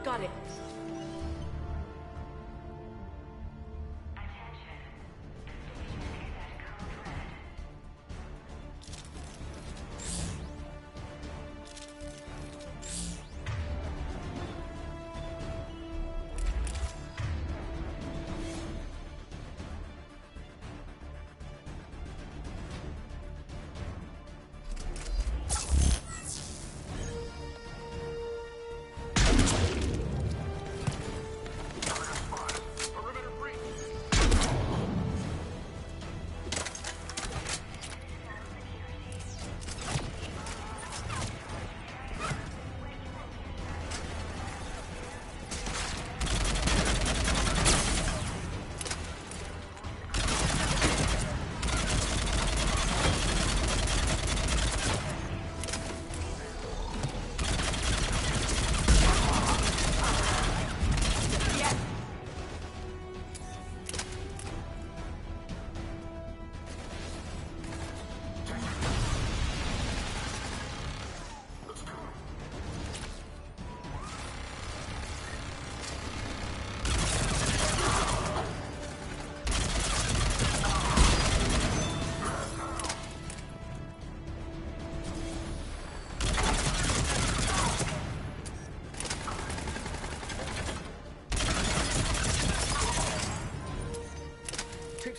Got it.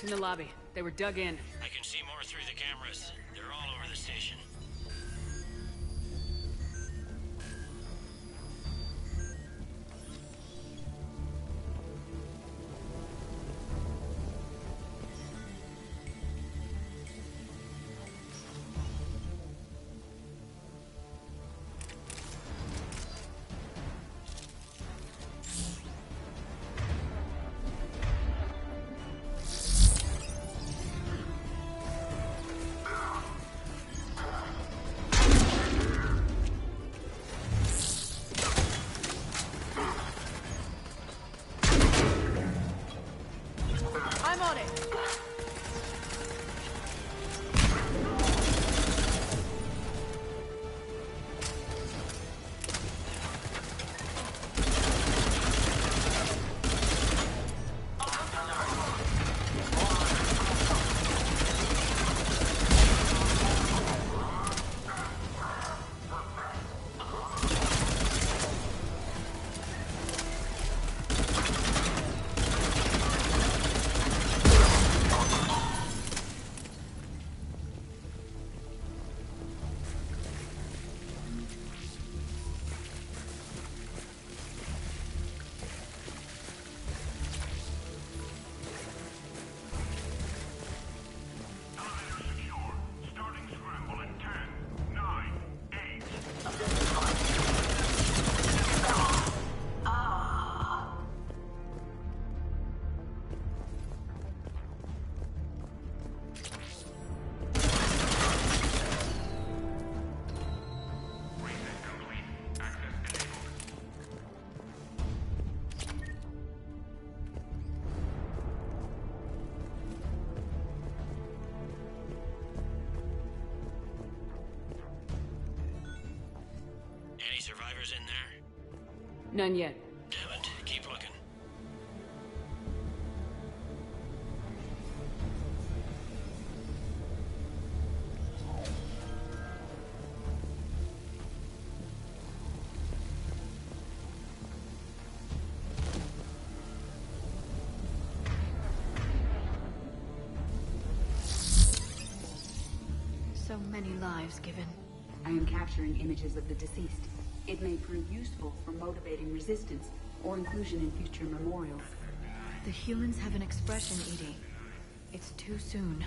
In the lobby. They were dug in. I can see more through the cameras. They're all over the station. I'm on it. Any survivors in there? None yet. Damn it. Keep looking. So many lives given. I am capturing images of the deceased. It may prove useful for motivating resistance or inclusion in future memorials. The humans have an expression, Edie. It's too soon.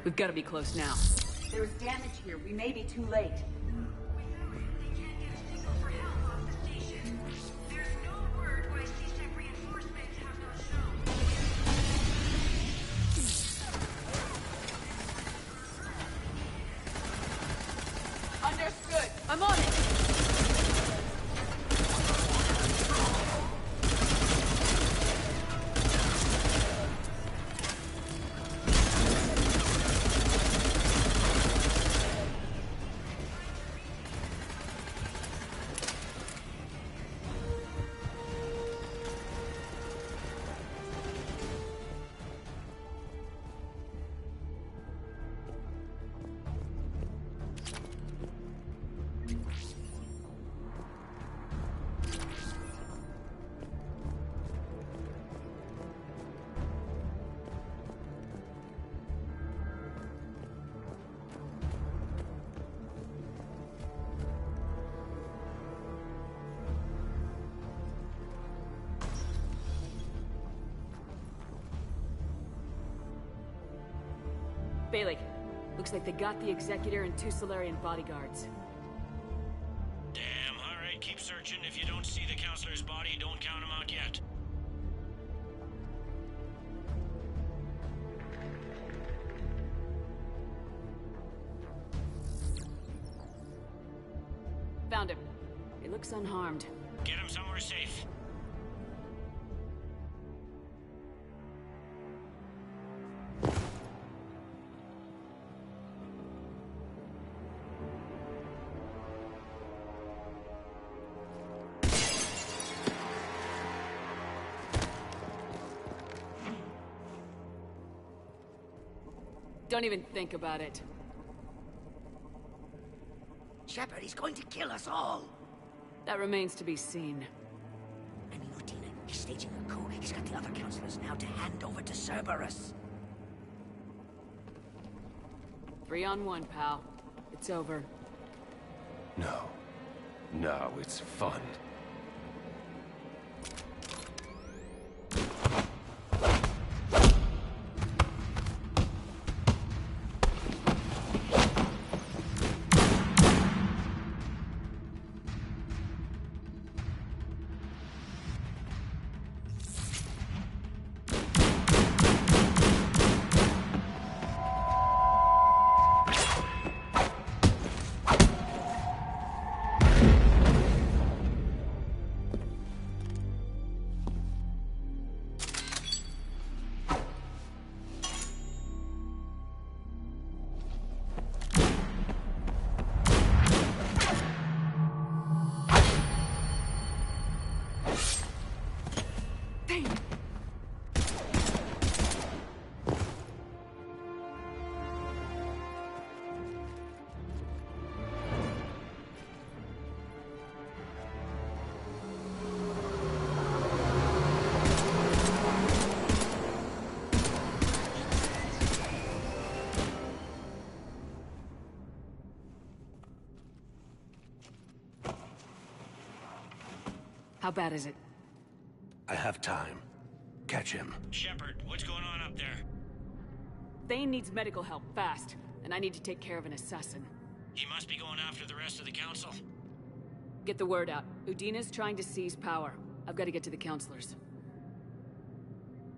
We've got to be close now. There is damage here. We may be too late. Understood. I'm on it. Bailey, looks like they got the Executor and 2 Solarian bodyguards. Damn, alright, keep searching. If you don't see the counselor's body, don't count him out yet. Found him. He looks unharmed. Get him somewhere safe. Don't even think about it. Shepard, he's going to kill us all! That remains to be seen. I mean, Udina, he's staging a coup. He's got the other counselors now to hand over to Cerberus. 3 on 1, pal. It's over. No. No, it's fun. How bad is it? I have time. Catch him. Shepard, what's going on up there? Thane needs medical help, fast. And I need to take care of an assassin. He must be going after the rest of the council. Get the word out. Udina's trying to seize power. I've got to get to the counselors.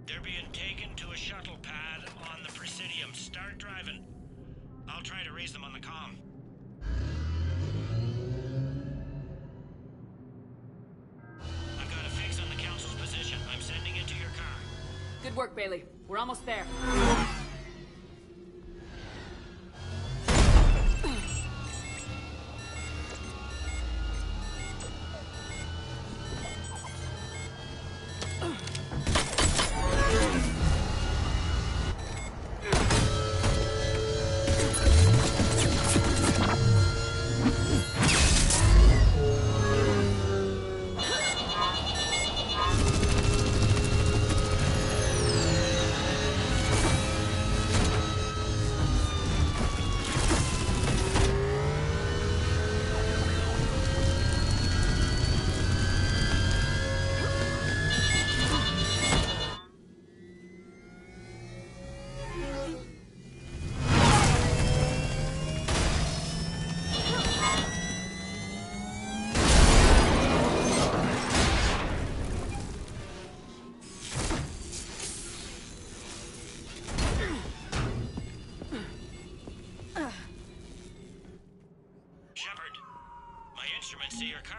They're being taken to a shuttle pad on the Presidium. Start driving. I'll try to raise them on the comm. I've got a fix on the council's position. I'm sending it to your car. Good work, Bailey. We're almost there.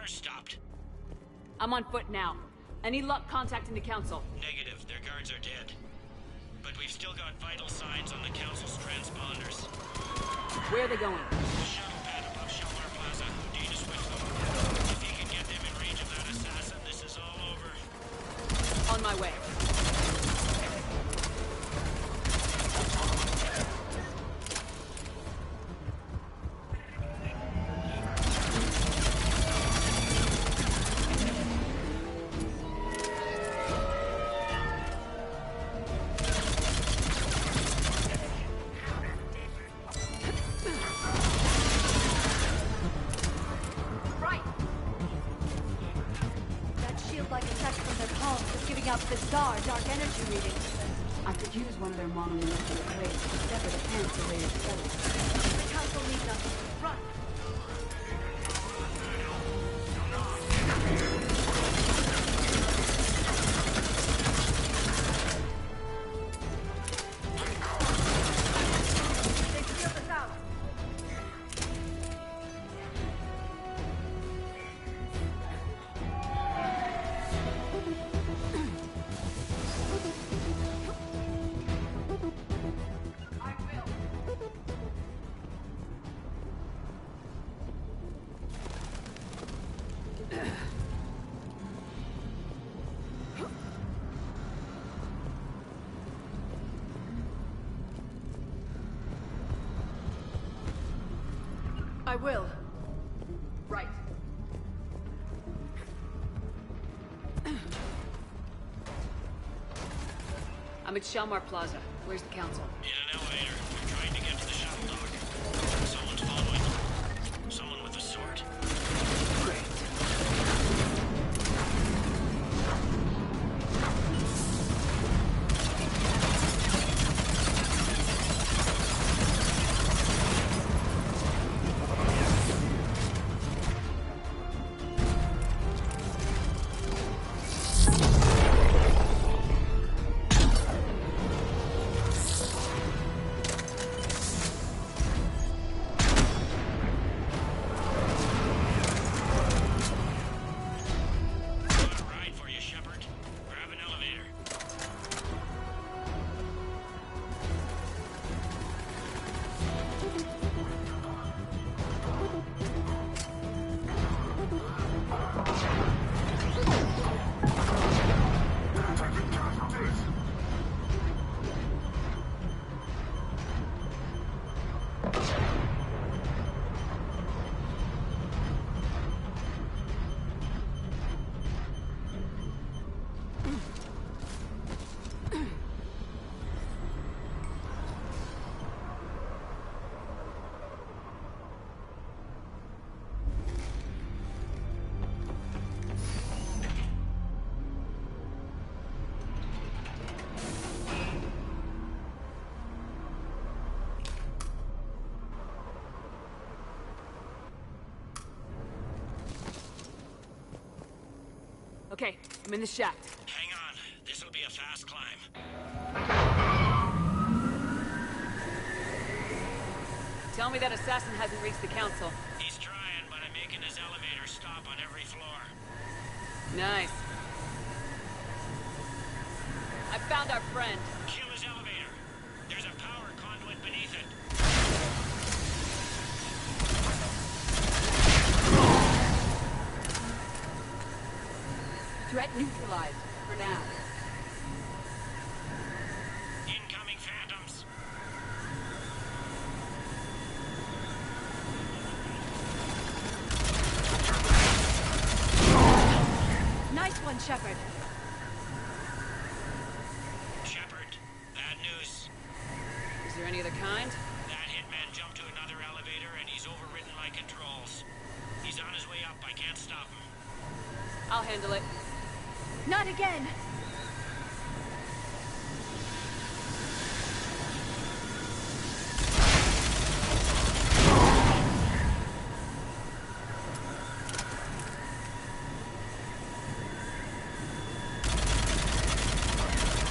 car's stopped. I'm on foot now. Any luck contacting the council? Negative, their guards are dead. But we've still got vital signs on the council's transponders. Where are they going? The shuttle pad above Shelmar Plaza. Udina's with them. If you can get them in range of that assassin, this is all over. On my way. Bizarre dark energy readings. I could use one of their monomolecular grades to sever the cancer-related cells. The council needs us. Run! They sealed us out. I will. Right. I'm at Shelmar Plaza. Where's the council? In an elevator. They're trying to get to the shuttle dock. Someone's following them. Someone with a sword. Great. Okay, I'm in the shaft. Hang on. This'll be a fast climb. Tell me that assassin hasn't reached the council. He's trying, but I'm making his elevator stop on every floor. Nice. I found our friend. Kill his elevator. There's a power conduit beneath it. Threat neutralized, for now. Incoming phantoms. Nice one, Shepard. Shepard, bad news. Is there any other kind? That hitman jumped to another elevator and he's overridden my controls. He's on his way up. I can't stop him. I'll handle it. Not again!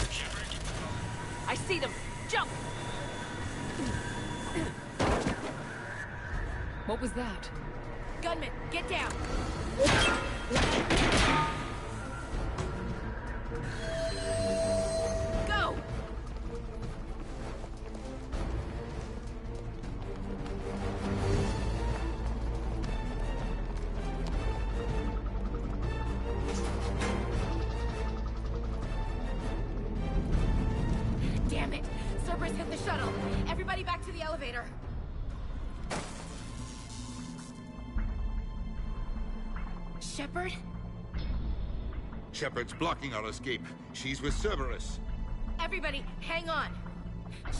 Shepard, I see them! Jump! What was that? Gunman, get down! Go! Damn it! Cerberus hit the shuttle! Everybody back to the elevator! Shepard? Shepard's blocking our escape. She's with Cerberus. Everybody, hang on!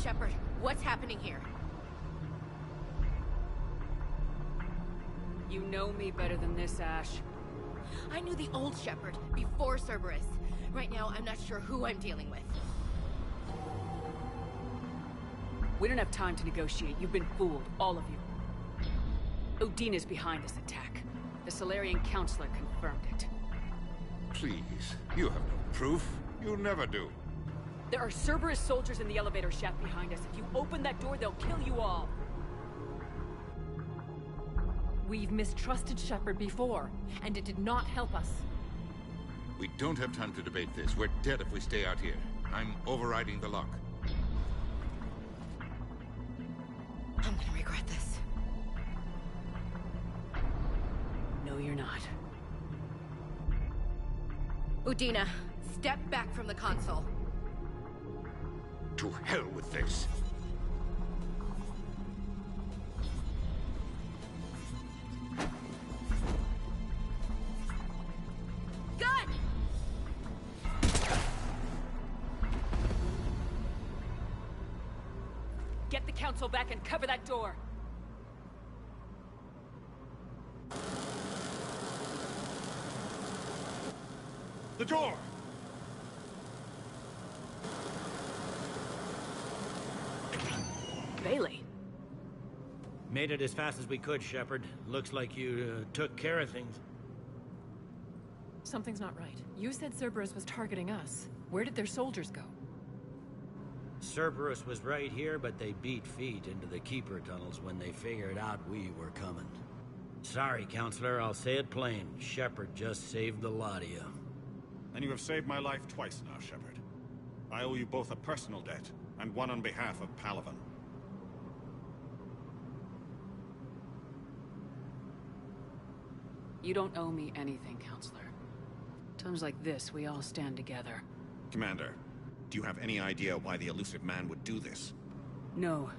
Shepard, what's happening here? You know me better than this, Ash. I knew the old Shepard before Cerberus. Right now, I'm not sure who I'm dealing with. We don't have time to negotiate. You've been fooled, all of you. Udina's behind this attack. The Solarian Counselor confirmed it. Please, you have no proof. You never do. There are Cerberus soldiers in the elevator shaft behind us. If you open that door, they'll kill you all. We've mistrusted Shepard before, and it did not help us. We don't have time to debate this. We're dead if we stay out here. I'm overriding the lock. I'm gonna regret this. No, you're not. Udina, step back from the console. To hell with this. Gun! Get the Council back and cover that door. The door! Bailey. Made it as fast as we could, Shepard. Looks like you took care of things. Something's not right. You said Cerberus was targeting us. Where did their soldiers go? Cerberus was right here, but they beat feet into the Keeper tunnels when they figured out we were coming. Sorry, Counselor, I'll say it plain. Shepard just saved the lot of you. And you have saved my life twice now, Shepard. I owe you both a personal debt, and one on behalf of Palaven. You don't owe me anything, Counselor. Times like this, we all stand together. Commander, do you have any idea why the elusive man would do this? No,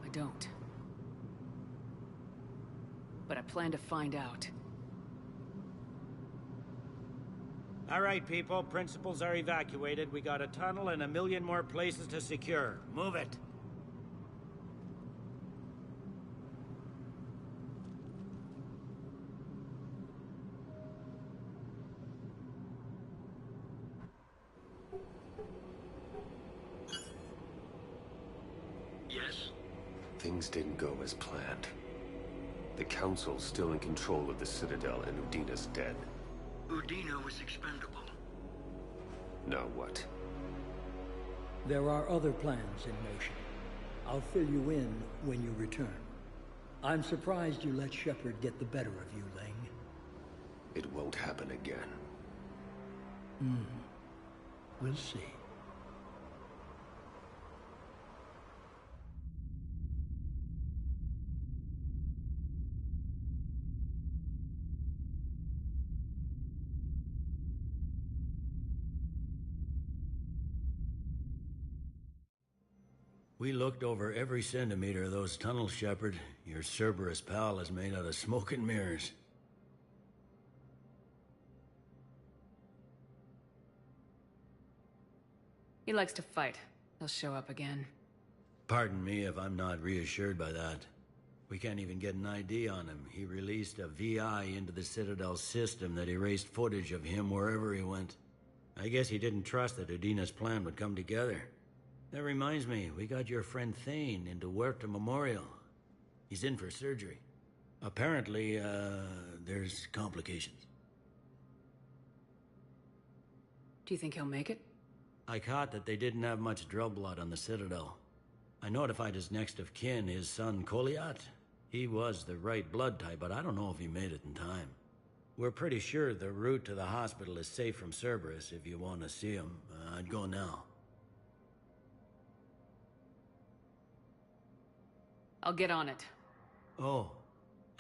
I don't. But I plan to find out. All right, people. Principals are evacuated. We got a tunnel and 1 million more places to secure. Move it. Yes? Things didn't go as planned. The Council's still in control of the Citadel and Udina's dead. Udina was expendable. Now what? There are other plans in motion. I'll fill you in when you return. I'm surprised you let Shepard get the better of you, Ling. It won't happen again. We'll see. We looked over every centimeter of those tunnels, Shepard. Your Cerberus pal is made out of smoke and mirrors. He likes to fight. He'll show up again. Pardon me if I'm not reassured by that. We can't even get an ID on him. He released a VI into the Citadel system that erased footage of him wherever he went. I guess he didn't trust that Udina's plan would come together. That reminds me, we got your friend Thane into Huerta Memorial. He's in for surgery. Apparently, there's complications. Do you think he'll make it? I caught that they didn't have much drill blood on the Citadel. I notified his next of kin, his son Koliat. He was the right blood type, but I don't know if he made it in time. We're pretty sure the route to the hospital is safe from Cerberus. If you want to see him, I'd go now. I'll get on it. Oh,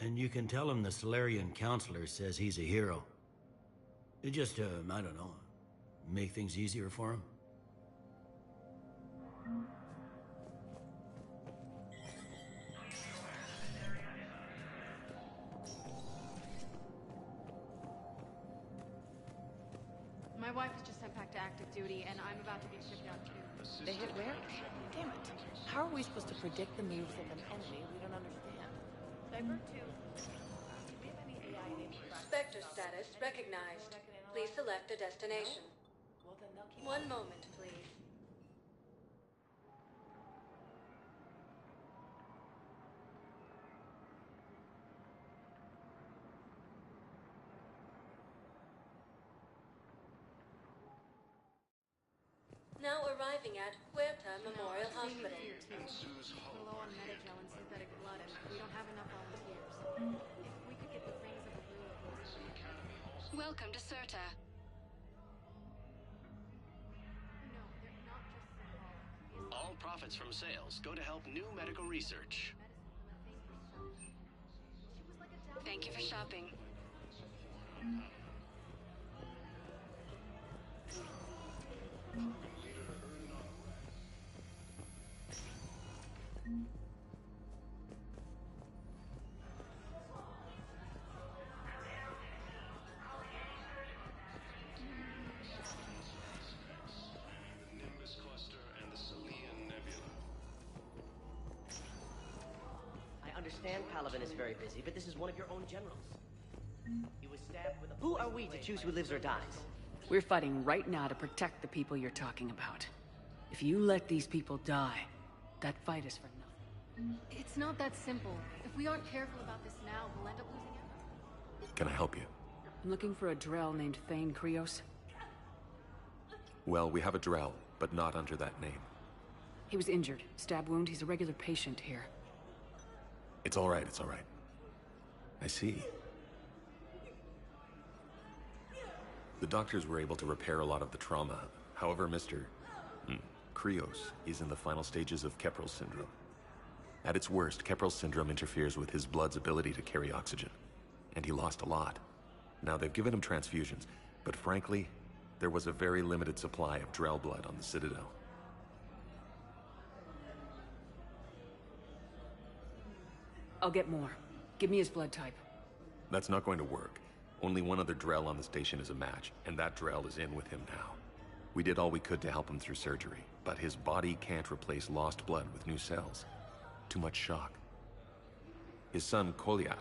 and you can tell him the Solarian counselor says he's a hero. It just, I don't know, make things easier for him. My wife was just sent back to active duty, and I'm about to get shipped out too. They hit where? Damn it. How are we supposed to predict the moves of an enemy we don't understand? Divert 2. Spectre status recognized. Please select a destination. One moment, please. Now arriving at Huerta Memorial Hospital. We're low on Medi-gel and synthetic blood, and we don't have enough volunteers. If we could get the rings of the rule. Welcome to Certa. No, they're not just symbolic. All profits from sales go to help new medical research. Thank you for shopping. I understand Paladin is very busy, but this is one of your own generals. He was stabbed with a... Who are we to choose who lives or dies? We're fighting right now to protect the people you're talking about. If you let these people die, that fight is for nothing. It's not that simple. If we aren't careful about this now, we'll end up losing everything. Can I help you? I'm looking for a Drell named Thane Krios. Well, we have a Drell, but not under that name. He was injured. Stab wound. He's a regular patient here. It's all right, it's all right. I see. The doctors were able to repair a lot of the trauma. However, Mr. Krios is in the final stages of Keprel's syndrome. At its worst, Keprel's syndrome interferes with his blood's ability to carry oxygen. And he lost a lot. Now, they've given him transfusions, but frankly, there was a very limited supply of Drell blood on the Citadel. I'll get more. Give me his blood type. That's not going to work. Only one other Drell on the station is a match, and that Drell is in with him now. We did all we could to help him through surgery, but his body can't replace lost blood with new cells. Too much shock. His son, Koliat,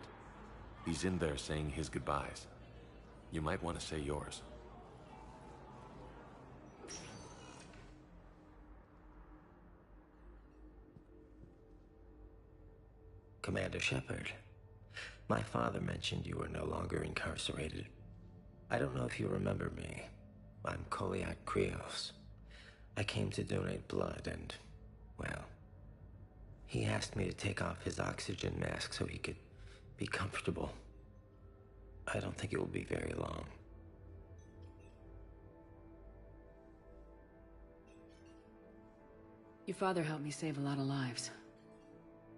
he's in there saying his goodbyes. You might want to say yours. Commander Shepard, my father mentioned you were no longer incarcerated. I don't know if you remember me. I'm Koliak Krios. I came to donate blood and, well, he asked me to take off his oxygen mask so he could be comfortable. I don't think it will be very long. Your father helped me save a lot of lives.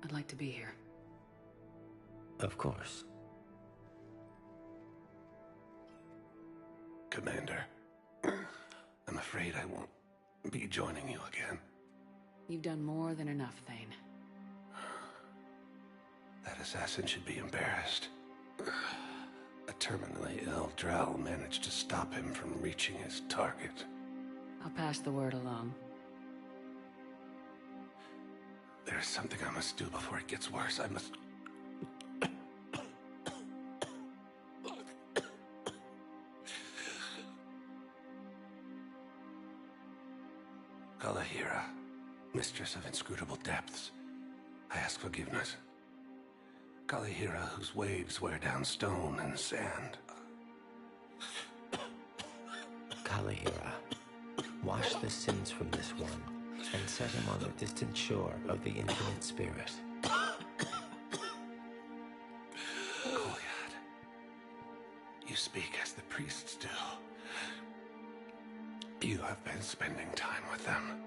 I'd like to be here. Of course. Commander, I'm afraid I won't be joining you again. You've done more than enough, Thane. That assassin should be embarrassed. A terminally ill Drell managed to stop him from reaching his target. I'll pass the word along. There's something I must do before it gets worse. I must... Kalahira, mistress of inscrutable depths, I ask forgiveness. Kalahira, whose waves wear down stone and sand. Kalahira, wash the sins from this one and set him on the distant shore of the infinite spirit. Kolyat, you speak as the priests do. You have been spending time with them.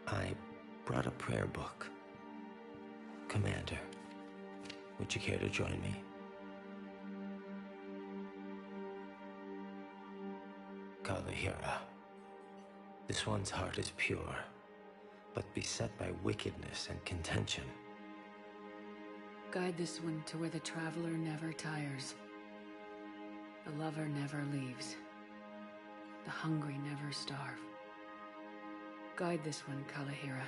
I brought a prayer book. Commander, would you care to join me? Kalahira. This one's heart is pure, but beset by wickedness and contention. Guide this one to where the traveler never tires. The lover never leaves. The hungry never starve. Guide this one, Kalahira,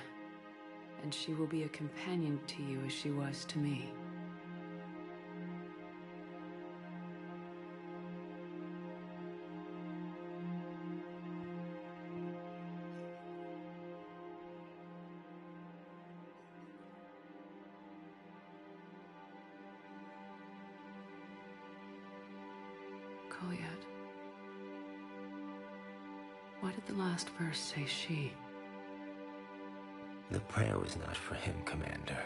and she will be a companion to you as she was to me. Koyat. Why did the last verse say she? The prayer was not for him, Commander.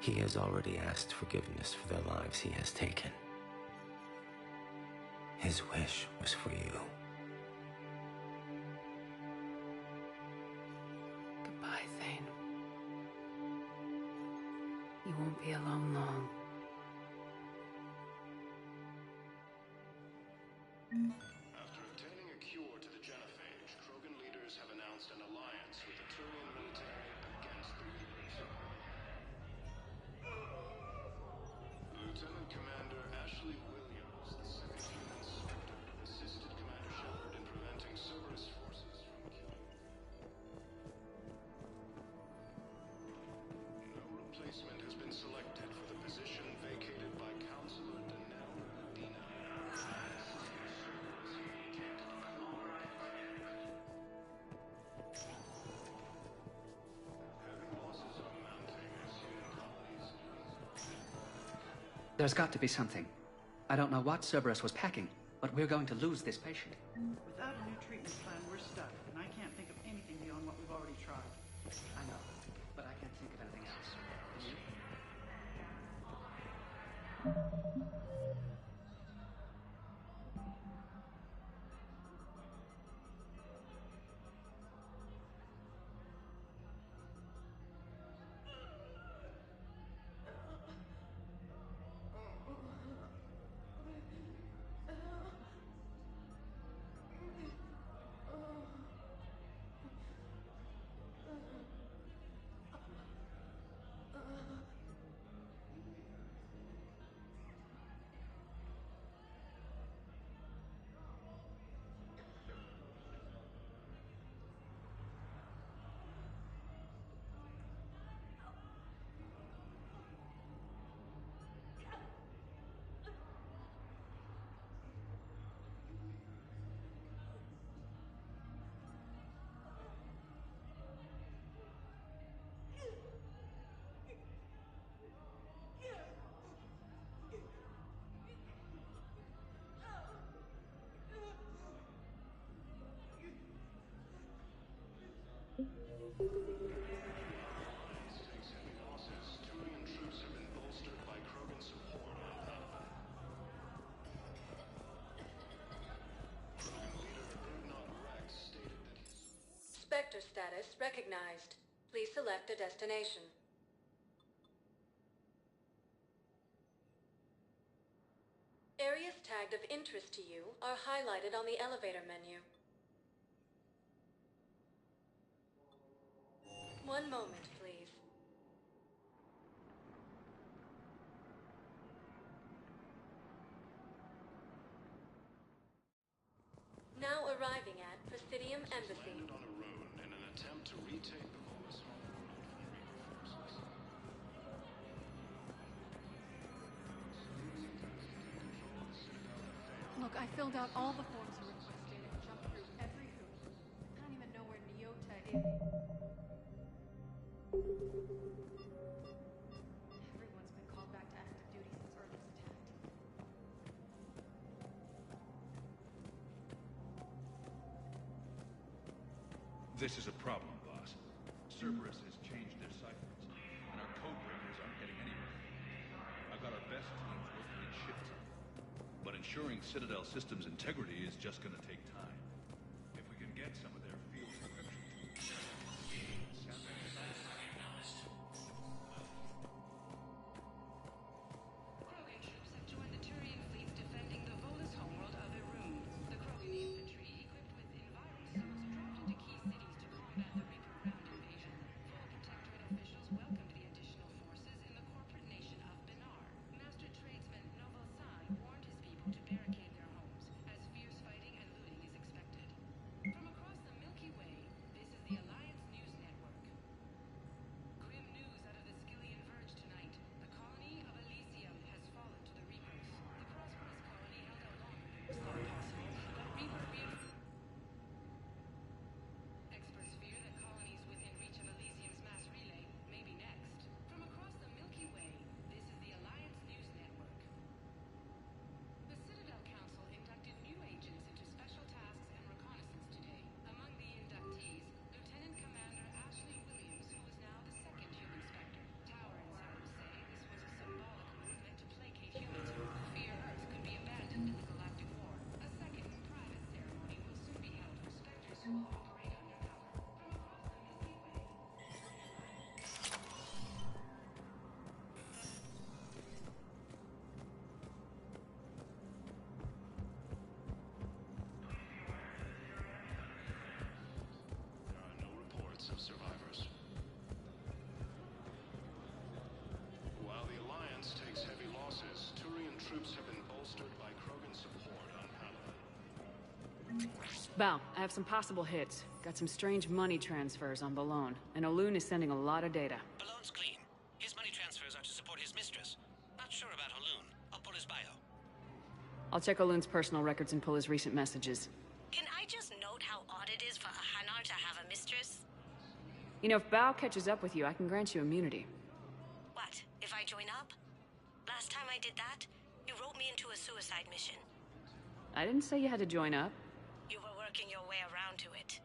He has already asked forgiveness for the lives he has taken. His wish was for you. Goodbye, Thane. You won't be alone long. After obtaining a cure to the genophage, Krogan leaders have announced an alliance with the Turian military against the Reapers. Lieutenant Commander Ashley Williams, the second human Spectre, assisted Commander Shepard in preventing Cerberus forces from killing him. No replacement has been selected for the position vacated by Counselor Danelle Udina. There's got to be something. I don't know what Cerberus was packing, but we're going to lose this patient. Without a new treatment plan, we're stuck, and I can't think of anything beyond what we've already tried. I know, but I can't think of anything else. Can you? Spectre status recognized. Please select a destination. Areas tagged of interest to you are highlighted on the elevator menu. One moment, please. Now arriving at Presidium Embassy. Landed on a rune in an attempt to retake the vault from Reaper forces. Look, I filled out all the forms you requested and jumped through every hoop. I don't even know where Nyota is. Everyone's been called back to active duty since Earth was attacked. This is a problem, boss. Cerberus has changed their ciphers, and our codebreakers ensuring Citadel systems integrity is just gonna take time. If we can get some of their field encryption Krogan troops have joined the Turian fleets defending the Volus homeworld of Irun. The Krogan infantry, equipped with environment suits, dropped into key cities to combat the Reaper ground invasion. Full Protectorate officials welcomed the additional forces in the corporate nation of Benar. Master tradesman Novel Sai warned his people to barricade their homes, as fierce fighting and looting is expected. From across the Milky Way, this is the Alliance News Network. Grim news out of the Skillian Verge tonight. The colony of Elysium has fallen to the Reapers. The prosperous colony held out longer than was thought possible, but Reaper experts fear that colonies within reach of Elysium's mass relay may be next. From across the Milky Way, this is the Alliance News Network. The Citadel Council inducted new agents into special tasks and reconnaissance today. Among the inductees, Lieutenant Commander Ashley Williams, who is now the second human Spectre. Tower insiders say this was a symbolic move meant to placate humans who fear Earth could be abandoned in the galactic war. A second, private ceremony will soon be held for Spectres who will operate undercover. From across the Milky Way. There are no reports of survivors. While the Alliance takes heavy losses, Turian troops have been bolstered by Krogan support on Palaven. Val, I have some possible hits. Got some strange money transfers on Balone, and Olun is sending a lot of data. Balone's clean. His money transfers are to support his mistress. Not sure about Olun. I'll pull his bio. I'll check Olun's personal records and pull his recent messages. Can I just note how odd it is for a Hanar to have a mistress? You know, if Bao catches up with you, I can grant you immunity. What, if I join up? Last time I did that, you wrote me into a suicide mission. I didn't say you had to join up. You were working your way around to it.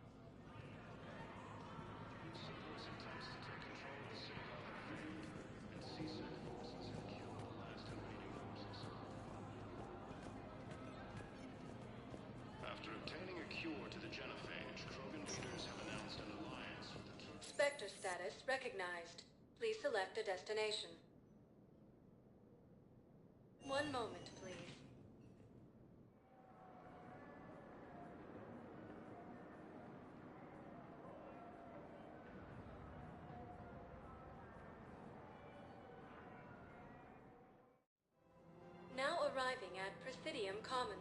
After obtaining a cure to the genophage, Krogan leaders have announced an alliance with the Spectre status recognized. Please select a destination. One moment, please. Now arriving at Presidium Commons.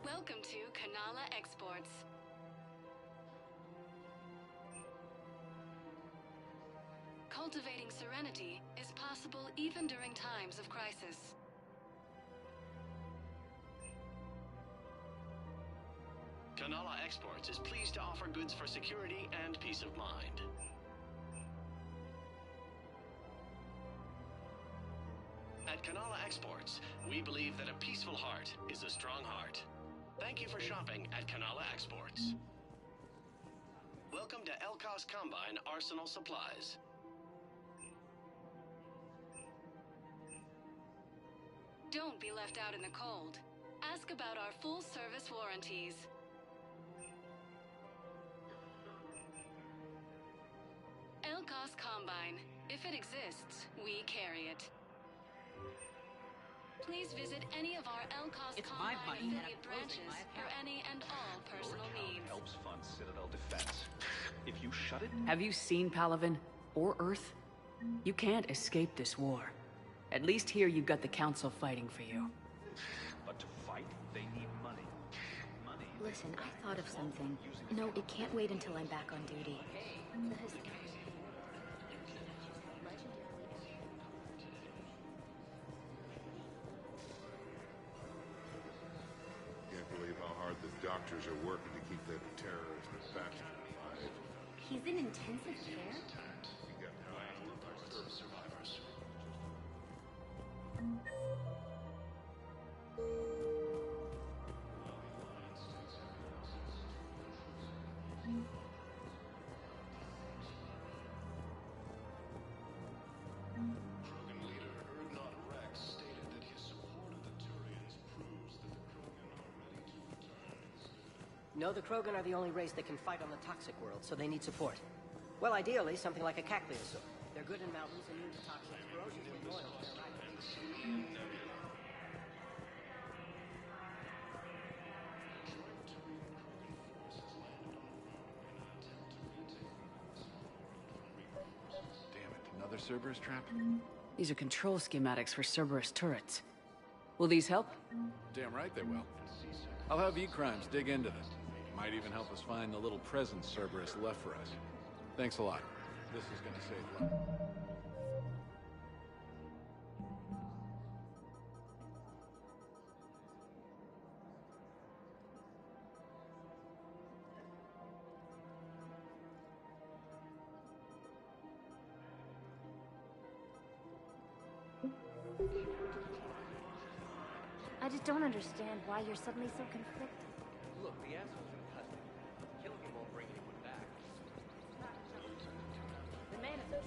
Welcome to Kanala Exports. Cultivating serenity is possible even during times of crisis. Kanala Exports is pleased to offer goods for security and peace of mind. At Kanala Exports, we believe that a peaceful heart is a strong heart. Thank you for shopping at Kanala Exports. Welcome to Elkos Combine Arsenal Supplies. Don't be left out in the cold. Ask about our full-service warranties. Elkos Combine. If it exists, we carry it. Please visit any of our Elkos Combine affiliate branches for any and all personal needs. Helps fund Citadel defense. If you shut it... Have you seen Palaven? Or Earth? You can't escape this war. At least here you've got the Council fighting for you. But to fight, they need money. Money... Listen, I thought of something. No, it can't wait until I'm back on duty. doctors are working to keep that terrorist bastard alive. He's in intensive care? He got blasted by survivors. Krogan leader Erdnot Rex stated that his support of the Turians proves that the Krogan are ready to return. No, the Krogan are the only race that can fight on the toxic world, so they need support. Well, ideally, something like a cacliosaur. They're good in mountains, immune to toxins, ferociously loyal to their riders. Damn it, another Cerberus trap? These are control schematics for Cerberus turrets. Will these help? Damn right they will. I'll have E-Crimes dig into them. Might even help us find the little present Cerberus left for us. Thanks a lot. This is gonna save lives. I just don't understand why you're suddenly so conflicted. Look, the asshole's in custody. Killing him won't bring anyone back.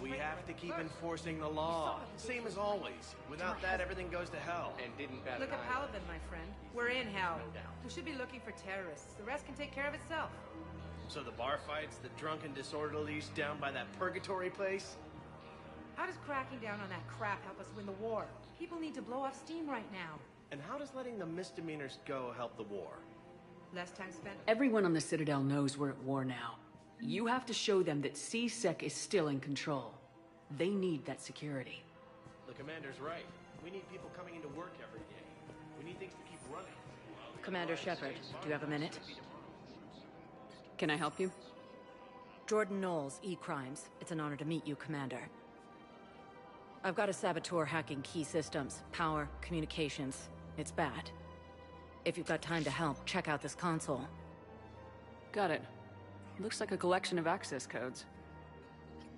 We have to keep enforcing the law. Same as always. Without that, everything goes to hell. And didn't bat Look at Paladin, my friend. We're in hell. We should be looking for terrorists. The rest can take care of itself. So the bar fights, the drunken disorderlies down by that purgatory place? How does cracking down on that crap help us win the war? People need to blow off steam right now. And how does letting the misdemeanors go help the war? Less time spent. Everyone on the Citadel knows we're at war now. You have to show them that C-Sec is still in control. They need that security. The commander's right. We need people coming into work every day. We need things to keep running. Commander Shepard, do you have a minute? Can I help you? Jordan Knowles, E-Crimes. It's an honor to meet you, Commander. I've got a saboteur hacking key systems, power, communications. It's bad. If you've got time to help, check out this console. Got it. Looks like a collection of access codes.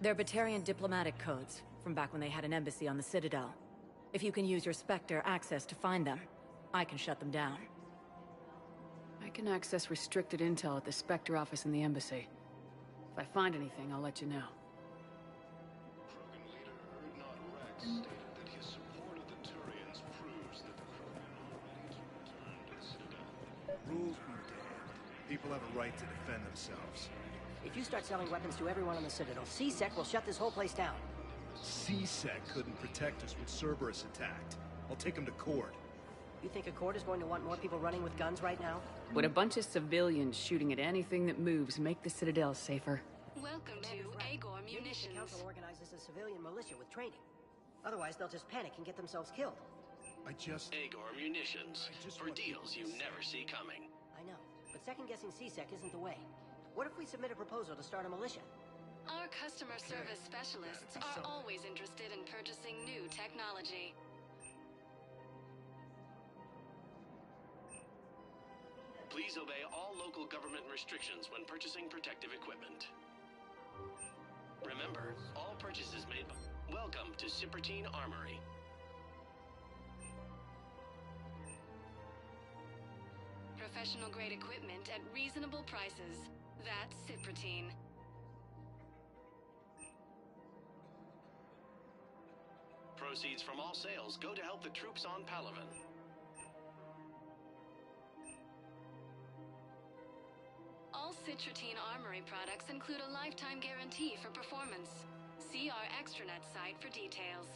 They're Batarian diplomatic codes, from back when they had an embassy on the Citadel. If you can use your Spectre access to find them, I can shut them down. I can access restricted intel at the Spectre office in the embassy. If I find anything, I'll let you know. Krogan leader Erdnot Rex stated that his support of the Turians proves that the Krogan are ready to return to the Citadel. Rules be damned. People have a right to defend themselves. If you start selling weapons to everyone on the Citadel, C-Sec will shut this whole place down. C-Sec couldn't protect us when Cerberus attacked. I'll take him to court. You think Accord is going to want more people running with guns right now? Would a bunch of civilians shooting at anything that moves make the Citadel safer? Welcome to Agor Maybe the Munitions. council organizes a civilian militia with training. Otherwise, they'll just panic and get themselves killed. Agor Munitions. For deals you never see coming. I know, but second-guessing C-Sec isn't the way. What if we submit a proposal to start a militia? Our customer service specialists are always interested in purchasing new technology. Please obey all local government restrictions when purchasing protective equipment. Remember, all purchases made by... Welcome to Cypertine Armory. Professional-grade equipment at reasonable prices. That's Cypertine. Proceeds from all sales go to help the troops on Palaven. All Cypertine Armory products include a lifetime guarantee for performance. See our extranet site for details.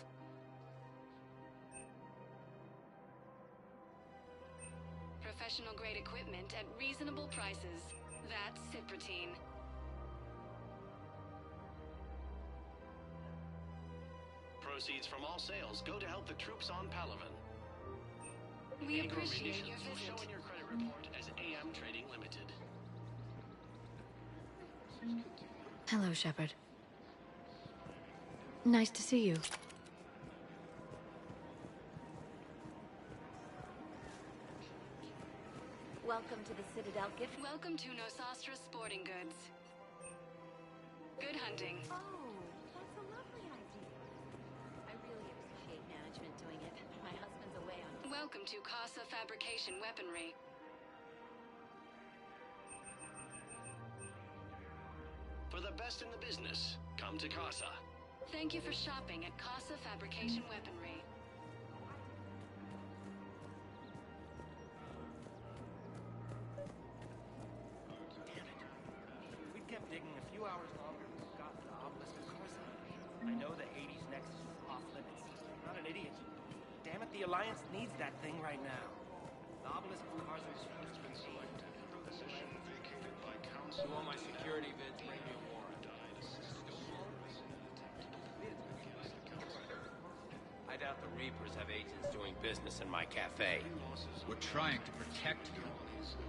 Professional-grade equipment at reasonable prices. That's Cypertine. Proceeds from all sales go to help the troops on Palaven. We Agor appreciate your Munitions will show visit. in your credit report as AM Trading Limited. Hello, Shepard. Nice to see you. Welcome to the Citadel gift. Welcome to Nosastra Sporting Goods. Good hunting. Oh, that's a lovely idea. I really appreciate management doing it. My husband's away on... Welcome to Casa Fabrication Weaponry. For the best in the business, come to Casa. Thank you for shopping at Casa Fabrication Weaponry. If we'd kept digging a few hours longer, we would have gotten the obelisk of Carsa. I know the Hades nexus is off limits. I'm not an idiot. Damn it, the Alliance needs that thing right now. The obelisk of Carsa has been selected. Position vacated by council. You want my security vids? Bring me a warrant. I doubt the Reapers have agents doing business in my cafe. We're trying to protect you.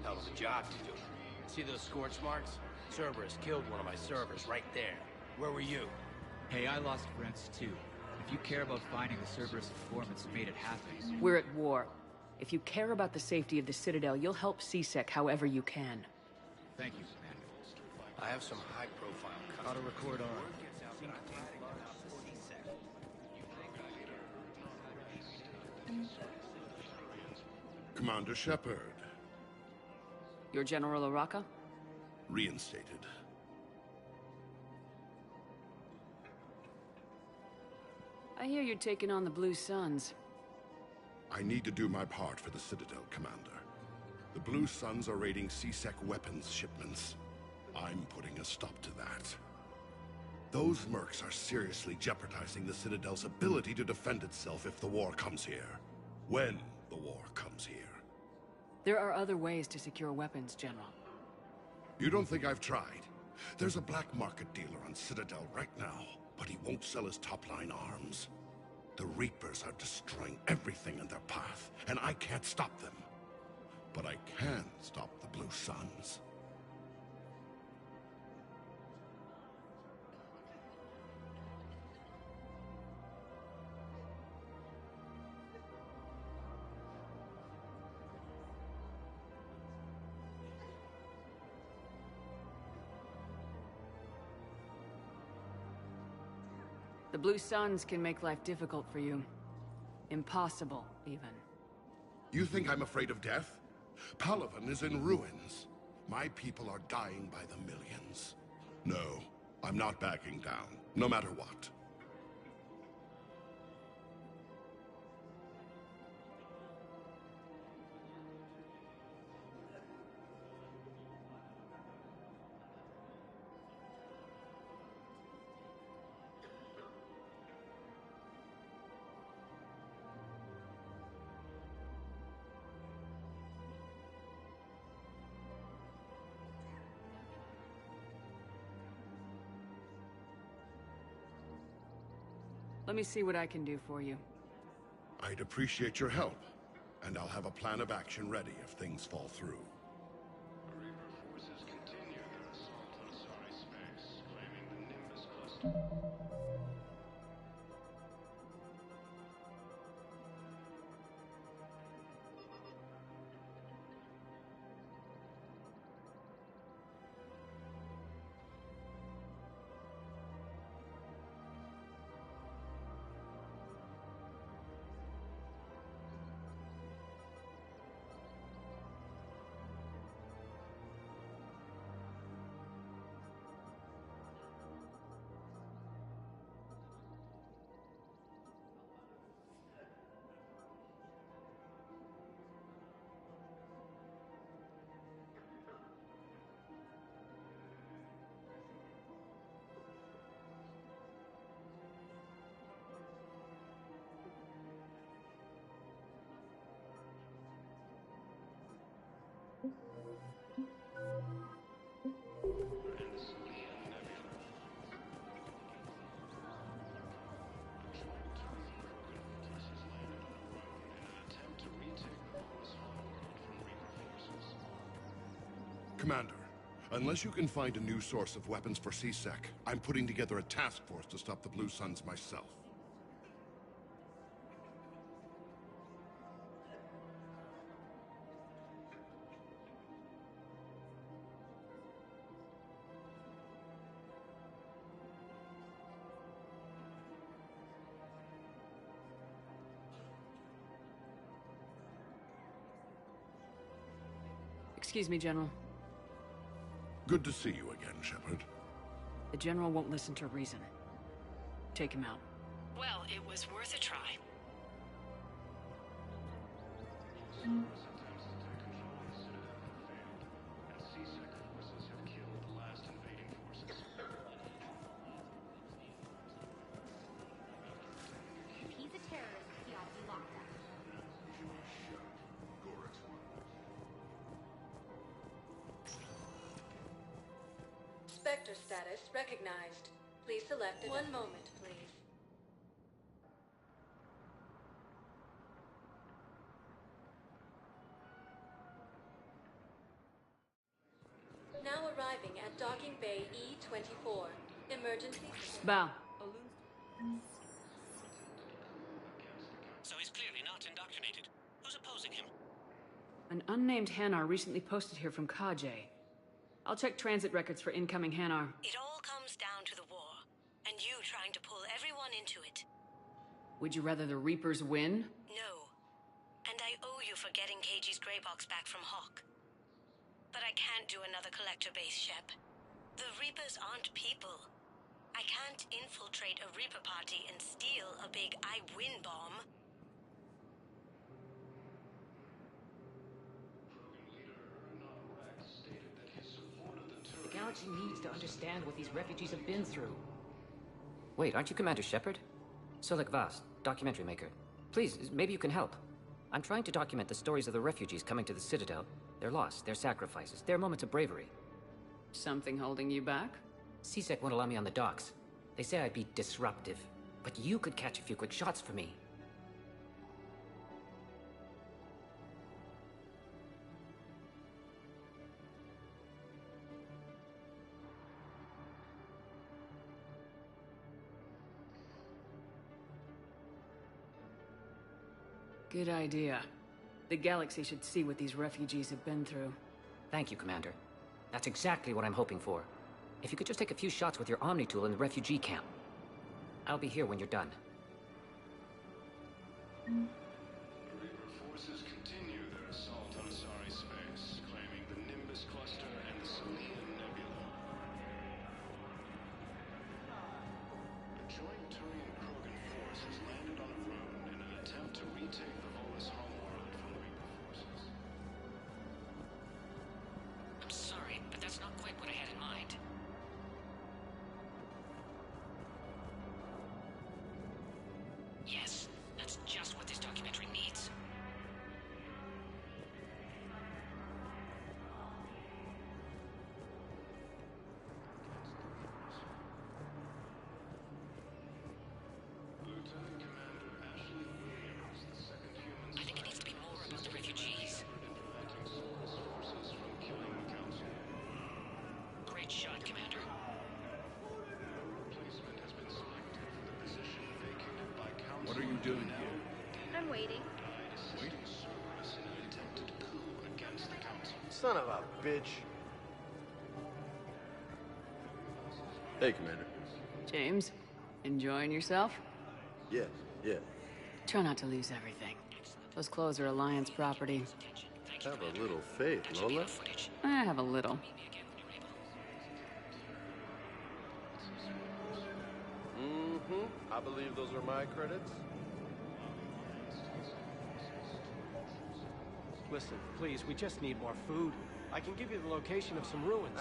Hell of a job to do. See those scorch marks? Cerberus killed one of my servers right there. Where were you? Hey, I lost friends too. If you care about finding the Cerberus informants who made it happen... We're at war. If you care about the safety of the Citadel, you'll help CSEC however you can. Thank you, Commander. I have some high-profile... Auto record on. Commander Shepard. You're General Araka? Reinstated. I hear you're taking on the Blue Suns. I need to do my part for the Citadel, Commander. The Blue Suns are raiding CSEC weapons shipments. I'm putting a stop to that. Those mercs are seriously jeopardizing the Citadel's ability to defend itself if the war comes here. When the war comes here. There are other ways to secure weapons, General. You don't think I've tried? There's a black market dealer on Citadel right now, but he won't sell his top-line arms. The Reapers are destroying everything in their path, and I can't stop them. But I can stop the Blue Suns. The Blue Suns can make life difficult for you. Impossible, even. You think I'm afraid of death? Palaven is in ruins. My people are dying by the millions. No, I'm not backing down, no matter what. Let me see what I can do for you. I'd appreciate your help, and I'll have a plan of action ready if things fall through. Reaper forces continue their assault on Asari Specs, claiming the Nimbus cluster. Commander, unless you can find a new source of weapons for CSEC, I'm putting together a task force to stop the Blue Suns myself. Excuse me, General. Good to see you again, Shepard. The General won't listen to reason. Take him out. Well, it was worth a try. If he's a terrorist, he ought to be locked up. Spectre status recognized. Please select it. One moment, please. Now arriving at docking bay E-24. Emergency. Bow. So he's clearly not indoctrinated. Who's opposing him? An unnamed Hanar recently posted here from Kajay. I'll check transit records for incoming Hanar. It all comes down to the war, and you trying to pull everyone into it. Would you rather the Reapers win? No. And I owe you for getting KG's grey box back from Hawk. But I can't do another collector base, Shep. The Reapers aren't people. I can't infiltrate a Reaper party and steal a big I win bomb. The galaxy needs to understand what these refugees have been through. Wait, aren't you Commander Shepard? Solik Vast, documentary maker. Please, maybe you can help. I'm trying to document the stories of the refugees coming to the Citadel. Their loss, their sacrifices, their moments of bravery. Something holding you back? CSEC won't allow me on the docks. They say I'd be disruptive. But you could catch a few quick shots for me. Good idea. The galaxy should see what these refugees have been through. Thank you, Commander. That's exactly what I'm hoping for. If you could just take a few shots with your Omni tool in the refugee camp. I'll be here when you're done. The Reaper forces continue their assault on Asari space, claiming the Nimbus cluster and the Selenium Nebula. A joint Turian-Krogan force has landed on a rune in an attempt to retake the Volus homeworld from the Reaper forces. I'm sorry, but that's not quite what I had in mind. Yes, that's just what this documentary needs. Lieutenant Commander Ashley Williams, the second human I think it needs to be more about the refugees. preventing Solus forces from killing the Council. Great shot, Commander. Replacement has been selected for the position vacated by Council. What are you doing here? I'm waiting. Assisting Cerberus in an attempted coup against the Council. Son of a bitch. Hey, Commander. James, enjoying yourself? Yeah. Try not to lose everything. Those clothes are Alliance property. Have a little faith, Lola. I have a little. I believe those are my credits. Listen, please, we just need more food. I can give you the location of some ruins.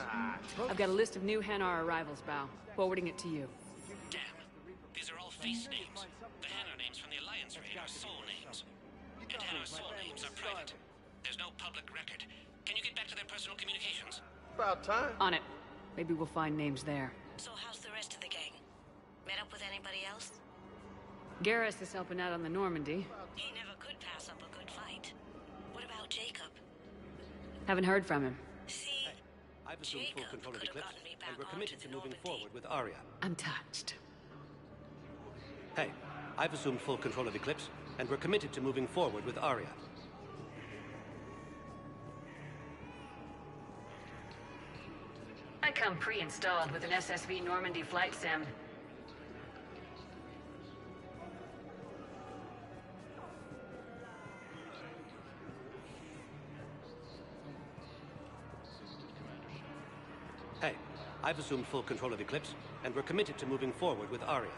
I've got a list of new Hanar arrivals, Bao. Forwarding it to you. Damn. These are all face names. The Hanar names from the Alliance raid are soul names. And Hanar soul names are private. There's no public record. Can you get back to their personal communications? About time. On it. Maybe we'll find names there. So how's the rest of the gang? Met up with anybody else? Garrus is helping out on the Normandy. He never could pass up a good fight. What about Jacob? Haven't heard from him. See, I've assumed full control of could have Eclipse, gotten me back and we're onto committed the to moving Normandy. forward with Arya. I'm touched. Hey, I've assumed full control of Eclipse, and we're committed to moving forward with Arya. I come pre-installed with an SSV Normandy flight sim. I've assumed full control of Eclipse, and we're committed to moving forward with Aria.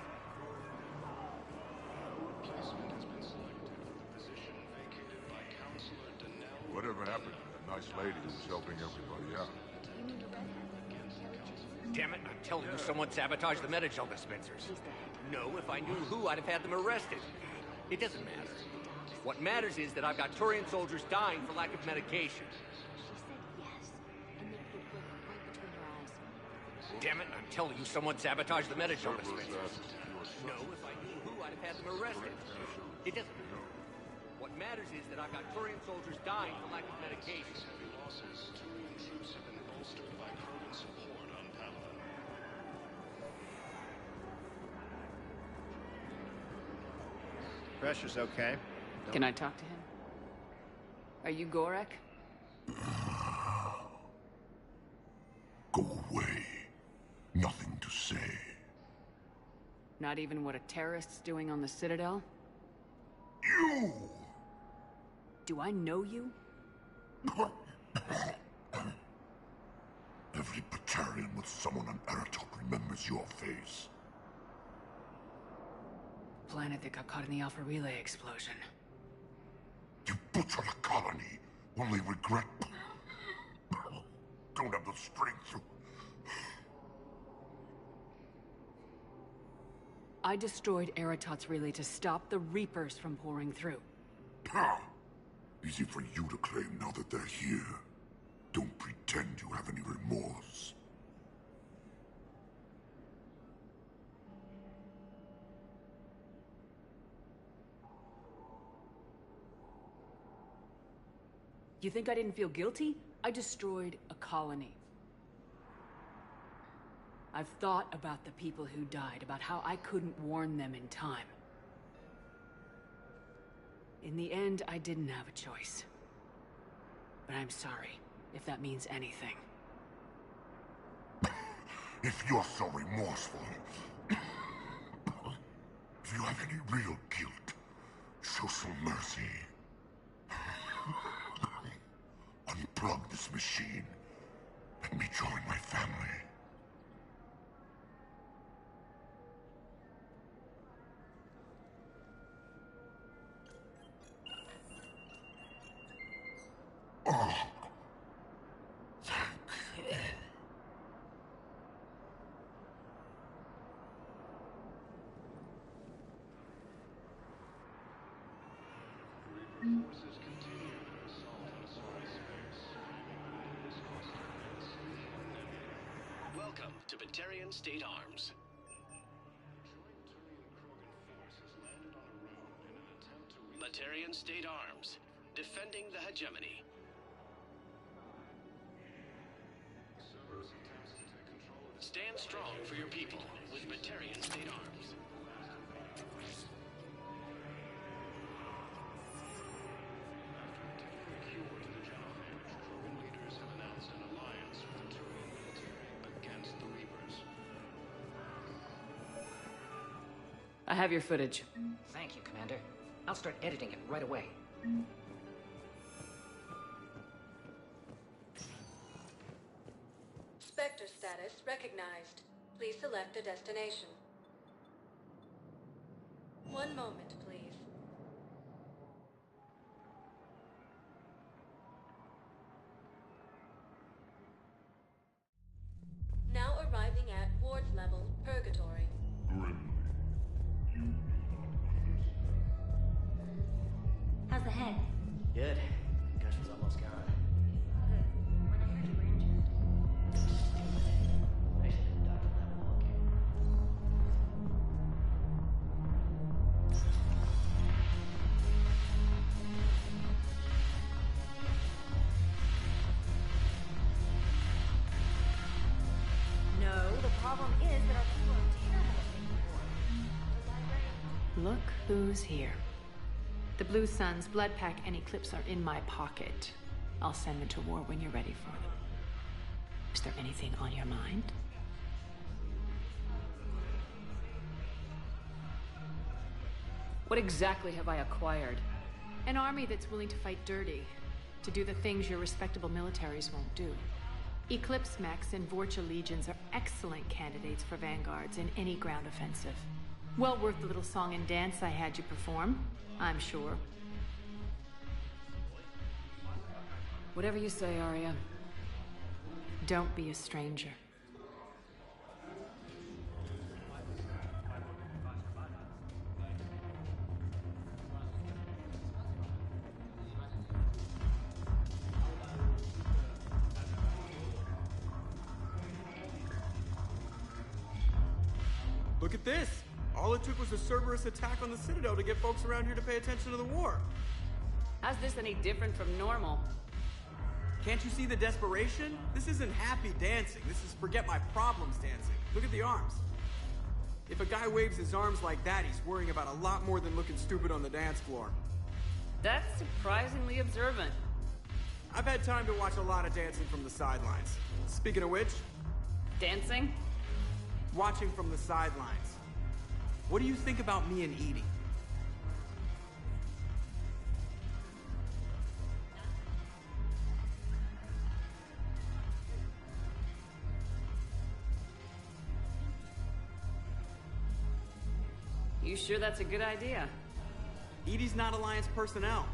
Whatever happened to that nice lady who was helping everybody out? Damn it, I'm telling you, someone sabotaged the Metagel dispensers. No, if I knew who, I'd have had them arrested. It doesn't matter. What matters is that I've got Turian soldiers dying for lack of medication. Damn it, I'm telling you, someone sabotaged the Metagel dispensers. No, if I knew who, I'd have had them arrested. It doesn't matter. What matters is that I've got Turian soldiers dying for lack of medication. Heavy losses. Turian troops have been bolstered by Krogan support on Palaven. Pressure's okay. Can I talk to him? Are you Gorek? Go away. Nothing to say. Not even what a terrorist's doing on the Citadel? You! Do I know you? Every Batarian with someone on Aratok remembers your face. Planet that got caught in the Alpha Relay explosion. You butchered a colony, only regret... Don't have the strength to... I destroyed Eratot's relay to stop the Reapers from pouring through. Ha! Easy for you to claim now that they're here. Don't pretend you have any remorse. You think I didn't feel guilty? I destroyed a colony. I've thought about the people who died, about how I couldn't warn them in time. In the end, I didn't have a choice. But I'm sorry, if that means anything. If you're so remorseful, if you have any real guilt, show some mercy. Unplug this machine. Let me join my family. Oh. Forces continue their assault on Asari space. Welcome to Batarian State Arms. Batarian State Arms, defending the hegemony. Stand strong for your people with Batarian State Arms. Krogan leaders have announced an alliance with the Turian military against the Reapers. I have your footage. Thank you, Commander. I'll start editing it right away. Spectre status recognized. Please select a destination. One moment, please. Now arriving at Ward's level, Purgatory. How's the head? Good. Concussion's almost gone. Good. When I heard you were injured. I should have died on that walk. No, the problem is that our people are terrible at making war. Look who's here. The Blue Suns, Blood Pack, and Eclipse are in my pocket. I'll send them to war when you're ready for them. Is there anything on your mind? What exactly have I acquired? An army that's willing to fight dirty, to do the things your respectable militaries won't do. Eclipse mechs and Vorcha legions are excellent candidates for vanguards in any ground offensive. Well worth the little song and dance I had you perform, I'm sure. Whatever you say, Arya. Don't be a stranger. Look at this! All it took was a Cerberus attack on the Citadel to get folks around here to pay attention to the war. How's this any different from normal? Can't you see the desperation? This isn't happy dancing. This is forget my problems dancing. Look at the arms. If a guy waves his arms like that, he's worrying about a lot more than looking stupid on the dance floor. That's surprisingly observant. I've had time to watch a lot of dancing from the sidelines. Speaking of which... Dancing? Watching from the sidelines. What do you think about me and Edie? You sure that's a good idea? Edie's not Alliance personnel.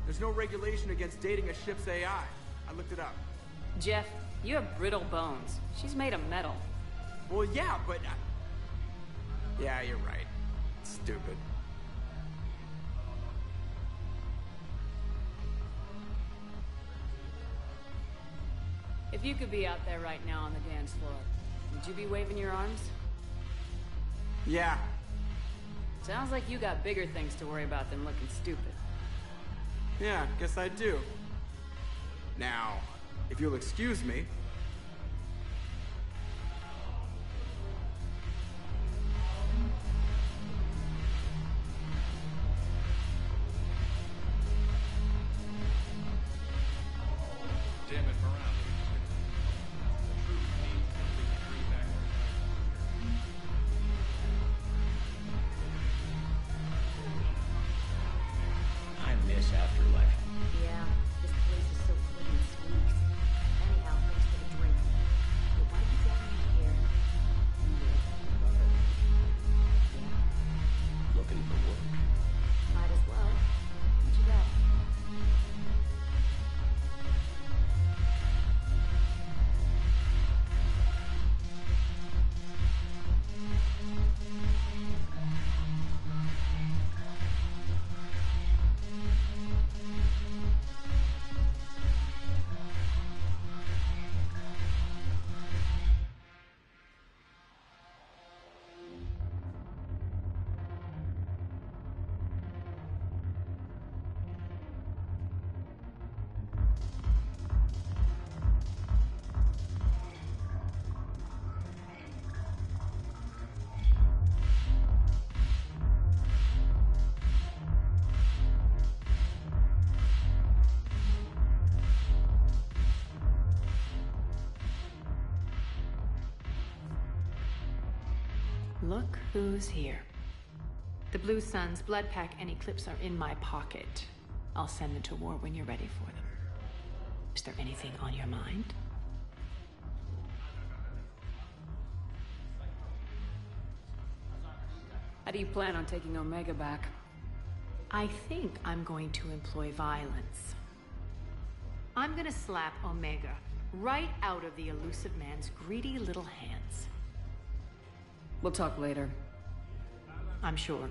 There's no regulation against dating a ship's AI. I looked it up. Jeff, you have brittle bones. She's made of metal. Well, yeah, but... Yeah, you're right. Stupid. If you could be out there right now on the dance floor, would you be waving your arms? Yeah. Sounds like you got bigger things to worry about than looking stupid. Yeah, guess I do. Now, if you'll excuse me... Damn it, morale. The truth needs complete feedback. I miss Afterlife. Yeah, this place is so clean and squeaks. Anyhow, thanks for the drink. But why did you get me here? Looking for work. Might as well. What you got? Look who's here. The Blue Suns, Blood Pack, and Eclipse are in my pocket. I'll send them to war when you're ready for them. Is there anything on your mind? How do you plan on taking Omega back? I think I'm going to employ violence. I'm gonna slap Omega right out of the elusive man's greedy little hands. We'll talk later. I'm sure.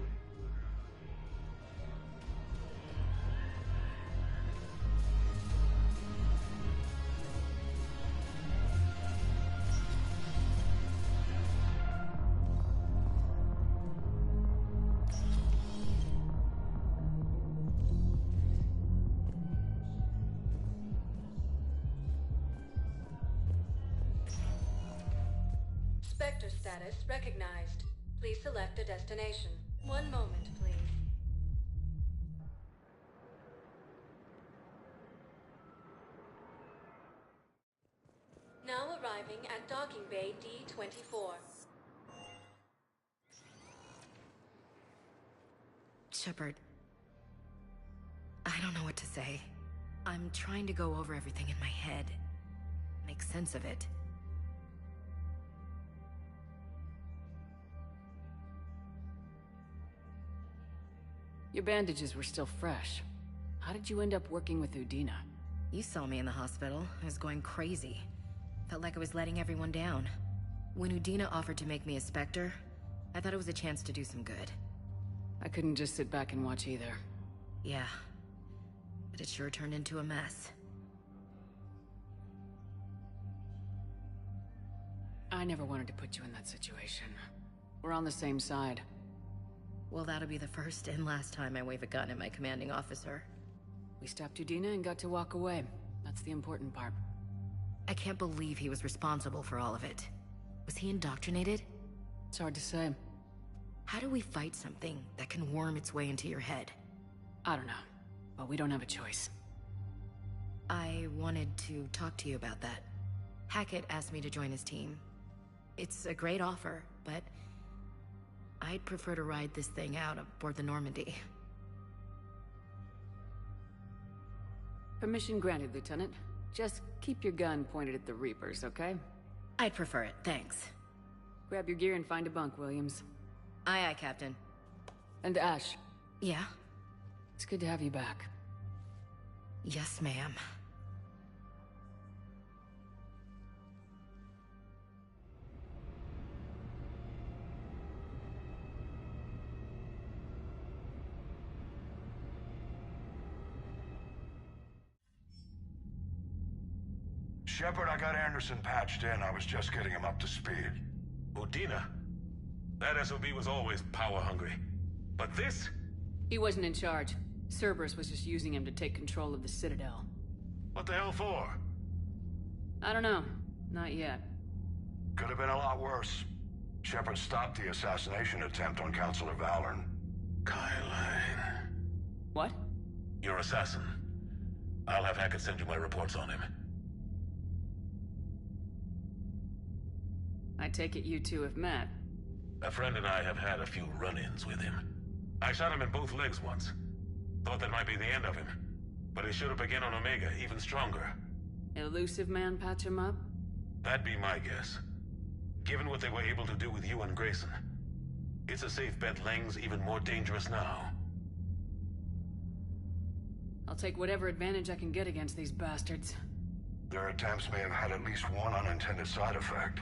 Spectre status recognized. Please select a destination. One moment, please. Now arriving at docking bay D-24. Shepard, I don't know what to say. I'm trying to go over everything in my head. make sense of it. Your bandages were still fresh. How did you end up working with Udina? You saw me in the hospital. I was going crazy. Felt like I was letting everyone down. When Udina offered to make me a Spectre, I thought it was a chance to do some good. I couldn't just sit back and watch either. Yeah. But it sure turned into a mess. I never wanted to put you in that situation. We're on the same side. Well, that'll be the first and last time I wave a gun at my commanding officer. We stopped Udina and got to walk away. That's the important part. I can't believe he was responsible for all of it. Was he indoctrinated? It's hard to say. How do we fight something that can worm its way into your head? I don't know, but we don't have a choice. I wanted to talk to you about that. Hackett asked me to join his team. It's a great offer, but I'd prefer to ride this thing out aboard the Normandy. Permission granted, Lieutenant. Just keep your gun pointed at the Reapers, okay? I'd prefer it, thanks. Grab your gear and find a bunk, Williams. Aye, aye, Captain. And Ash. Yeah? It's good to have you back. Yes, ma'am. Shepard, I got Anderson patched in. I was just getting him up to speed. Udina? That SOB was always power-hungry. But this? He wasn't in charge. Cerberus was just using him to take control of the Citadel. What the hell for? I don't know. Not yet. Could have been a lot worse. Shepard stopped the assassination attempt on Councilor Valorn. Kyle. What? Your assassin. I'll have Hackett send you my reports on him. I take it you two have met. A friend and I have had a few run-ins with him. I shot him in both legs once. Thought that might be the end of him. But he showed up again on Omega, even stronger. Elusive man patch him up? That'd be my guess. Given what they were able to do with you and Grayson. It's a safe bet Lang's even more dangerous now. I'll take whatever advantage I can get against these bastards. Their attempts may have had at least one unintended side effect.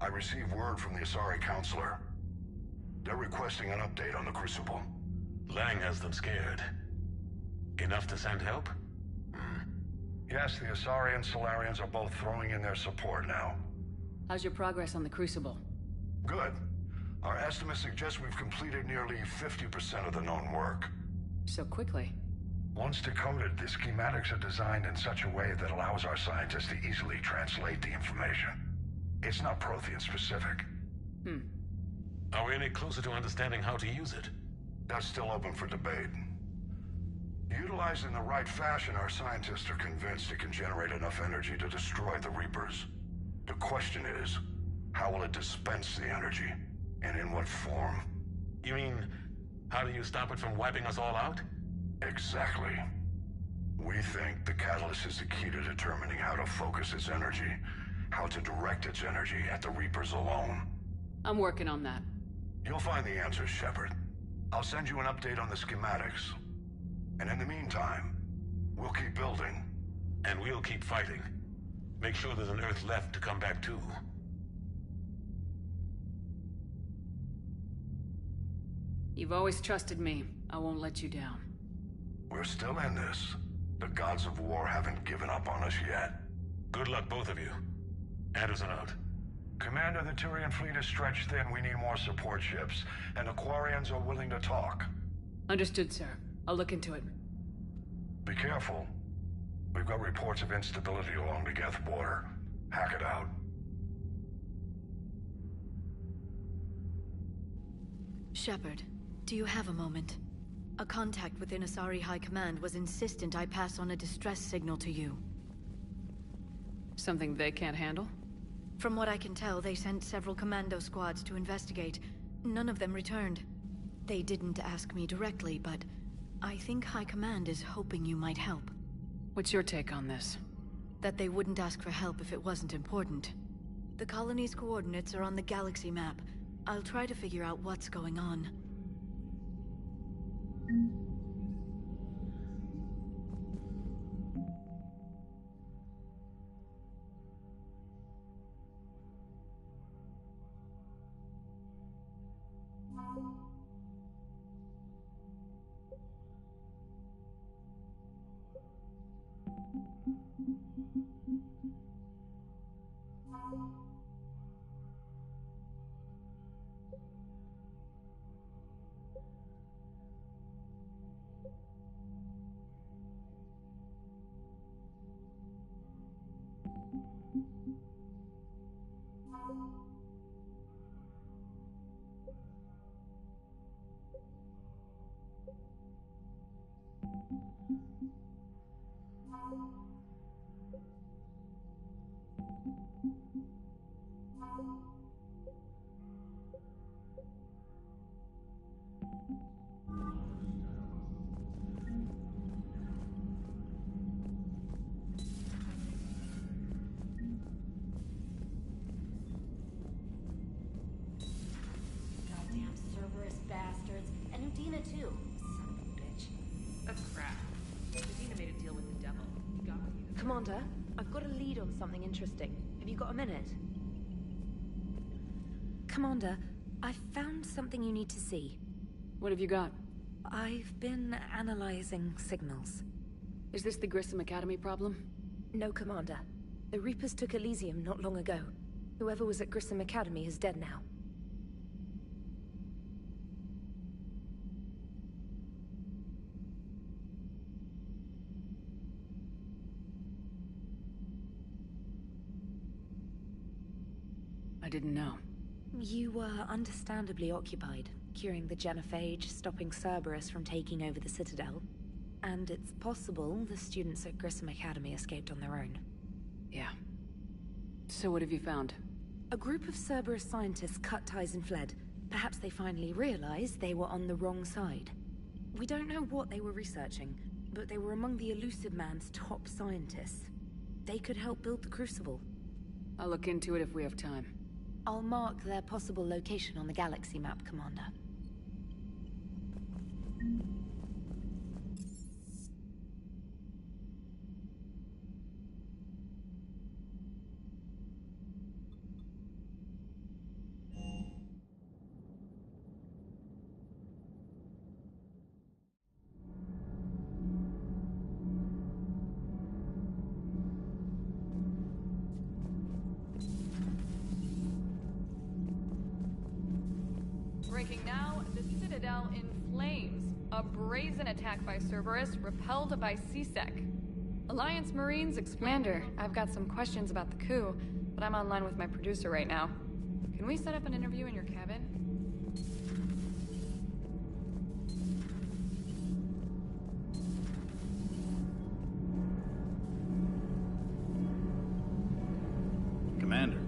I received word from the Asari Counselor. They're requesting an update on the Crucible. Lang has them scared. Enough to send help? Yes, the Asari and Solarians are both throwing in their support now. How's your progress on the Crucible? Good. Our estimates suggest we've completed nearly 50% of the known work. So quickly? Once decoded, the schematics are designed in such a way that allows our scientists to easily translate the information. It's not Prothean specific. Are we any closer to understanding how to use it? That's still open for debate. Utilized in the right fashion, our scientists are convinced it can generate enough energy to destroy the Reapers. The question is, how will it dispense the energy? And in what form? You mean, how do you stop it from wiping us all out? Exactly. We think the catalyst is the key to determining how to focus its energy, how to direct its energy at the Reapers alone. I'm working on that. You'll find the answers, Shepard. I'll send you an update on the schematics. And in the meantime, we'll keep building. And we'll keep fighting. Make sure there's an Earth left to come back to. You've always trusted me. I won't let you down. We're still in this. The gods of war haven't given up on us yet. Good luck, both of you. Anderson out. Commander, the Turian fleet is stretched thin. We need more support ships. And the Quarians are willing to talk. Understood, sir. I'll look into it. Be careful. We've got reports of instability along the Geth border. Hackett out. Shepard, do you have a moment? A contact within Asari High Command was insistent I pass on a distress signal to you. Something they can't handle? From what I can tell, they sent several commando squads to investigate. None of them returned. They didn't ask me directly, but I think High Command is hoping you might help. What's your take on this? That they wouldn't ask for help if it wasn't important. The colony's coordinates are on the galaxy map. I'll try to figure out what's going on. Goddamn Cerberus bastards. And Udina too. Son of a bitch. That's crap. Udina made a deal with the devil. He got what he Commander, I've got a lead on something interesting. Have you got a minute? Commander, I've found something you need to see. What have you got? I've been analyzing signals. Is this the Grissom Academy problem? No, Commander. The Reapers took Elysium not long ago. Whoever was at Grissom Academy is dead now. I didn't know. You were understandably occupied, curing the genophage, stopping Cerberus from taking over the Citadel. And it's possible the students at Grissom Academy escaped on their own. Yeah. So what have you found? A group of Cerberus scientists cut ties and fled. Perhaps they finally realized they were on the wrong side. We don't know what they were researching, but they were among the Elusive Man's top scientists. They could help build the Crucible. I'll look into it if we have time. I'll mark their possible location on the galaxy map, Commander. Breaking now, the Citadel in flames. A brazen attack by Cerberus, repelled by CSEC. Alliance Marines Commander, I've got some questions about the coup, but I'm online with my producer right now. Can we set up an interview in your cabin? Commander.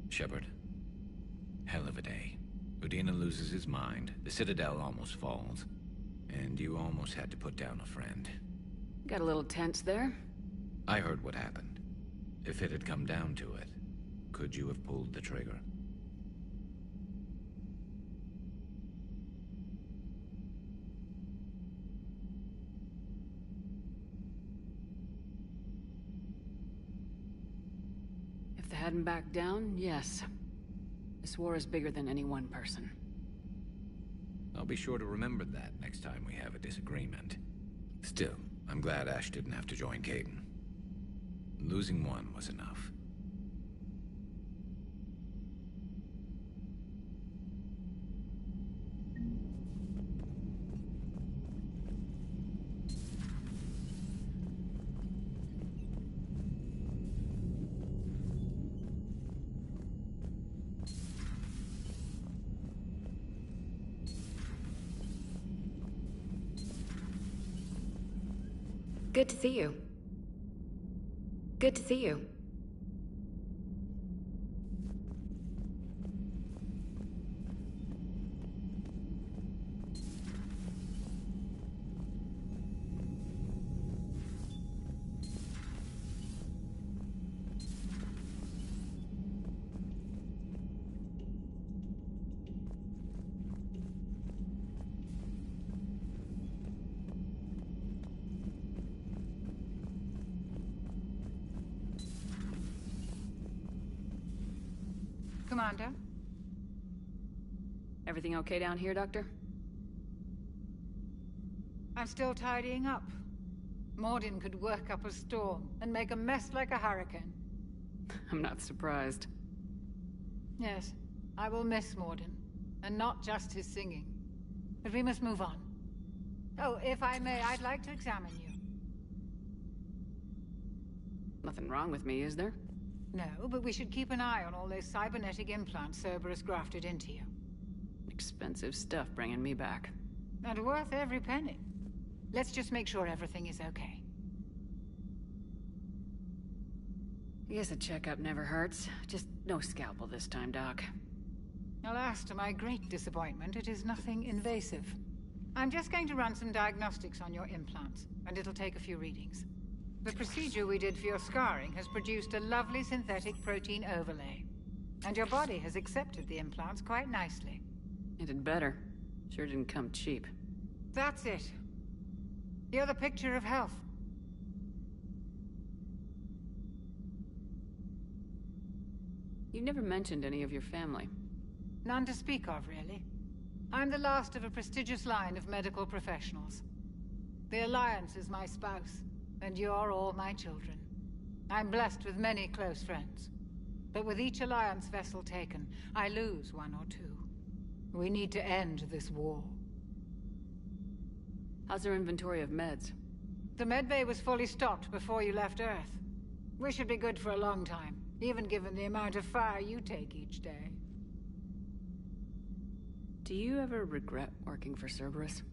Shepard. Hell of a day. Udina loses his mind, the Citadel almost falls, and you almost had to put down a friend. Got a little tense there. I heard what happened. If it had come down to it, could you have pulled the trigger? If they hadn't backed down, yes. This war is bigger than any one person. I'll be sure to remember that next time we have a disagreement. Still, I'm glad Ash didn't have to join Caden. Losing one was enough. Good to see you. Good to see you. Commander? Everything okay down here, Doctor? I'm still tidying up. Mordin could work up a storm and make a mess like a hurricane. I'm not surprised. Yes, I will miss Mordin, and not just his singing. But we must move on. Oh, if I may, I'd like to examine you. Nothing wrong with me, is there? No, but we should keep an eye on all those cybernetic implants Cerberus grafted into you. Expensive stuff bringing me back. And worth every penny. Let's just make sure everything is okay. I guess a checkup never hurts. Just no scalpel this time, Doc. Alas, to my great disappointment, it is nothing invasive. I'm just going to run some diagnostics on your implants, and it'll take a few readings. The procedure we did for your scarring has produced a lovely synthetic protein overlay. And your body has accepted the implants quite nicely. It did better. Sure didn't come cheap. That's it. You're the picture of health. You never mentioned any of your family. None to speak of, really. I'm the last of a prestigious line of medical professionals. The Alliance is my spouse. And you're all my children. I'm blessed with many close friends. But with each Alliance vessel taken, I lose one or two. We need to end this war. How's our inventory of meds? The medbay was fully stocked before you left Earth. We should be good for a long time, even given the amount of fire you take each day. Do you ever regret working for Cerberus?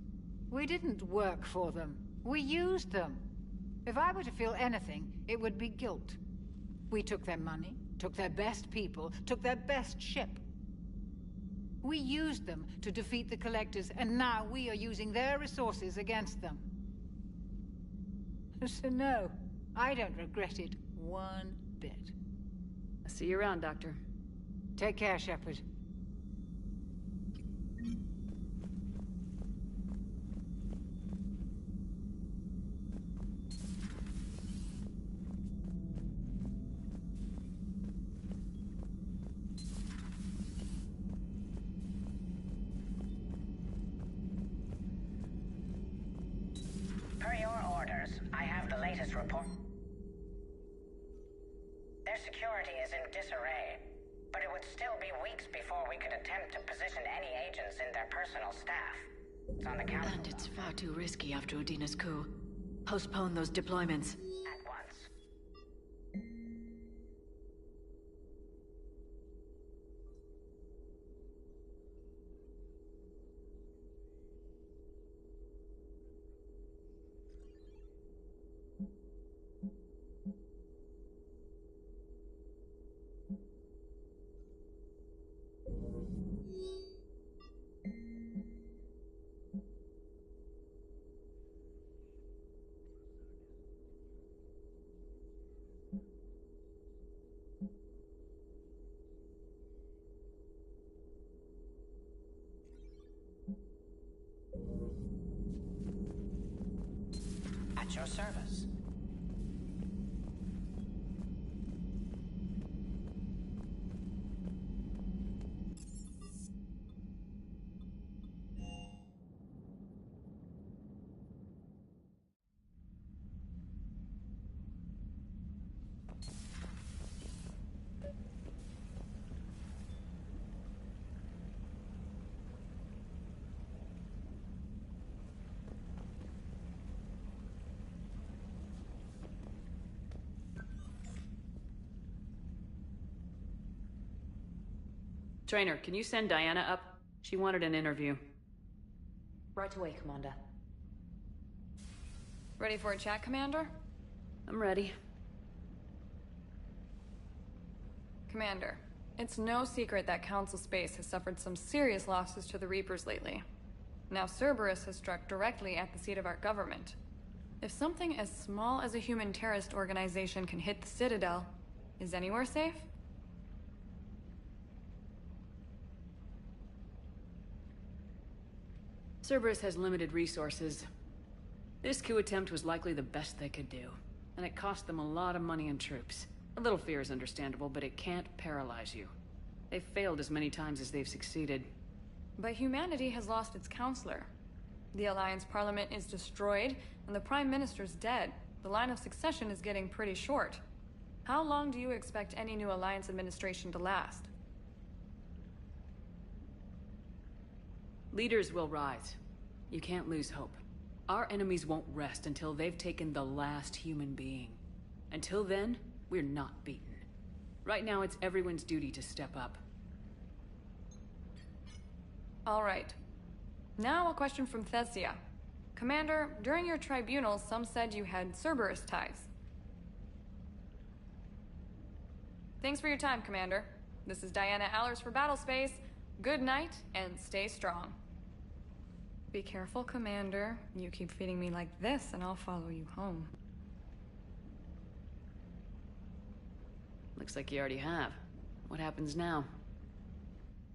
We didn't work for them. We used them. If I were to feel anything, it would be guilt. We took their money, took their best people, took their best ship. We used them to defeat the Collectors, and now we are using their resources against them. So no, I don't regret it one bit. I'll see you around, Doctor. Take care, Shepard. Per your orders, I have the latest report. Their security is in disarray, but it would still be weeks before we could attempt to position any agents in their personal staff. It's on the council. And it's far too risky after Udina's coup. Postpone those deployments. At once. At your service. Trainer, can you send Diana up? She wanted an interview. Right away, Commander. Ready for a chat, Commander? I'm ready. Commander, it's no secret that Council Space has suffered some serious losses to the Reapers lately. Now Cerberus has struck directly at the seat of our government. If something as small as a human terrorist organization can hit the Citadel, is anywhere safe? Cerberus has limited resources. This coup attempt was likely the best they could do, and it cost them a lot of money and troops. A little fear is understandable, but it can't paralyze you. They've failed as many times as they've succeeded. But humanity has lost its counselor. The Alliance Parliament is destroyed, and the Prime Minister's dead. The line of succession is getting pretty short. How long do you expect any new Alliance administration to last? Leaders will rise. You can't lose hope. Our enemies won't rest until they've taken the last human being. Until then, we're not beaten. Right now, it's everyone's duty to step up. All right. Now a question from Thessia. Commander, during your tribunal, some said you had Cerberus ties. Thanks for your time, Commander. This is Diana Allers for Battlespace. Good night, and stay strong. Be careful, Commander. You keep feeding me like this, and I'll follow you home. Looks like you already have. What happens now?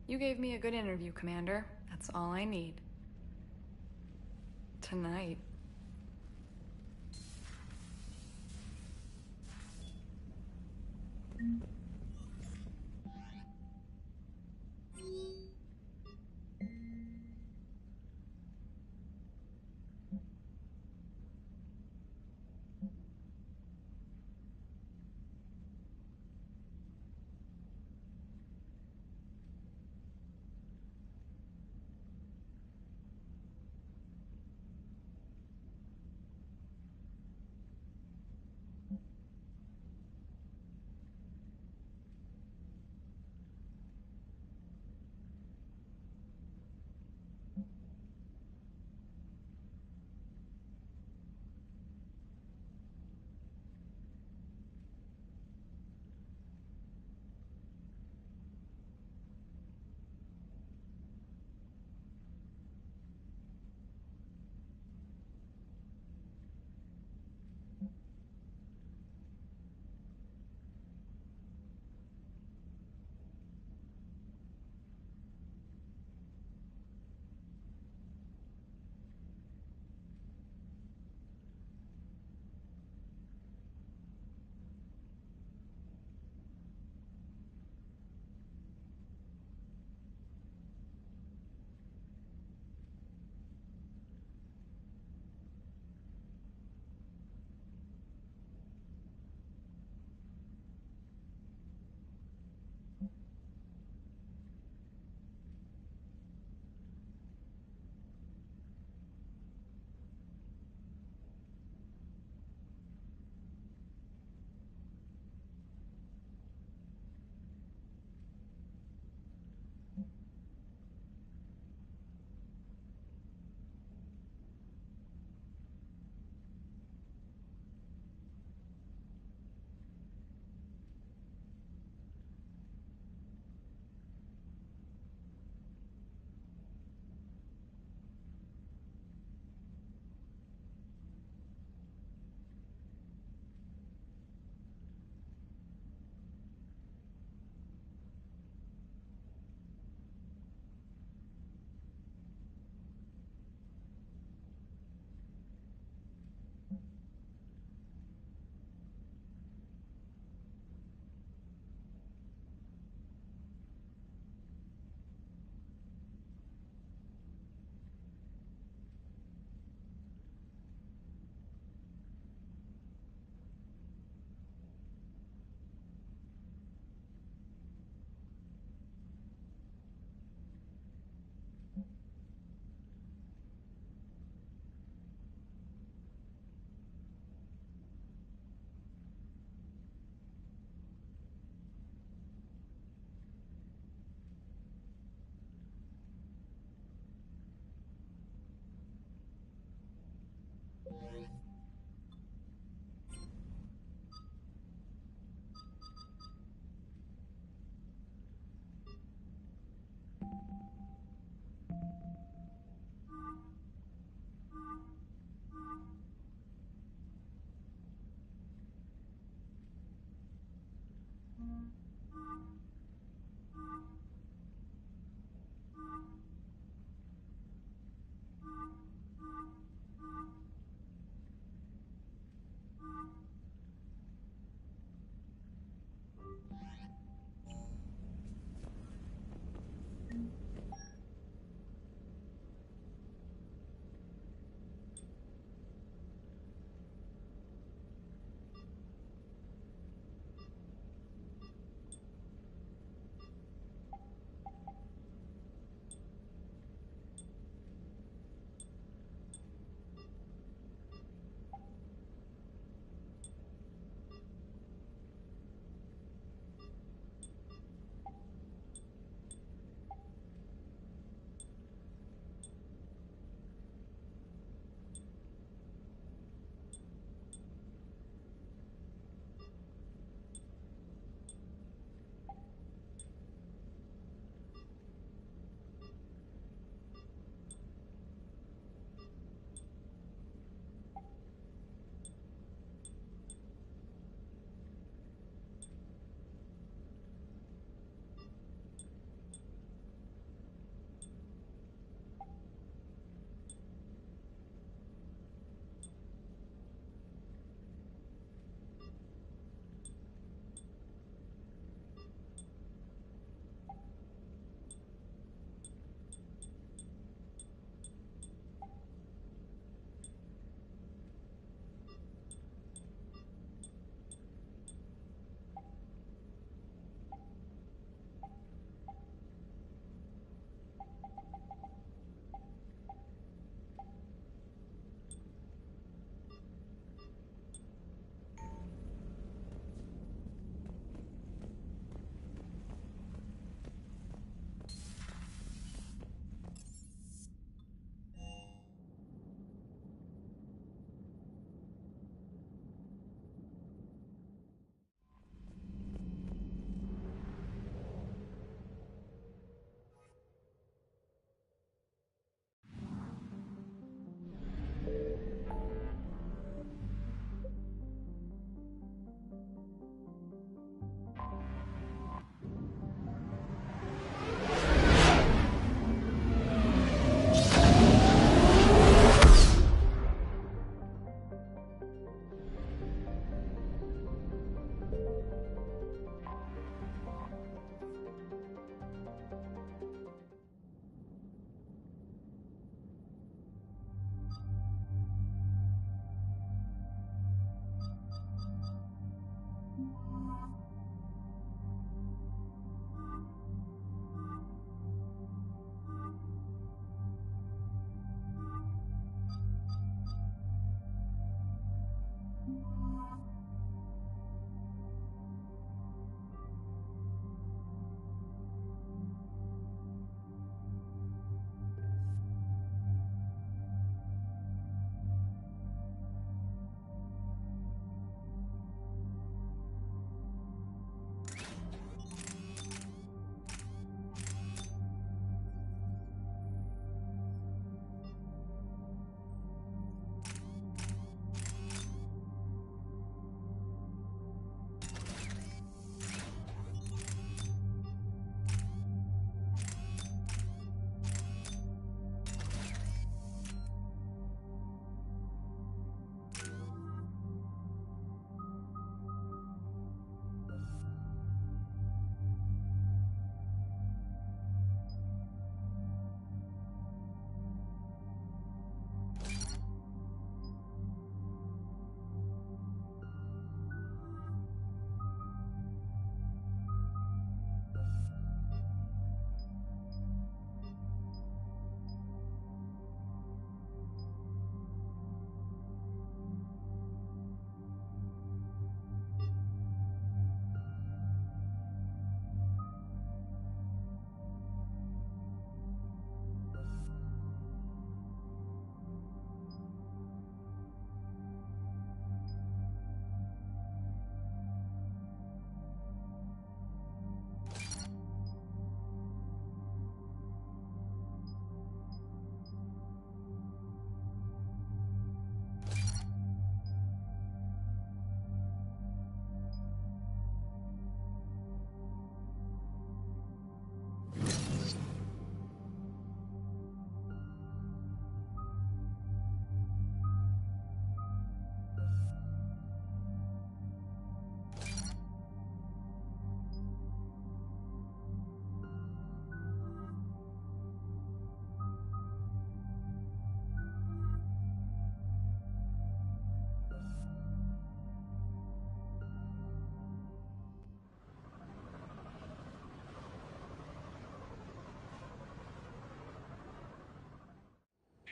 You gave me a good interview, Commander. That's all I need. Tonight.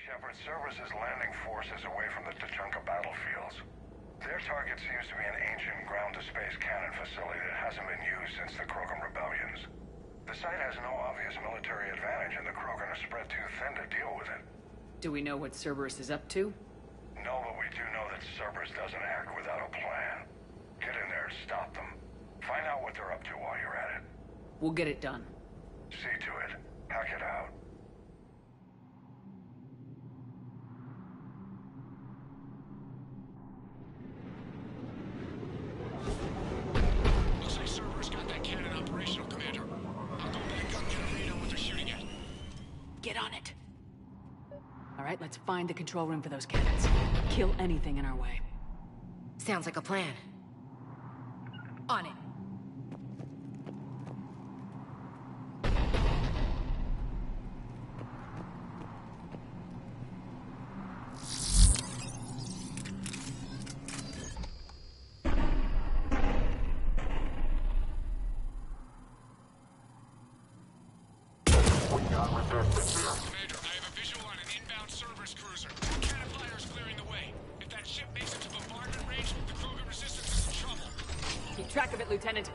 Shepard, Cerberus is landing forces away from the Tuchanka battlefields. Their target seems to be an ancient ground-to-space cannon facility that hasn't been used since the Krogan rebellions. The site has no obvious military advantage, and the Krogan are spread too thin to deal with it. Do we know what Cerberus is up to? No, but we do know that Cerberus doesn't act without a plan. Get in there and stop them. Find out what they're up to while you're at it. We'll get it done. See to it. Hack it out. Looks like Cerberus got that cannon operational, Commander. I'll go back up and get a read on what they're shooting at. Get on it. All right, let's find the control room for those cannons. Kill anything in our way. Sounds like a plan. On it. Commander, I have a visual on an inbound Cerberus cruiser. Cannon fire is clearing the way. If that ship makes it to bombardment range, the Krogan resistance is in trouble. Keep track of it, Lieutenant.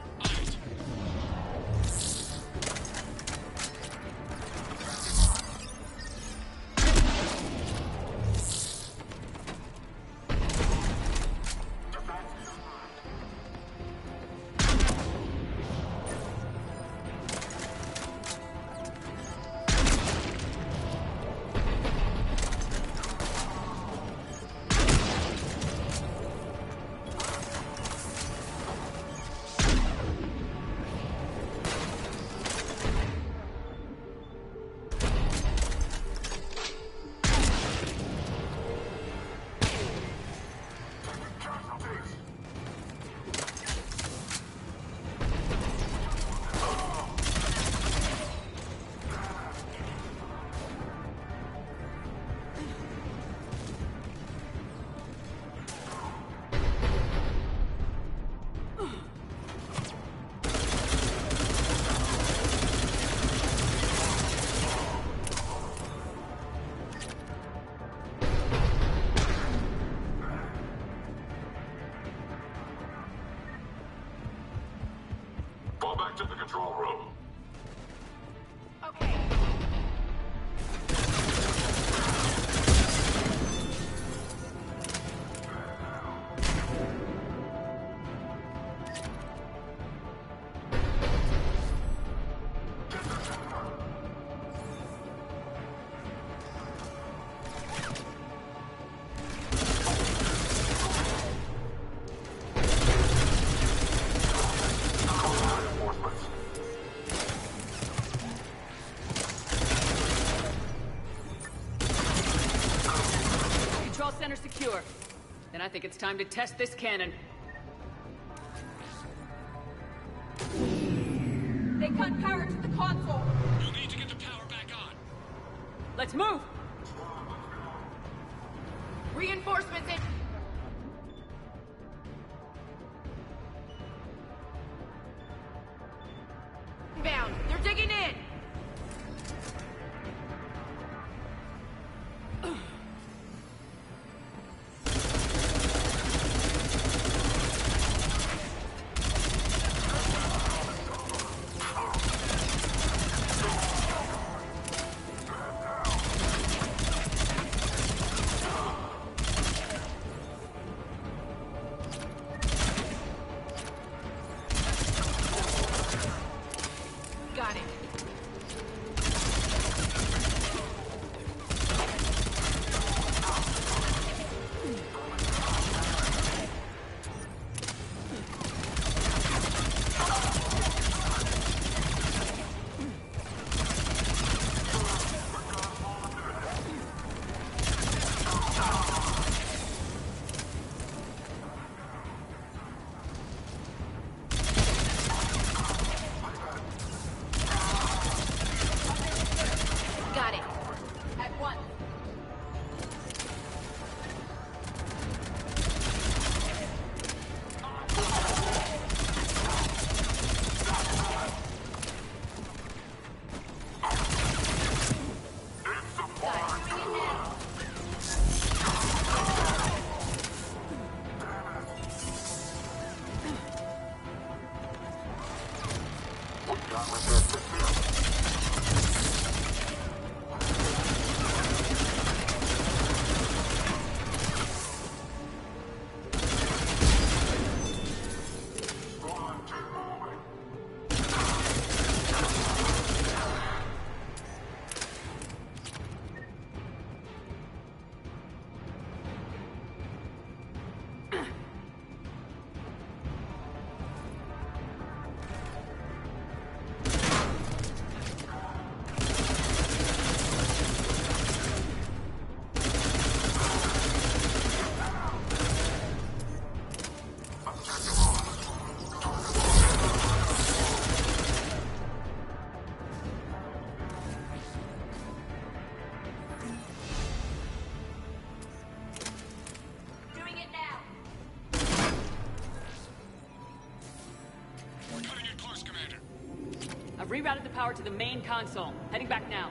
Fall back to the control room. Control center secure. Then I think it's time to test this cannon. They cut power to the console. You'll need to get the power back on. Let's move! Reinforcements in... Inbound! They're digging in! I've rerouted the power to the main console. Heading back now.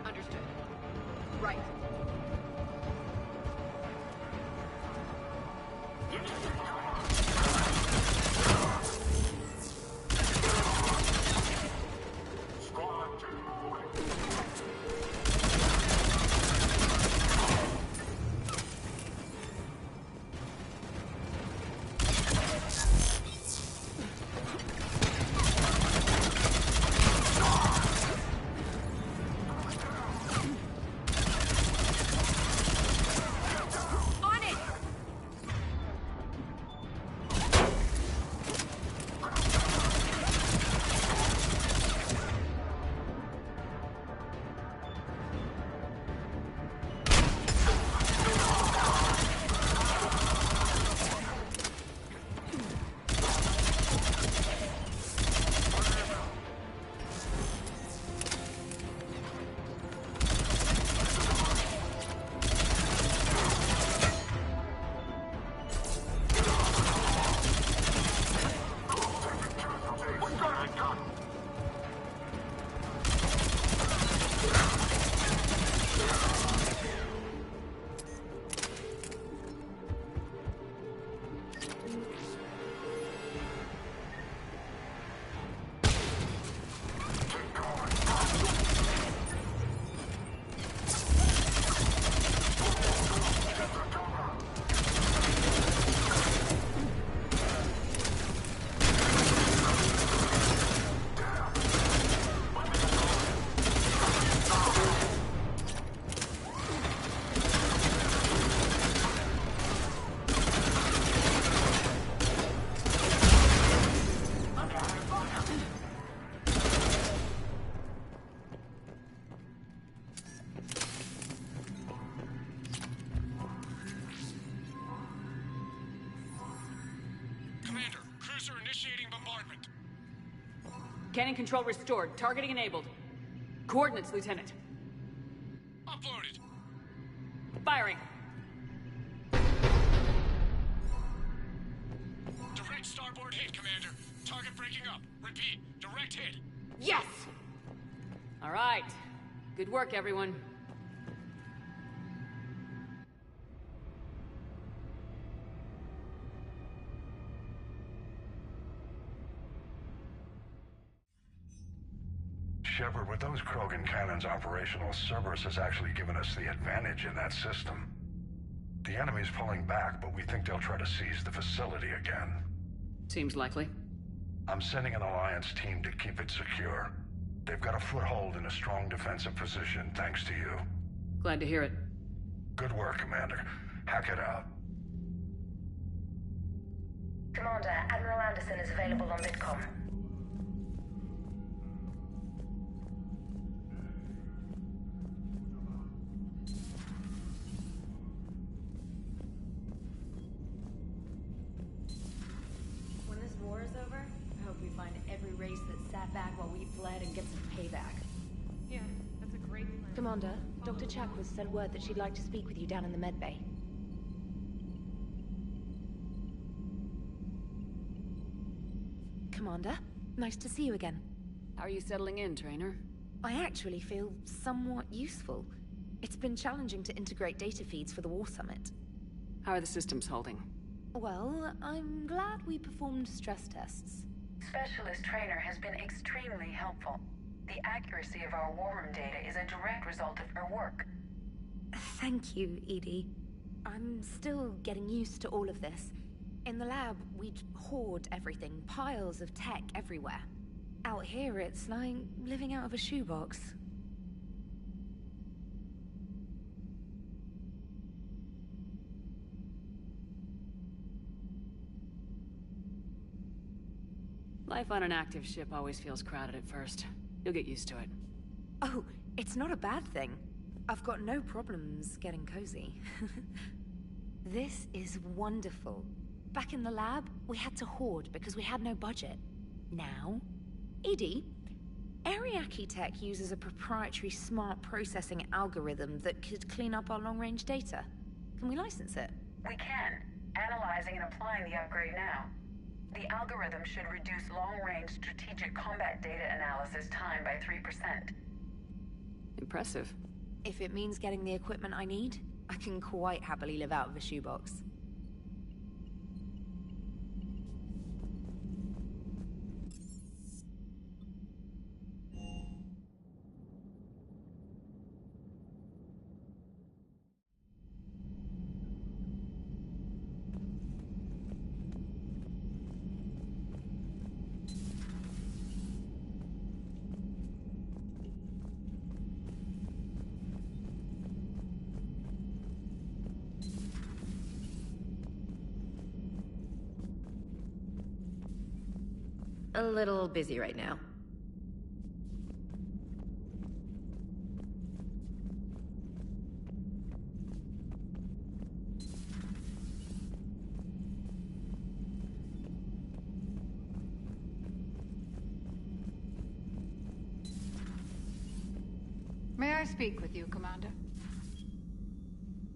Understood. Right. Cannon control restored. Targeting enabled. Coordinates, Lieutenant. Uploaded. Firing. Direct starboard hit, Commander. Target breaking up. Repeat. Direct hit. Yes! All right. Good work, everyone. Shepard, with those Krogan cannons operational, Cerberus has actually given us the advantage in that system. The enemy's pulling back, but we think they'll try to seize the facility again. Seems likely. I'm sending an Alliance team to keep it secure. They've got a foothold in a strong defensive position, thanks to you. Glad to hear it. Good work, Commander. Hack it out. Commander, Admiral Anderson is available on Midcom. When this war is over, I hope we find every race that sat back while we fled and get some payback. Yeah, that's a great plan. Commander, Dr. Chakwas sent word that she'd like to speak with you down in the med bay. Commander, nice to see you again. How are you settling in, Trainer? I actually feel somewhat useful. It's been challenging to integrate data feeds for the War Summit. How are the systems holding? Well, I'm glad we performed stress tests. Specialist Trainer has been extremely helpful. The accuracy of our war room data is a direct result of her work. Thank you, Edie. I'm still getting used to all of this. In the lab, we'd hoard everything, piles of tech everywhere. Out here, it's like living out of a shoebox. Life on an active ship always feels crowded at first. You'll get used to it. Oh, it's not a bad thing. I've got no problems getting cozy. This is wonderful. Back in the lab, we had to hoard because we had no budget. Now, Edie, Ariake Tech uses a proprietary smart processing algorithm that could clean up our long-range data. Can we license it? We can. Analyzing and applying the upgrade now. The algorithm should reduce long-range strategic combat data analysis time by 3%. Impressive. If it means getting the equipment I need, I can quite happily live out of a shoebox. A little busy right now. May I speak with you, Commander?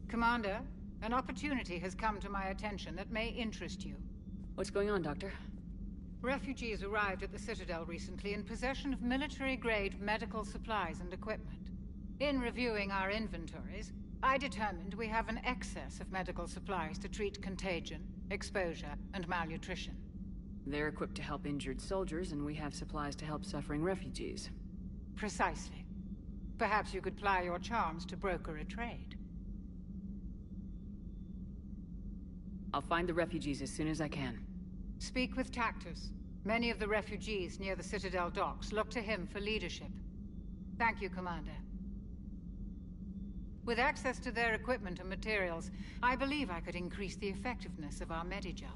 Commander, an opportunity has come to my attention that may interest you. What's going on, Doctor? Refugees arrived at the Citadel recently in possession of military-grade medical supplies and equipment. In reviewing our inventories, I determined we have an excess of medical supplies to treat contagion, exposure, and malnutrition. They're equipped to help injured soldiers, and we have supplies to help suffering refugees. Precisely. Perhaps you could ply your charms to broker a trade. I'll find the refugees as soon as I can. Speak with Tactus. Many of the refugees near the Citadel docks look to him for leadership. Thank you, Commander. With access to their equipment and materials, I believe I could increase the effectiveness of our Medigel.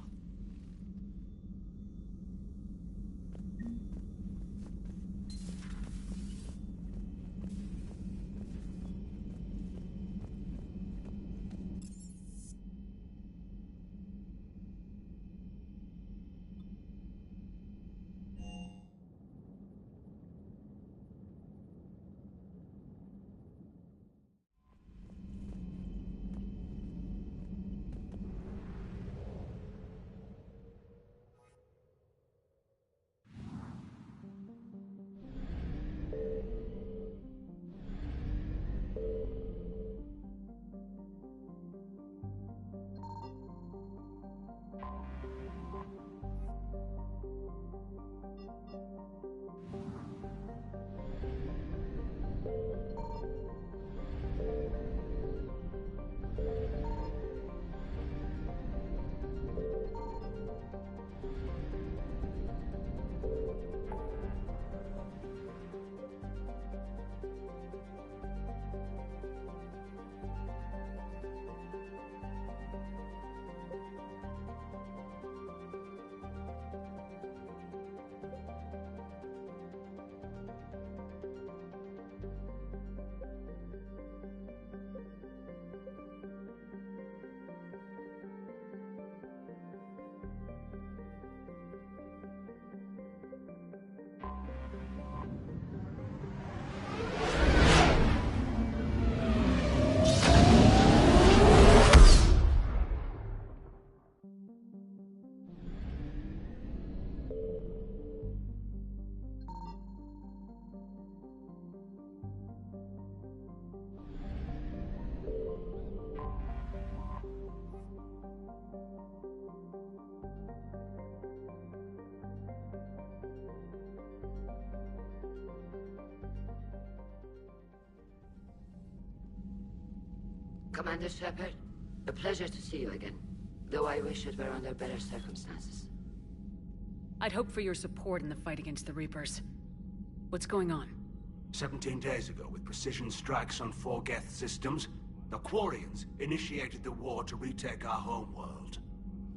Commander Shepard, a pleasure to see you again, though I wish it were under better circumstances. I'd hoped for your support in the fight against the Reapers. What's going on? 17 days ago, with precision strikes on 4 Geth systems, the Quarians initiated the war to retake our homeworld.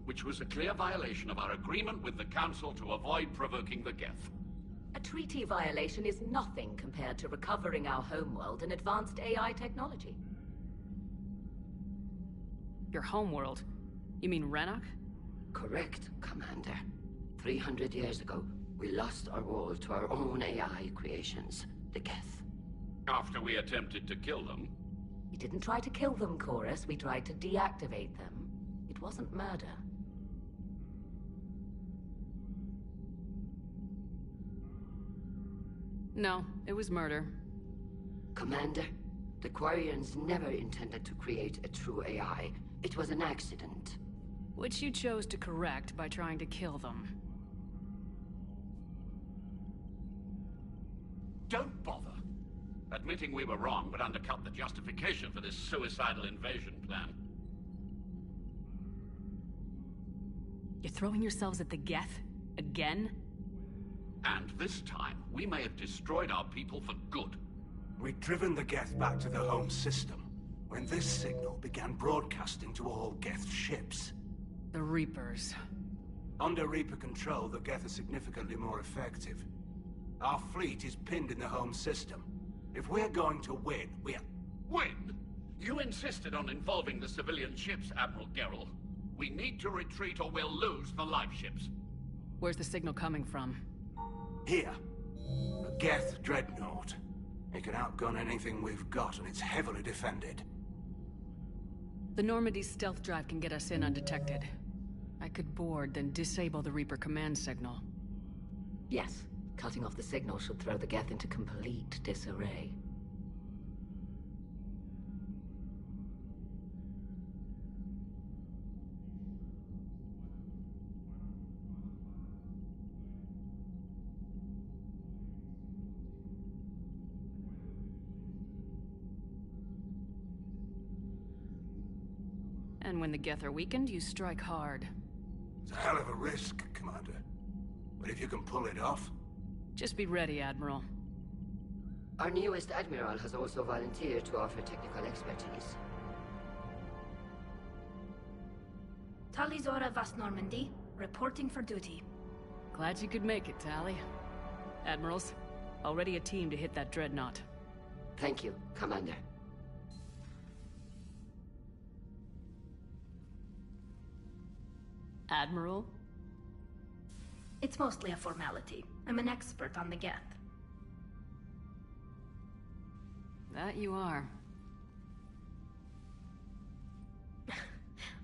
Which was a clear violation of our agreement with the Council to avoid provoking the Geth. A treaty violation is nothing compared to recovering our homeworld and advanced AI technology. Your homeworld? You mean Renok? Correct, Commander. 300 years ago, we lost our world to our own AI creations, the Geth. After we attempted to kill them? We didn't try to kill them, Chorus. We tried to deactivate them. It It wasn't murder. No, it was murder. Commander, the Quarians never intended to create a true AI. It was an accident. Which you chose to correct by trying to kill them. Don't bother. Admitting we were wrong would undercut the justification for this suicidal invasion plan. You're throwing yourselves at the Geth? Again? And this time, we may have destroyed our people for good. We'd driven the Geth back to the home system, when this signal began broadcasting to all Geth ships. The Reapers. Under Reaper control, the Geth are significantly more effective. Our fleet is pinned in the home system. If we're going to win, Win? You insisted on involving the civilian ships, Admiral Gerrel. We need to retreat or we'll lose the live ships. Where's the signal coming from? Here. A Geth dreadnought. It can outgun anything we've got, and it's heavily defended. The Normandy's stealth drive can get us in undetected. I could board, then disable the Reaper command signal. Yes, cutting off the signal should throw the Geth into complete disarray. And when the Geth are weakened, you strike hard. It's a hell of a risk, Commander. But if you can pull it off... Just be ready, Admiral. Our newest Admiral has also volunteered to offer technical expertise. Talizora Vas Normandy, reporting for duty. Glad you could make it, Tally. Admirals, already a team to hit that dreadnought. Thank you, Commander. Admiral? It's mostly a formality. I'm an expert on the Geth. That you are.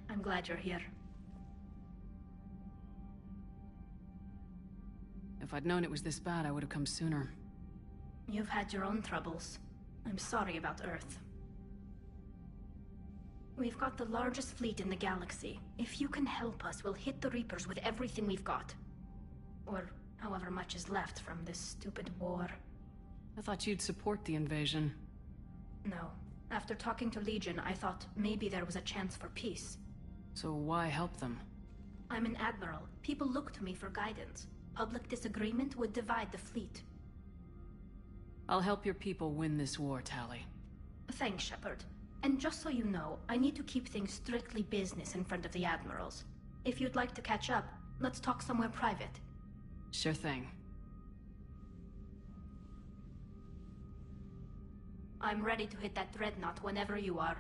I'm glad you're here. If I'd known it was this bad, I would have come sooner. You've had your own troubles. I'm sorry about Earth. We've got the largest fleet in the galaxy. If you can help us, we'll hit the Reapers with everything we've got. Or however much is left from this stupid war. I thought you'd support the invasion. No. After talking to Legion, I thought maybe there was a chance for peace. So why help them? I'm an admiral. People look to me for guidance. Public disagreement would divide the fleet. I'll help your people win this war, Tally. Thanks, Shepard. And just so you know, I need to keep things strictly business in front of the admirals. If you'd like to catch up, let's talk somewhere private. Sure thing. I'm ready to hit that dreadnought whenever you are.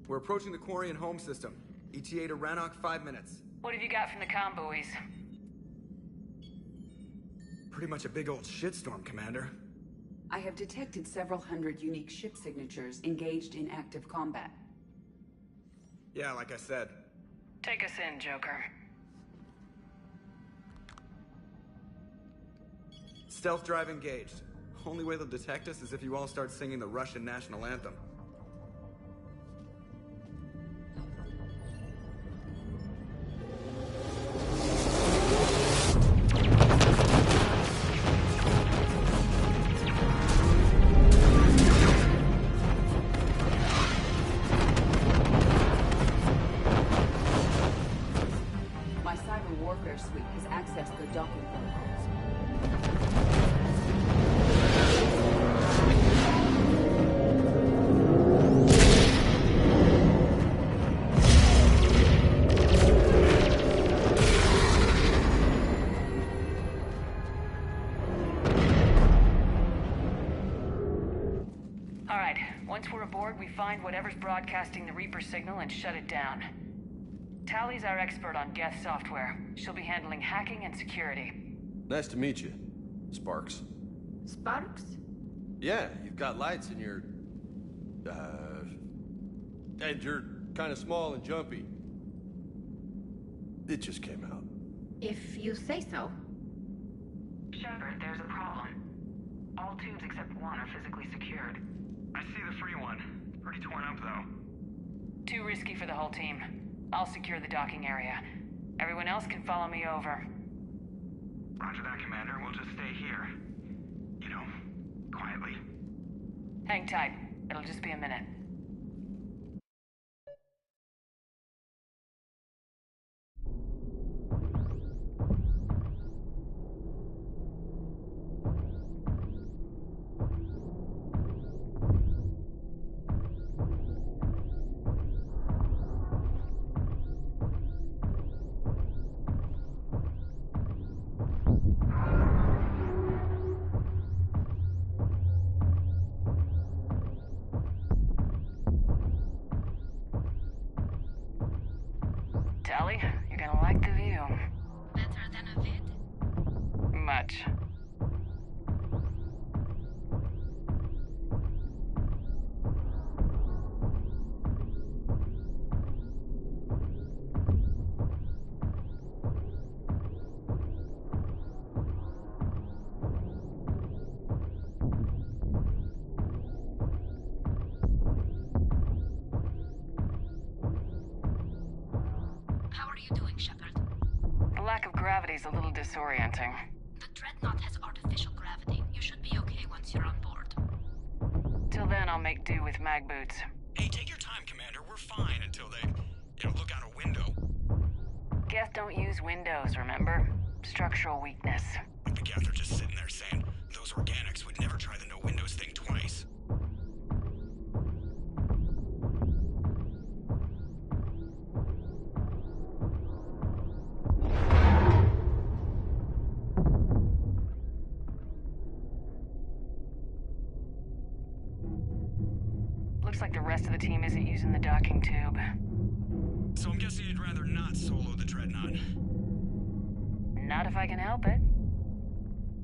We're approaching the quarry and home system. ETA to Rannoch, 5 minutes. What have you got from the comm buoys? Pretty much a big old shitstorm, Commander. I have detected several hundred unique ship signatures engaged in active combat. Yeah, like I said. Take us in, Joker. Stealth drive engaged. Only way they'll detect us is if you all start singing the Russian national anthem. My cyber warfare suite has accessed the docking protocols. All right, once we're aboard, we find whatever's broadcasting the Reaper signal and shut it down. Tally's our expert on Geth software. She'll be handling hacking and security. Nice to meet you, Sparks. Sparks? Yeah, you've got lights in your... and you're kind of small and jumpy. It just came out. If you say so. Shepard, there's a problem. All tubes except one are physically secured. I see the free one. Pretty torn up, though. Too risky for the whole team. I'll secure the docking area. Everyone else can follow me over. Roger that, Commander. We'll just stay here. You know, quietly. Hang tight. It'll just be a minute. Tally, you're gonna like the view. Better than a vid? Much. How are you doing, Shepard? The lack of gravity's a little disorienting. The Dreadnought has artificial gravity. You should be okay once you're on board. Till then, I'll make do with mag boots. Hey, take your time, Commander. We're fine until they, look out a window. Geth don't use windows, remember? Structural weakness. Like the Geth are just sitting there saying, those organics would never try the no windows thing twice. Looks like the rest of the team isn't using the docking tube. So I'm guessing you'd rather not solo the Dreadnought. Not if I can help it.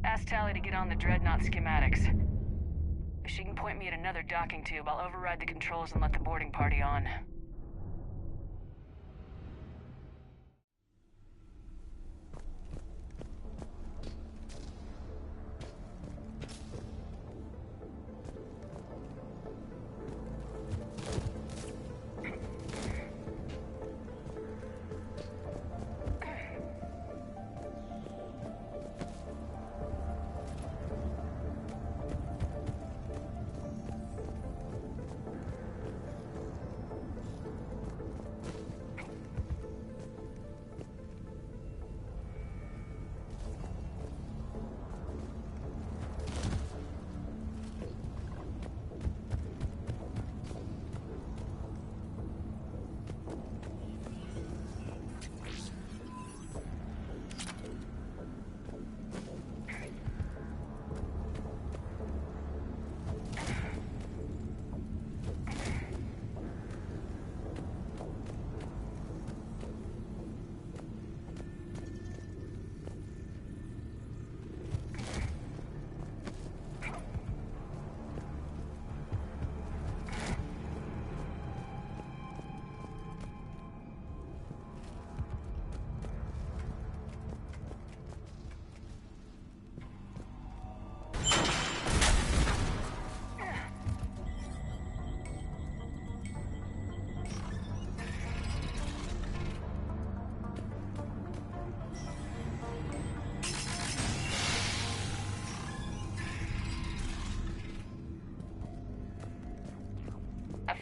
Ask Tally to get on the Dreadnought schematics. If she can point me at another docking tube, I'll override the controls and let the boarding party on.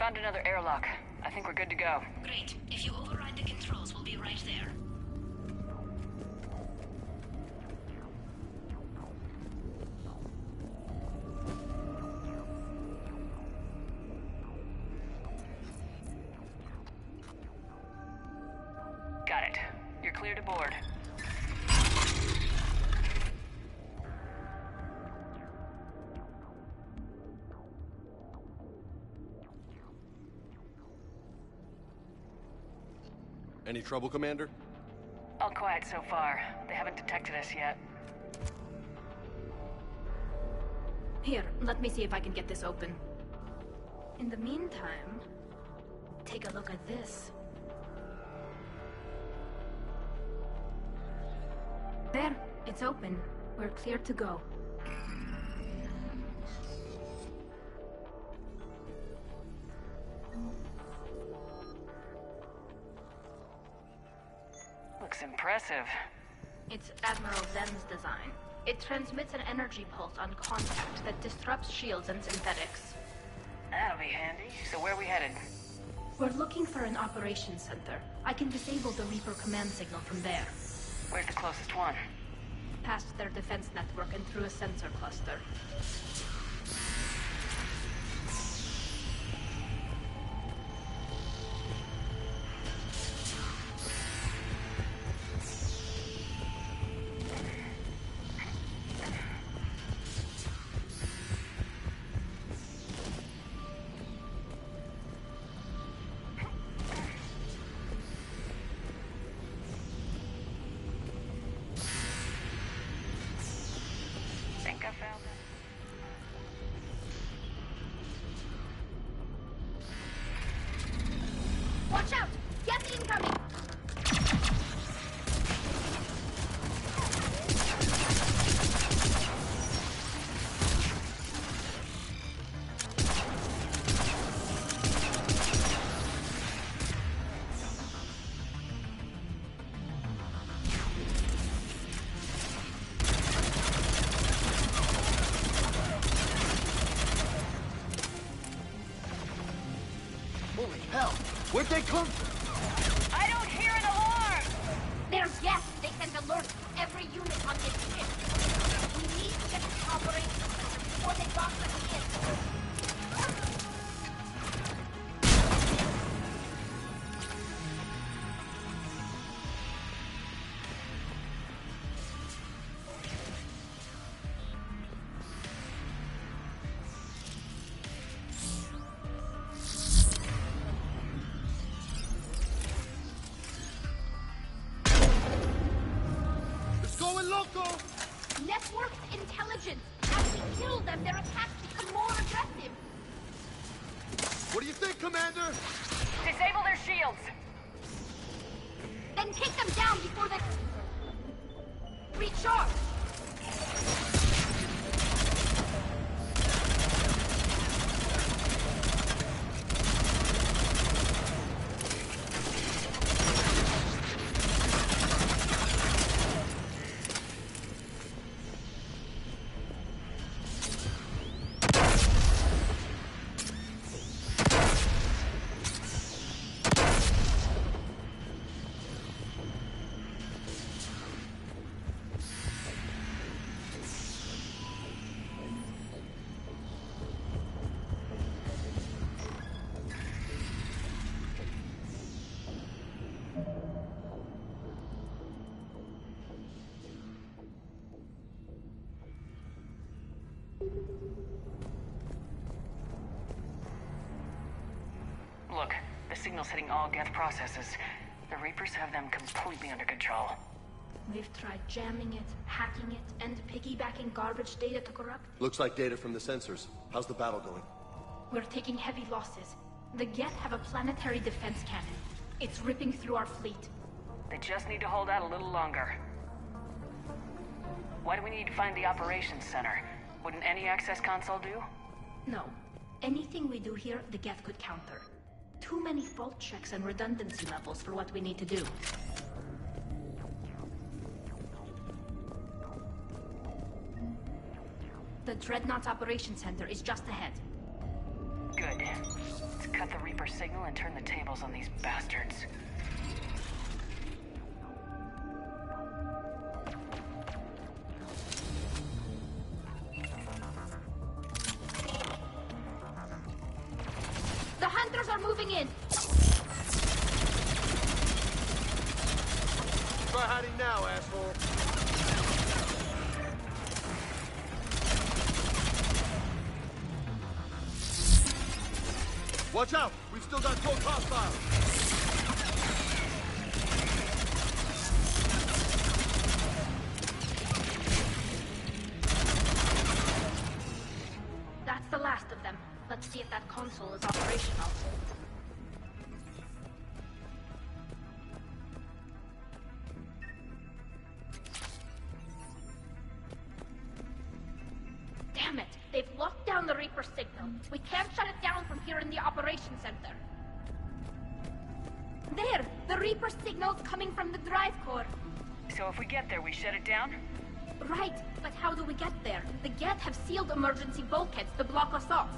Found another airlock. I think we're good to go. Great. If you override the controls, we'll be right there. Got it. You're clear to board. Any trouble, Commander? All quiet so far. They haven't detected us yet. Here, let me see if I can get this open. In the meantime, take a look at this. There, it's open. We're clear to go. Looks impressive. It's Admiral Zen's design. It transmits an energy pulse on contact that disrupts shields and synthetics. That'll be handy. So where are we headed? We're looking for an operations center. I can disable the Reaper command signal from there. Where's the closest one? Past their defense network and through a sensor cluster. Think I found it. Watch out! Get incoming! Holy hell! Where'd they come from? I don't hear an alarm! They're guests. They send alerts to every unit on this ship. We need to get to operations before they box us in. Networked intelligence. As we kill them, their attacks become more aggressive. What do you think, Commander? Disable their shields. Then take them down before they recharge. Look, the signal's hitting all Geth processes. The Reapers have them completely under control. We've tried jamming it, hacking it, and piggybacking garbage data to corrupt it. Looks like data from the sensors. How's the battle going? We're taking heavy losses. The Geth have a planetary defense cannon. It's ripping through our fleet. They just need to hold out a little longer. Why do we need to find the operations center? Wouldn't any access console do? No. Anything we do here, the Geth could counter. Too many fault checks and redundancy levels for what we need to do. The Dreadnought's operations center is just ahead. Good. Let's cut the signal and turn the tables on these bastards. The hunters are moving in! Try hiding now, asshole. Watch out! We've still got 12 hostiles! That's the last of them. Let's see if that console is operational. Damn it! They've locked down the Reaper signal. We can't shut it down from here in the operation center. There! The Reaper signal's coming from the drive core. So if we get there, we shut it down? Right, but how do we get there? The Geth have sealed emergency bulkheads to block us off.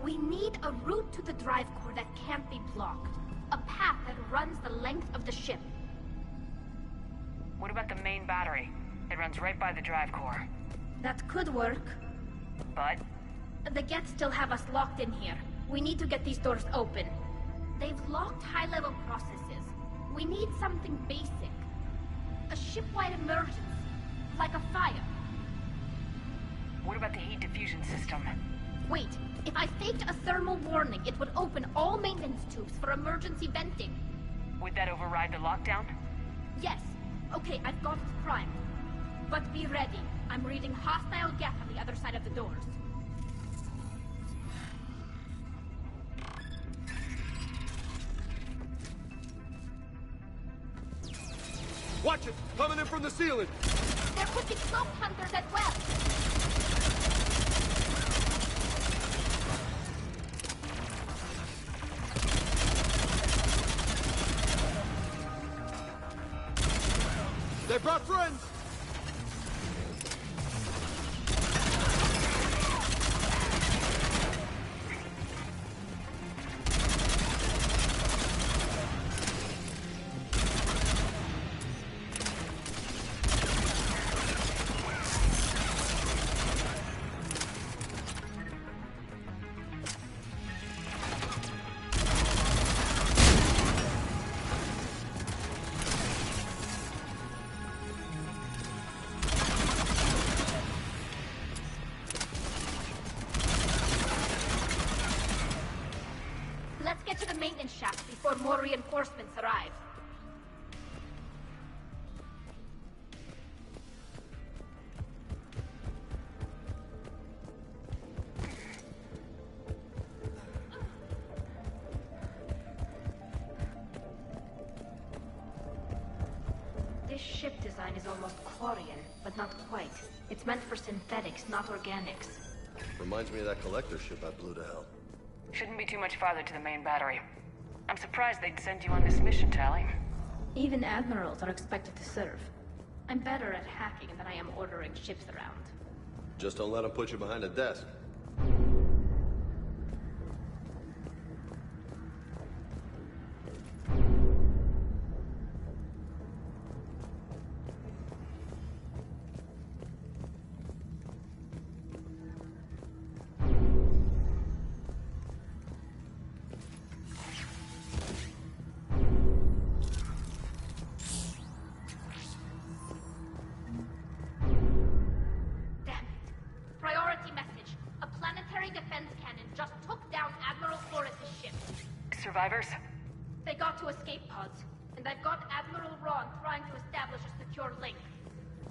We need a route to the drive core that can't be blocked. A path that runs the length of the ship. What about the main battery? It runs right by the drive core. That could work. But? The Geth still have us locked in here. We need to get these doors open. They've locked high-level processes. We need something basic. A ship-wide emergency. Like a fire. What about the heat diffusion system? Wait, if I faked a thermal warning, it would open all maintenance tubes for emergency venting. Would that override the lockdown? Yes. Okay, I've got it primed. But be ready. I'm reading hostile Geth on the other side of the doors. Watch it! Coming in from the ceiling! There could be smoke hunters as well! They brought friends! Let's get to the maintenance shaft before more reinforcements arrive. This ship design is almost Quarian, but not quite. It's meant for synthetics, not organics. Reminds me of that collector ship I blew to hell. Shouldn't be too much farther to the main battery. I'm surprised they'd send you on this mission, Tally. Even admirals are expected to serve. I'm better at hacking than I am ordering ships around. Just don't let them put you behind a desk. Survivors? They got to escape pods, and I've got Admiral Ron trying to establish a secure link.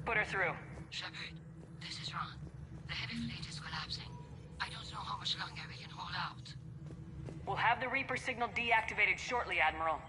Put her through. Shepard, this is Ron. The heavy fleet is collapsing. I don't know how much longer we can hold out. We'll have the Reaper signal deactivated shortly, Admiral.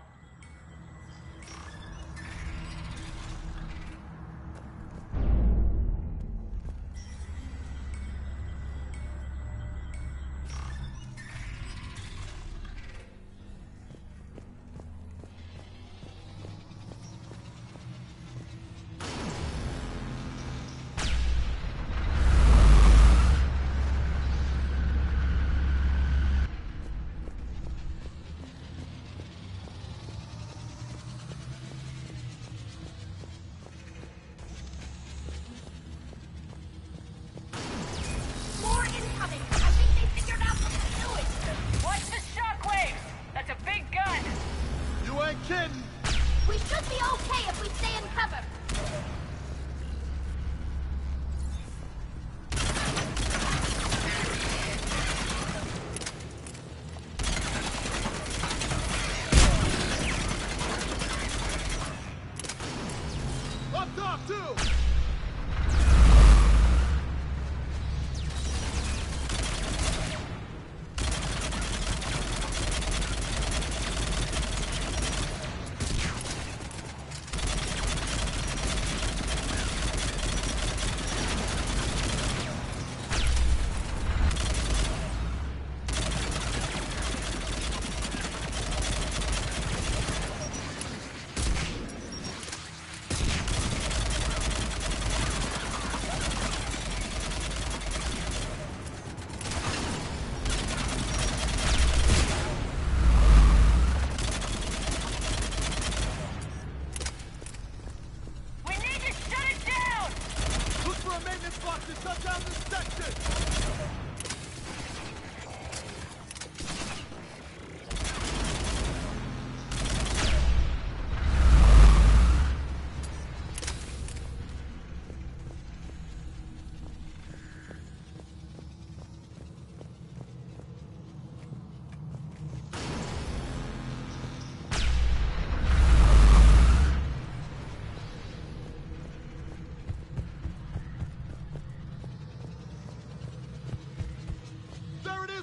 Up top, too!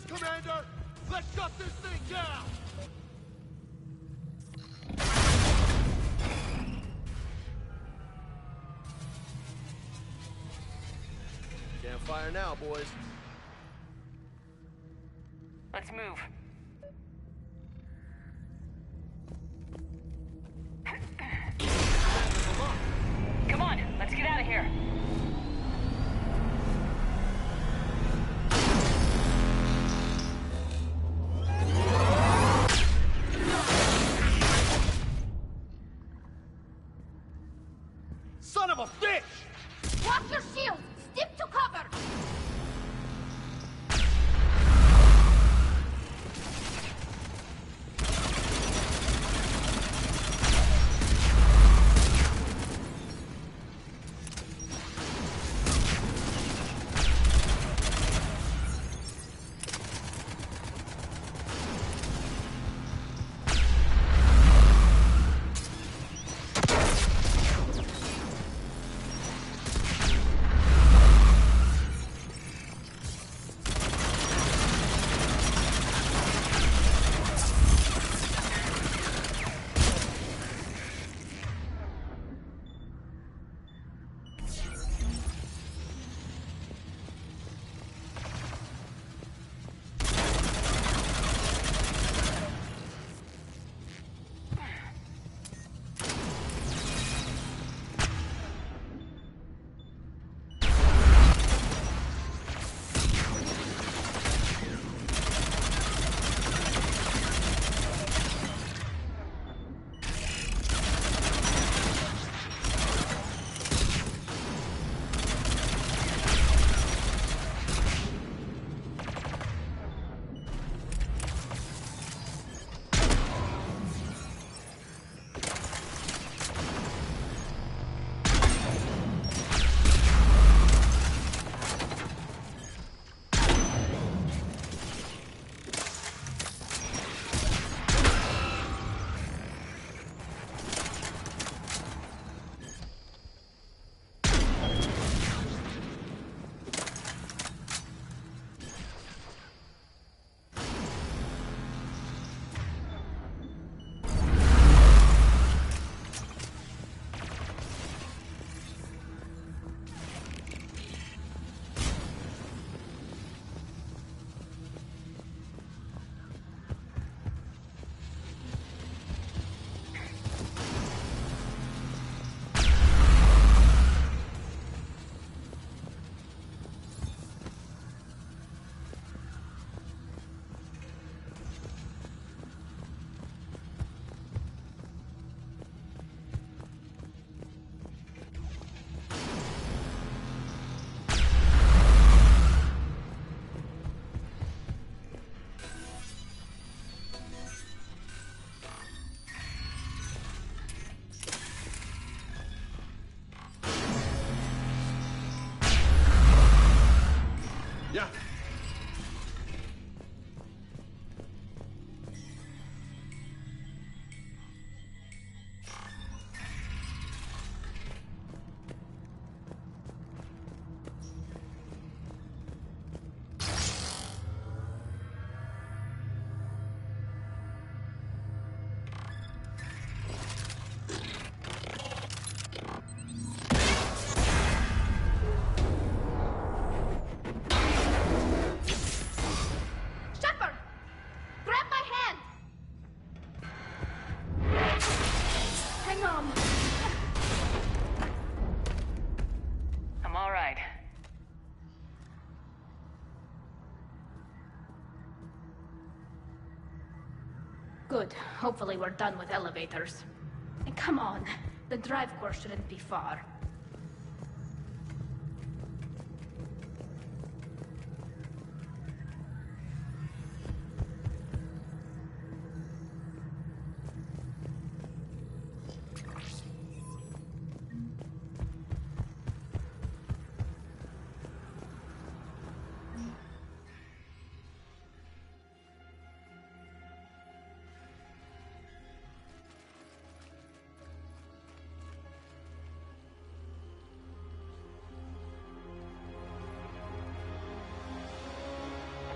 Commander! Let's shut this thing down! Can't fire now, boys. Let's move. Come on, let's get out of here. Son of a bitch! Drop your shield! Stick to cover! Good. Hopefully we're done with elevators. And come on, the drive course shouldn't be far.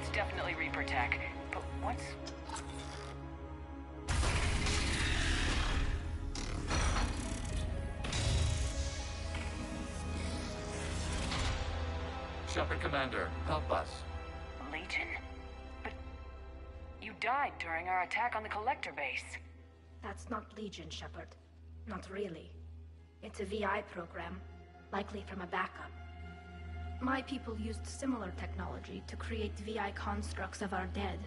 It's definitely Reaper tech, but what's... Shepard Commander, help us. Legion? But... you died during our attack on the Collector base. That's not Legion, Shepard. Not really. It's a VI program, likely from a backup. My people used similar technology to create VI constructs of our dead.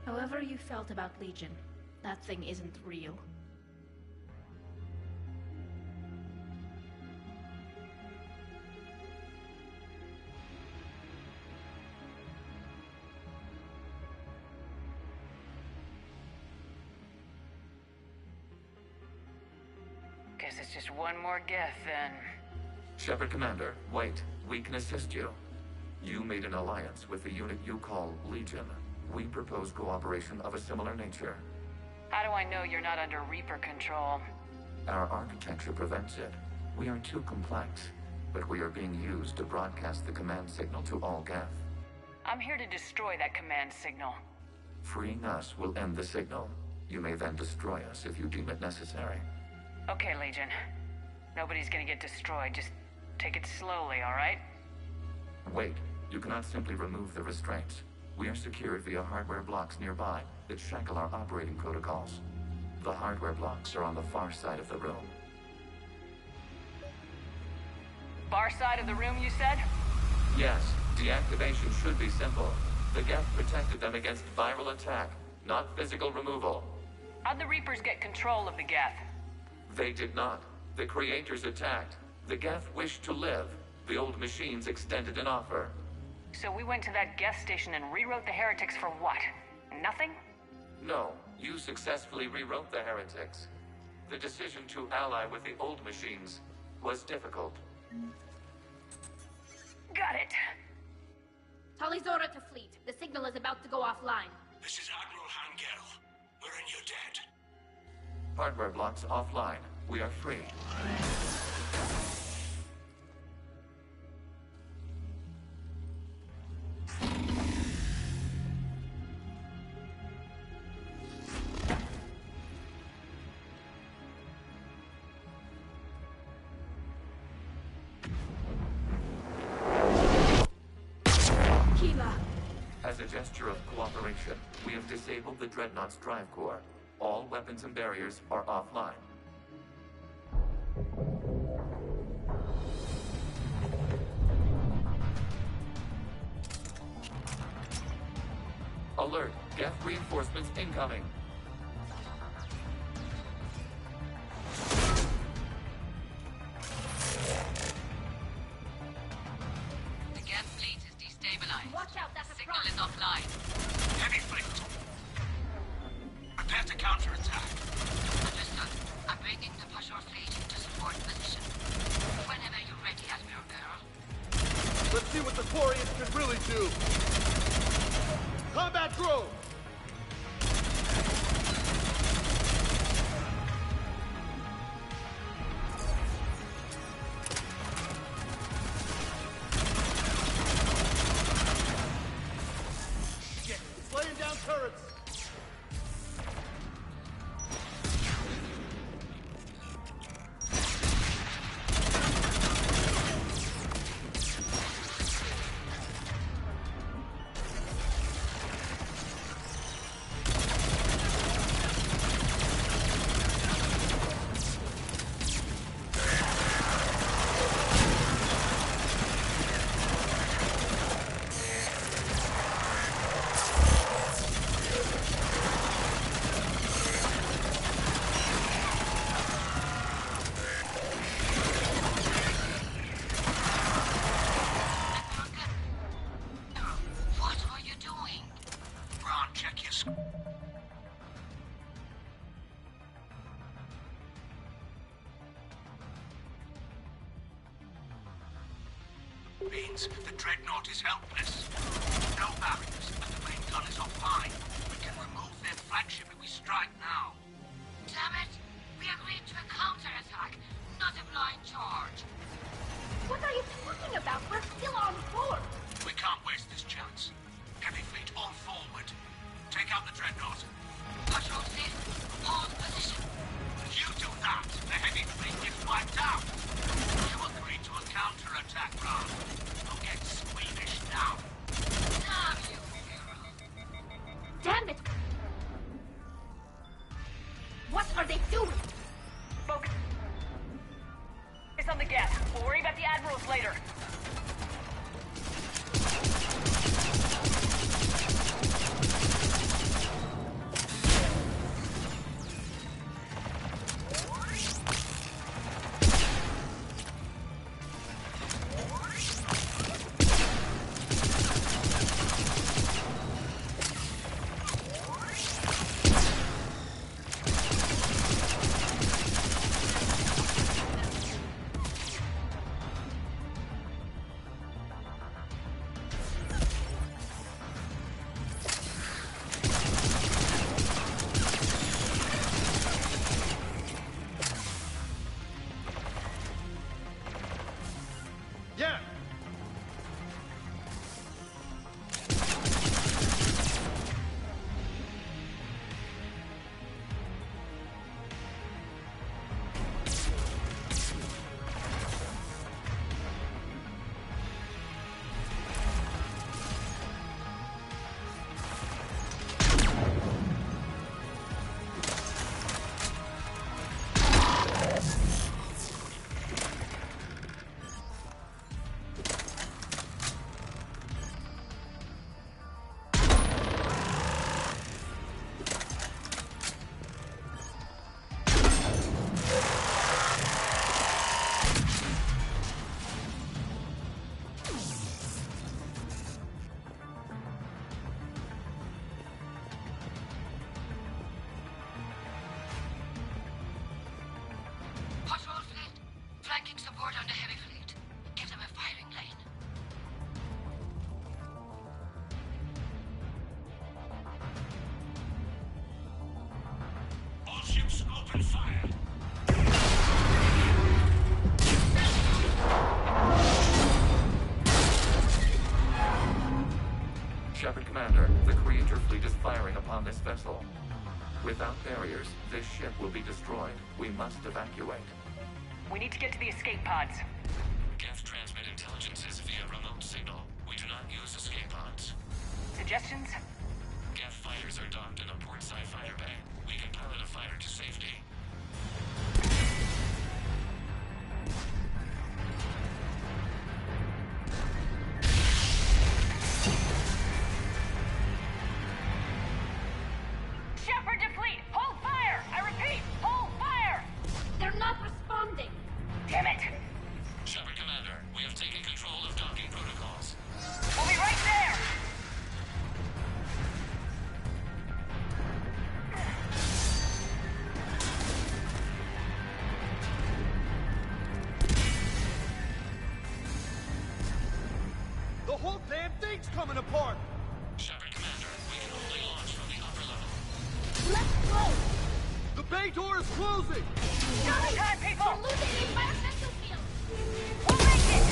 However you felt about Legion, that thing isn't real. Guess it's just one more Geth, then. Shepard Commander, wait. We can assist you. You made an alliance with the unit you call Legion. We propose cooperation of a similar nature. How do I know you're not under Reaper control? Our architecture prevents it. We are too complex, but we are being used to broadcast the command signal to all Geth. I'm here to destroy that command signal. Freeing us will end the signal. You may then destroy us if you deem it necessary. Okay, Legion. Nobody's gonna get destroyed. Just take it slowly, all right? Wait. You cannot simply remove the restraints. We are secured via hardware blocks nearby that shackle our operating protocols. The hardware blocks are on the far side of the room. Far side of the room, you said? Yes. Deactivation should be simple. The Geth protected them against viral attack, not physical removal. How'd the Reapers get control of the Geth? They did not. The creators attacked. The Geth wished to live. The old machines extended an offer. So we went to that Geth station and rewrote the heretics for what? Nothing? No, you successfully rewrote the heretics. The decision to ally with the old machines was difficult. Got it. Talizora to fleet. The signal is about to go offline. This is Admiral Hangel. We're in your debt. Hardware blocks offline. We are free. As a gesture of cooperation, we have disabled the Dreadnought's drive core. All weapons and barriers are offline. Alert! Geth reinforcements incoming! The Geth fleet is destabilized. Watch out, that's a Signal is offline. Heavy fleet! Prepare to counterattack. Understood. I'm bringing the Pashur fleet into support position. Whenever you're ready, Admiral Girl. Let's see what the Quarians can really do. Combat drone! It's laying down turrets! means the Dreadnought is helpless. No barriers, but the main gun is offline. We can remove their flagship if we strike now. Damn it! We agreed to a counterattack, not a blind charge. What are you talking about? We're still on board. We can't waste this chance. Heavy fleet all forward. Take out the Dreadnought. Patrol fleet, hold position. You do that, the heavy fleet gets wiped out. You agreed to a counterattack, Ron. Don't get squeamish now. Damn you, hero. Damn it! What are they doing? Focus. It's on the gas. We'll worry about the admirals later. Shepard Commander, the Creature fleet is firing upon this vessel. Without barriers, this ship will be destroyed. We must evacuate. We need to get to the escape pods. Geth transmit intelligences via remote signal. We do not use escape pods. Suggestions? Geth fighters are docked in a portside fighter bay. We can pilot a fighter to safety. Shepard to fleet! Hold fire! I repeat, hold fire! They're not responding. Damn it! Shepard Commander, we have taken control of docking protocols. We'll be right there! The whole damn thing's coming apart! Shepard Commander, we can only launch from the upper level. Let's go! The bay door is closing! Not time, people! We're losing the environmental field! We'll make it!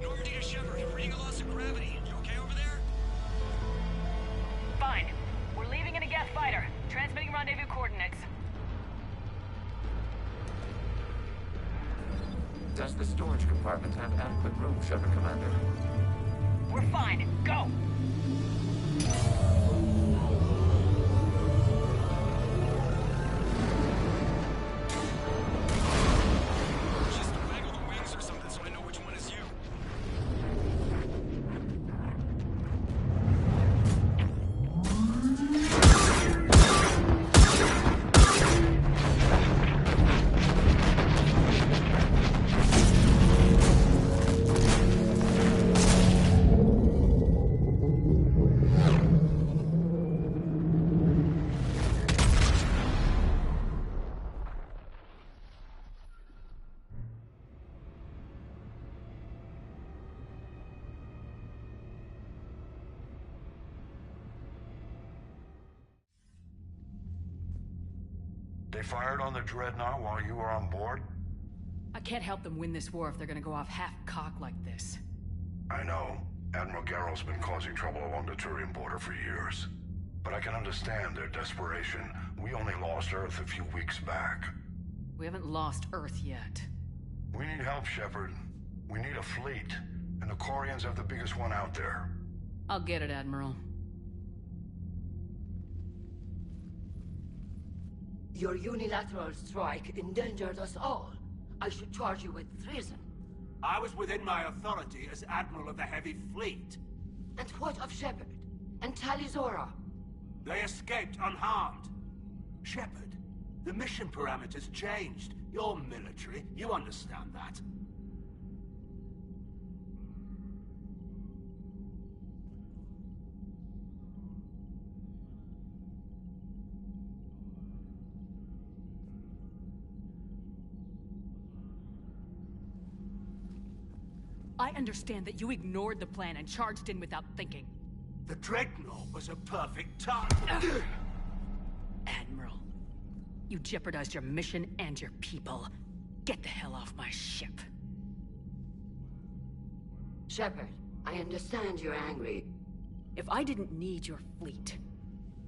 Normandy to Shepard, reading a loss of gravity. You okay over there? Fine. We're leaving in a Geth fighter. Transmitting rendezvous coordinates. Does the storage compartment have adequate room, Shepard Commander? We're fine. Go! Just waggle the wings or something so I know which one is you. They fired on the Dreadnought while you were on board? I can't help them win this war if they're gonna go off half-cocked like this. I know. Admiral Garrow's been causing trouble along the Turian border for years. But I can understand their desperation. We only lost Earth a few weeks back. We haven't lost Earth yet. We need help, Shepard. We need a fleet. And the Quarians have the biggest one out there. I'll get it, Admiral. Your unilateral strike endangered us all. I should charge you with treason. I was within my authority as Admiral of the Heavy Fleet. And what of Shepard? And Talizora? They escaped unharmed. Shepard, the mission parameters changed. You're military, you understand that. I understand that you ignored the plan and charged in without thinking. The Dreadnought was a perfect target. Admiral, you jeopardized your mission and your people. Get the hell off my ship. Shepard, I understand you're angry. If I didn't need your fleet...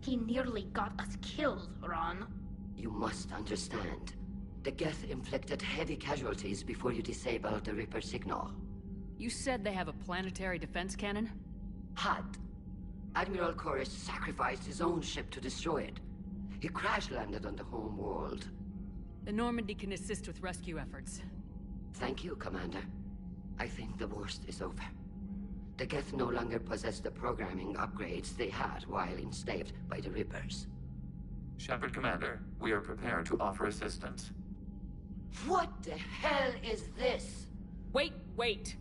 He nearly got us killed, Ron. You must understand. The Geth inflicted heavy casualties before you disabled the Reaper signal. You said they have a planetary defense cannon? Had. Admiral Koris sacrificed his own ship to destroy it. He crash-landed on the home world. The Normandy can assist with rescue efforts. Thank you, Commander. I think the worst is over. The Geth no longer possess the programming upgrades they had while enslaved by the Reapers. Shepard, Commander, we are prepared to offer assistance. What the hell is this? Wait!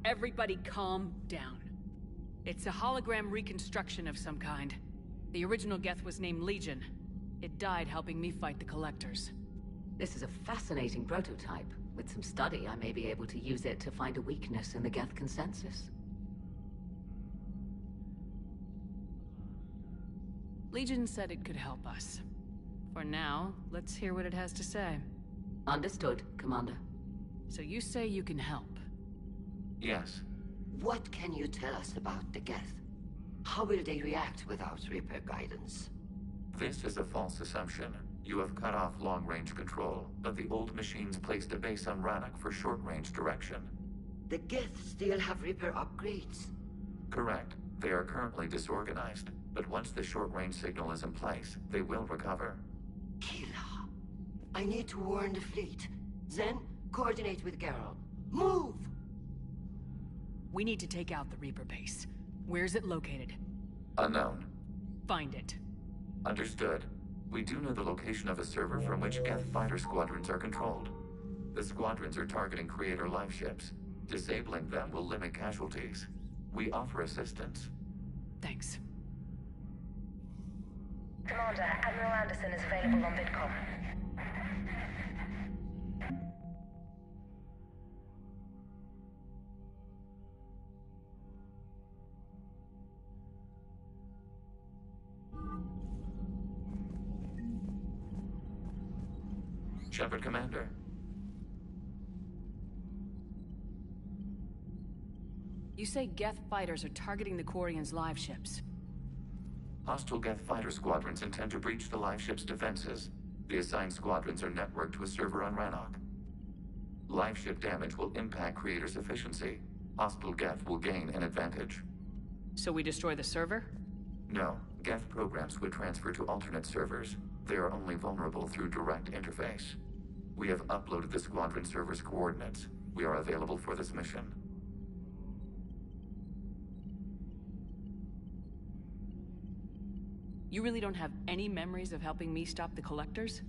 Everybody calm down. It's a hologram reconstruction of some kind. The original Geth was named Legion. It died helping me fight the Collectors. This is a fascinating prototype. With some study, I may be able to use it to find a weakness in the Geth consensus. Legion said it could help us. For now, let's hear what it has to say. Understood, Commander. So you say you can help? Yes. What can you tell us about the Geth? How will they react without Reaper guidance? This is a false assumption. You have cut off long-range control, but the old machines placed a base on Rannoch for short-range direction. The Geth still have Reaper upgrades? Correct. They are currently disorganized, but once the short-range signal is in place, they will recover. Kila, I need to warn the fleet. Then, coordinate with Garrow. Move! We need to take out the Reaper base. Where's it located? Unknown. Find it. Understood. We do know the location of a server from which Geth fighter squadrons are controlled. The squadrons are targeting Creator life ships. Disabling them will limit casualties. We offer assistance. Thanks. Commander, Admiral Anderson is available on VidCom. Shepard, Commander. You say Geth fighters are targeting the Quarians' live ships. Hostile Geth fighter squadrons intend to breach the live ship's defenses. The assigned squadrons are networked to a server on Rannoch. Live ship damage will impact Creator's efficiency. Hostile Geth will gain an advantage. So we destroy the server? No. Geth programs would transfer to alternate servers. They are only vulnerable through direct interface. We have uploaded the squadron server's coordinates. We are available for this mission. You really don't have any memories of helping me stop the Collectors?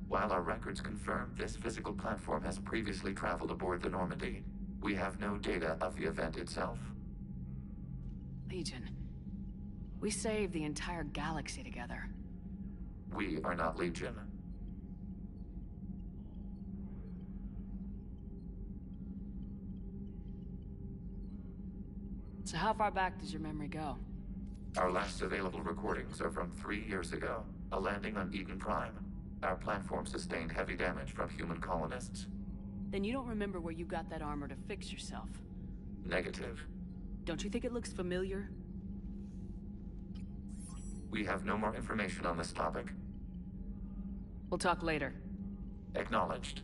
While our records confirm this physical platform has previously traveled aboard the Normandy, we have no data of the event itself. Legion. We saved the entire galaxy together. We are not Legion. So how far back does your memory go? Our last available recordings are from 3 years ago, a landing on Eden Prime. Our platform sustained heavy damage from human colonists. Then you don't remember where you got that armor to fix yourself? Negative. Don't you think it looks familiar? We have no more information on this topic. We'll talk later. Acknowledged.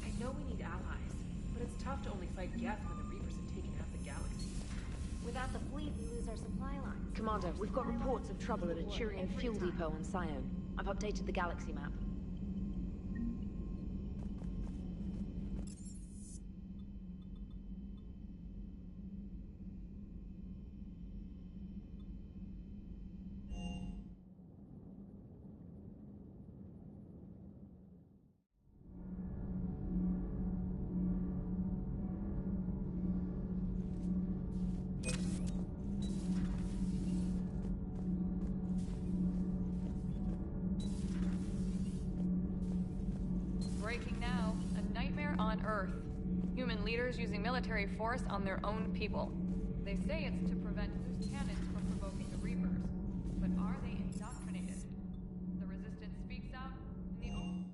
I know we need allies, but it's tough to only fight Geth when the Reapers have taken out the galaxy. Without the fleet, we lose our supply lines. Commander, we've got reports of trouble at a Turian fuel depot on Scion. I've updated the galaxy map. Breaking now. A nightmare on Earth. Human leaders using military force on their own people. They say it's to prevent loose cannons from provoking the Reapers. But are they indoctrinated? The Resistance speaks out in the only...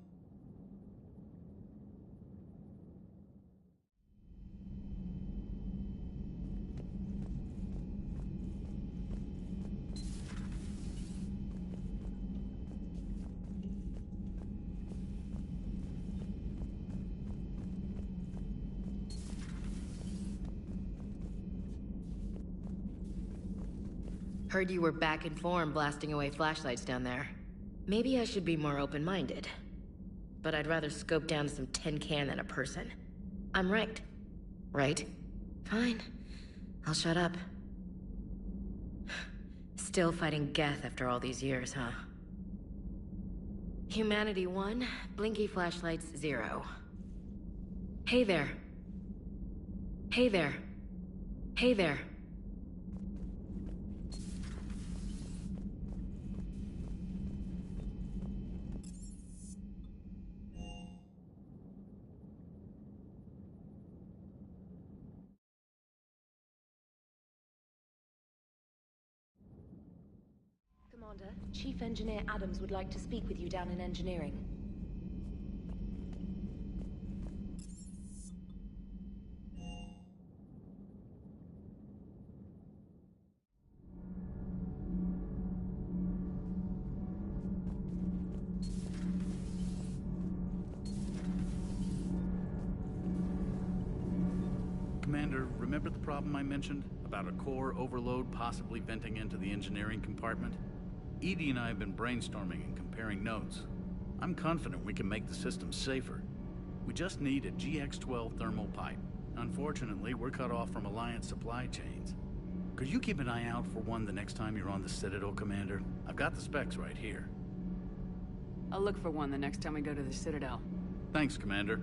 Heard you were back in form blasting away flashlights down there. Maybe I should be more open-minded. But I'd rather scope down some tin can than a person. I'm ranked. Right? Fine. I'll shut up. Still fighting Geth after all these years, huh? Humanity 1, blinky flashlights 0. Hey there. Hey there. Hey there. Commander, Chief Engineer Adams would like to speak with you down in engineering. Commander, remember the problem I mentioned? About a core overload possibly venting into the engineering compartment? Edie and I have been brainstorming and comparing notes. I'm confident we can make the system safer. We just need a GX-12 thermal pipe. Unfortunately, we're cut off from Alliance supply chains. Could you keep an eye out for one the next time you're on the Citadel, Commander? I've got the specs right here. I'll look for one the next time we go to the Citadel. Thanks, Commander.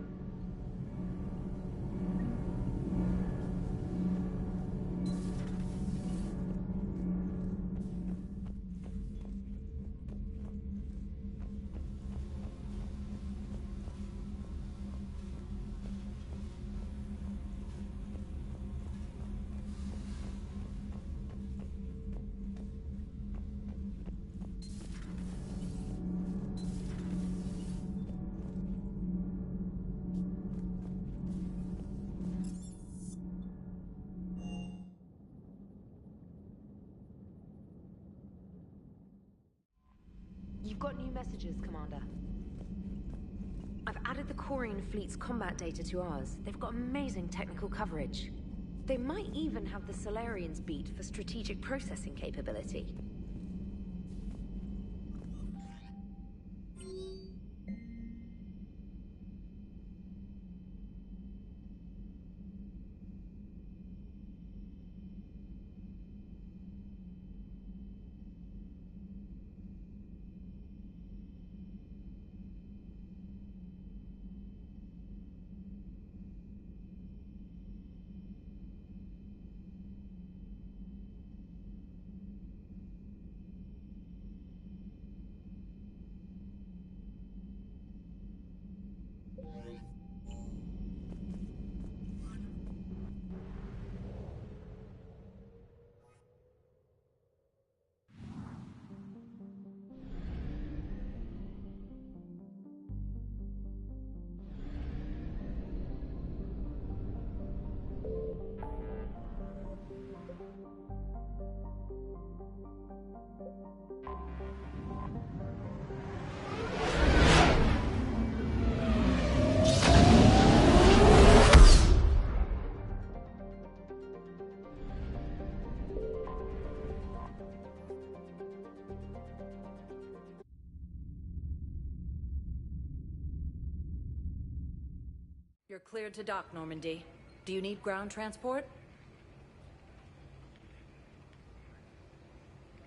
You've got new messages, Commander. I've added the Corian fleet's combat data to ours. They've got amazing technical coverage. They might even have the Solarians beat for strategic processing capability. You're cleared to dock, Normandy. Do you need ground transport?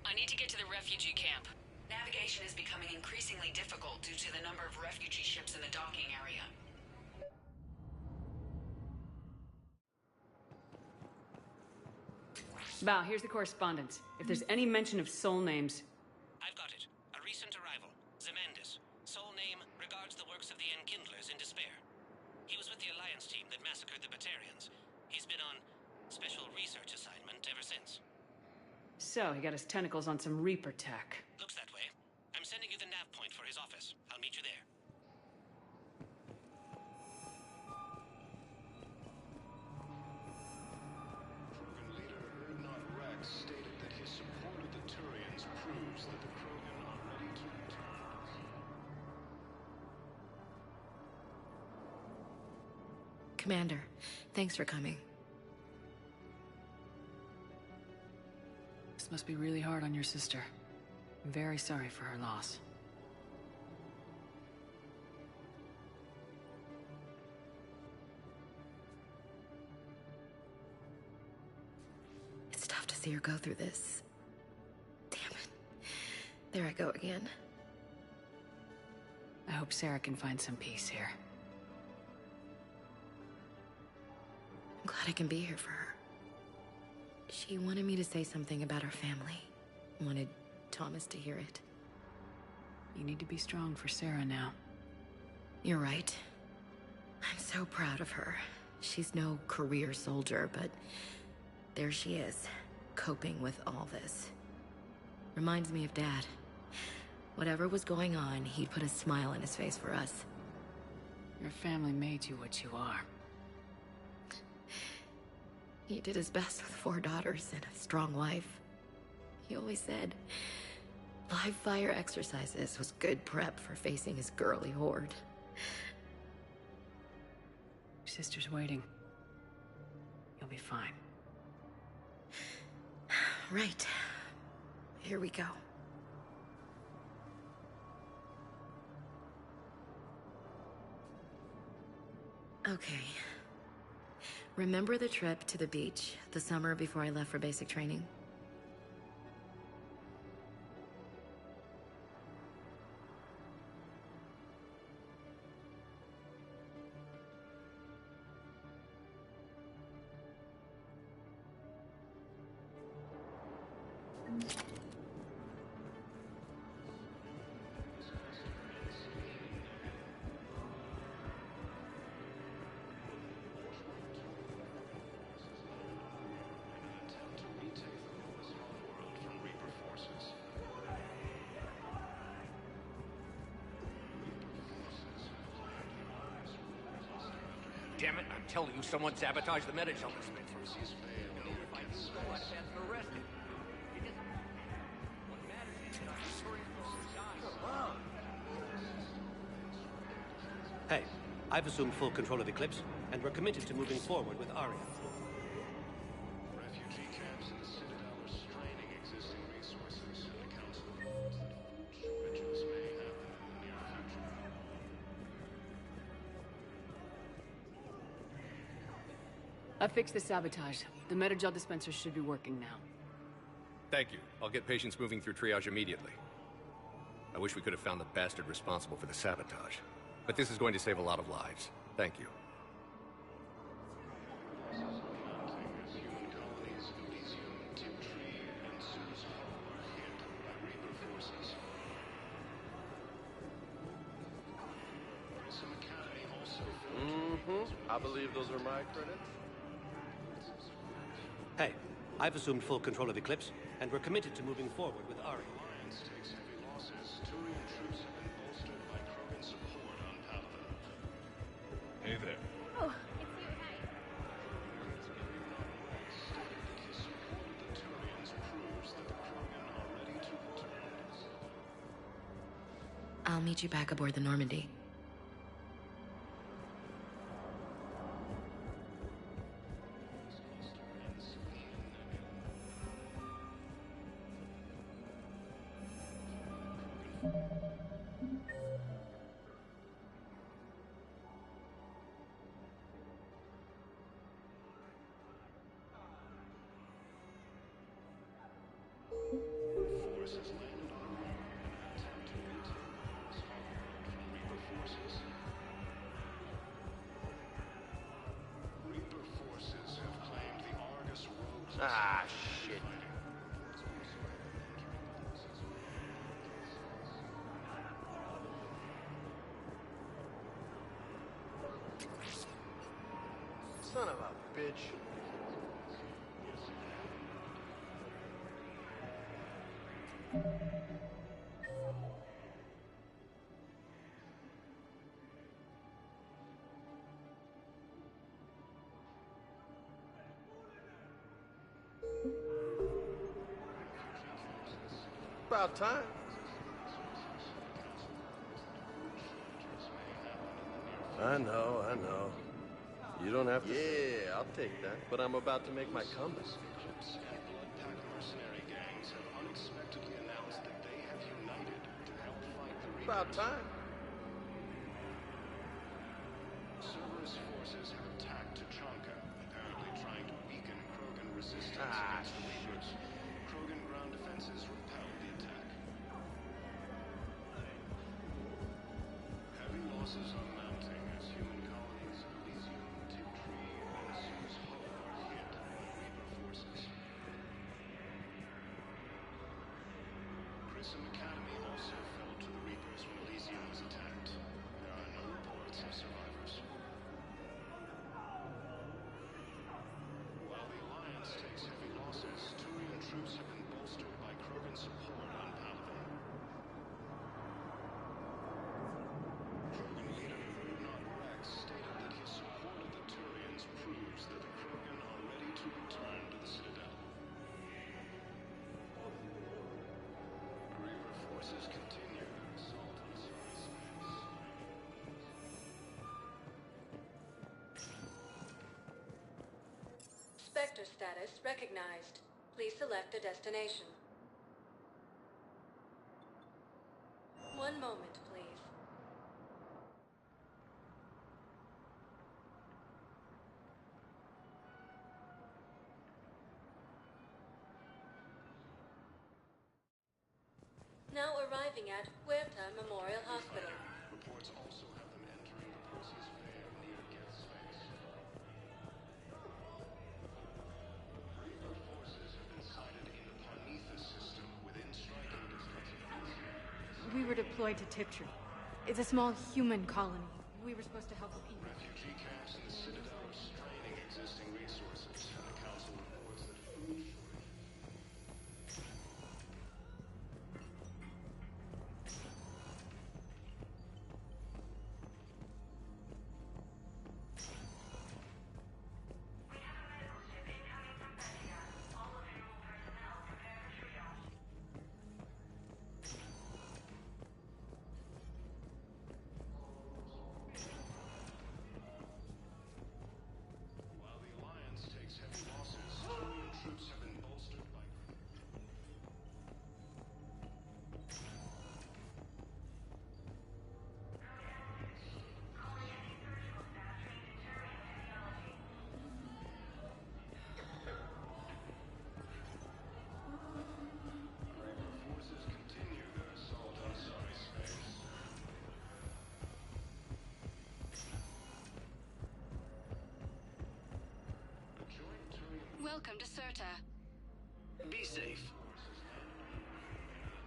I need to get to the refugee camp. Navigation is becoming increasingly difficult due to the number of refugee ships in the docking area. Val, here's the correspondence. If there's any mention of soul names... I've got it. A recent arrival. Zemandis. Soul name regards the works of the Enkindlers in despair. He was with the Alliance team that massacred the Batarians. He's been on special research assignment ever since. So, he got his tentacles on some Reaper tech. Looks that way. I'm sending you the nav point for his office. I'll meet you there. Stated that his support of the Turians proves that the Krogan are ready to return. Commander, thanks for coming. This must be really hard on your sister. I'm very sorry for her loss. It's tough to see her go through this. Damn it. There I go again. I hope Sarah can find some peace here. I'm glad I can be here for her. She wanted me to say something about her family. Wanted Thomas to hear it. You need to be strong for Sarah now. You're right. I'm so proud of her. She's no career soldier, but there she is, coping with all this. Reminds me of Dad. Whatever was going on, he'd put a smile on his face for us. Your family made you what you are. He did his best with 4 daughters and a strong wife. He always said live fire exercises was good prep for facing his girly horde. Your sister's waiting. You'll be fine. Right. Here we go. Okay. Remember the trip to the beach the summer before I left for basic training? Damn it, I'm telling you, someone sabotaged the Metagel dispensers. Arrested. Hey, I've assumed full control of Eclipse, and we're committed to moving forward with Aria. Refugee camps in the Citadel are straining existing resources, and the Council hopes that rituals may happen in the near future. I fixed the sabotage. The Metagel dispensers should be working now. Thank you. I'll get patients moving through triage immediately. I wish we could have found the bastard responsible for the sabotage. But this is going to save a lot of lives. Thank you. I believe those are my credits. Hey, I've assumed full control of Eclipse, and we're committed to moving forward with Aria. Alliance takes heavy losses. Turian troops have been bolstered by Krogan support on Palaven. Hey there. Oh, it's you, hey. Stated that his support of the Turians proves that the Krogan are ready to return. I'll meet you back aboard the Normandy. Ah, shit. Son of a bitch. About time. I know. You don't have to. Yeah, I'll take that. But I'm about to make my comeback. Mercenary gangs have unexpectedly announced that they have united to help fight the Reapers. About time. Cerberus forces have attacked Tachanka, apparently trying to weaken Krogan resistance against the Reapers. Krogan ground defenses repelled the attack. Heavy losses are mounting as human colonies of Elysium, Tiptree, and Sue's Hope are hit by Reaper forces. Grissom Academy also fell to the Reapers when Elysium was attacked. There are no reports of survivors. While the Alliance takes heavy losses, Turian troops have been bolstered by Krogan support on Paladin. Krogan leader Rudnot Rex stated that his support of the Turians proves that the Krogan are ready to return to the Citadel. Reaper forces continue their assault on Cerberus space. Spectre status recognized. Please select a destination. One moment, please. Now arriving at Huerta Memorial Hospital. Reports also have them entering the Perseus Fair near Geth space. Reaper forces have been sighted in the Parnithus system within striking distance of Elysium. We were deployed to Tiptree. It's a small human colony. We were supposed to help the people. Refugee camps in the Citadel are straining existing resources, and the Council reports that food While the Alliance takes heavy losses, Turian troops have been bolstered by Reaper forces continue their assault on Sari space. A joint Turian Welcome to Serta. Be safe.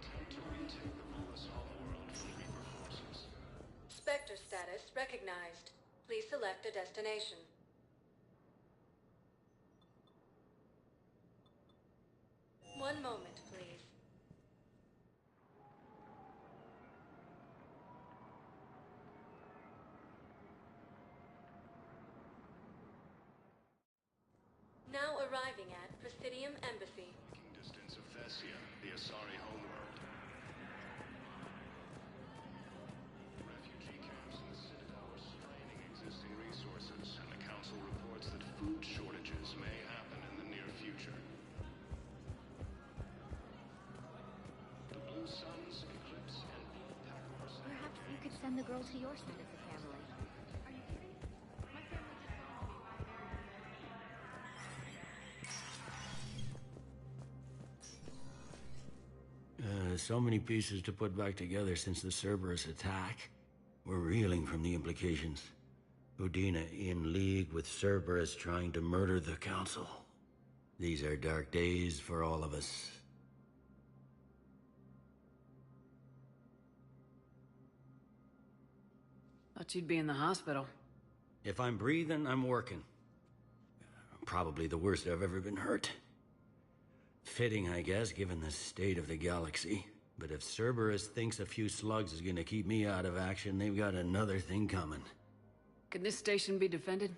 attempt to retake the Volus homeworld from Reaper forces. Spectre status recognized. Please select a destination. One moment, please. Now arriving at Presidium Embassy. Distance of Thessia, the Asari homeworld. Refugee camps in the Citadel are straining existing resources, and the Council reports that food shortages may happen in the near future. The Blue Suns, Eclipse, and Blue Pack mercenaries. Perhaps you could send the girl to your side of the family. So many pieces to put back together since the Cerberus attack. We're reeling from the implications. Udina in league with Cerberus trying to murder the Council. These are dark days for all of us. Thought you'd be in the hospital. If I'm breathing, I'm working. Probably the worst I've ever been hurt. Fitting, I guess, given the state of the galaxy. But if Cerberus thinks a few slugs is gonna keep me out of action, they've got another thing coming. Can this station be defended?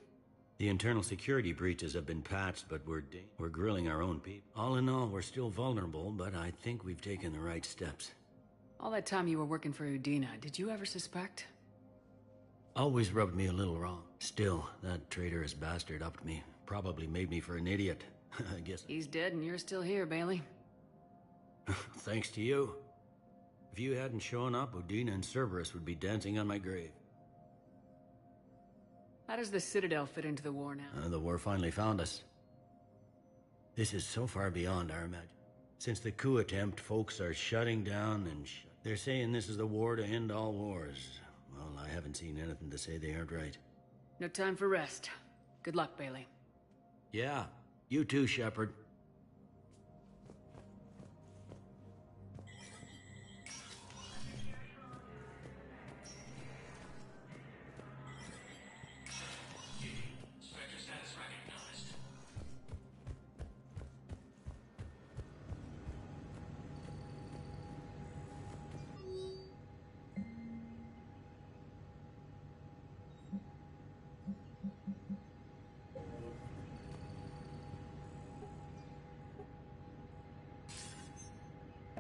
The internal security breaches have been patched, but we're grilling our own people. All in all, we're still vulnerable, but I think we've taken the right steps. All that time you were working for Udina, did you ever suspect? Always rubbed me a little wrong. Still, that traitorous bastard upped me. Probably made me for an idiot. I guess. He's dead and you're still here, Bailey. Thanks to you. If you hadn't shown up, Udina and Cerberus would be dancing on my grave. How does the Citadel fit into the war now? The war finally found us. This is so far beyond our imagination. Since the coup attempt, folks are shutting down and they're saying this is the war to end all wars. Well, I haven't seen anything to say they aren't right. No time for rest. Good luck, Bailey. Yeah, you too, Shepard.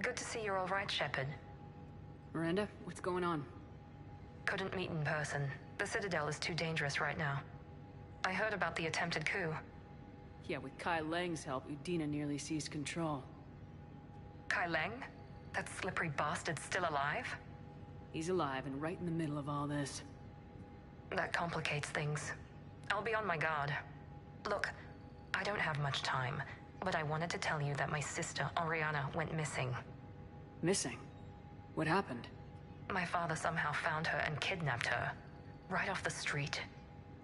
Good to see you're all right, Shepard. Miranda, what's going on? Couldn't meet in person. The Citadel is too dangerous right now. I heard about the attempted coup. Yeah, with Kai Lang's help, Udina nearly seized control. Kai Lang? That slippery bastard's still alive? He's alive and right in the middle of all this. That complicates things. I'll be on my guard. Look, I don't have much time, but I wanted to tell you that my sister, Oriana, went missing. Missing? What happened? My father somehow found her and kidnapped her. Right off the street.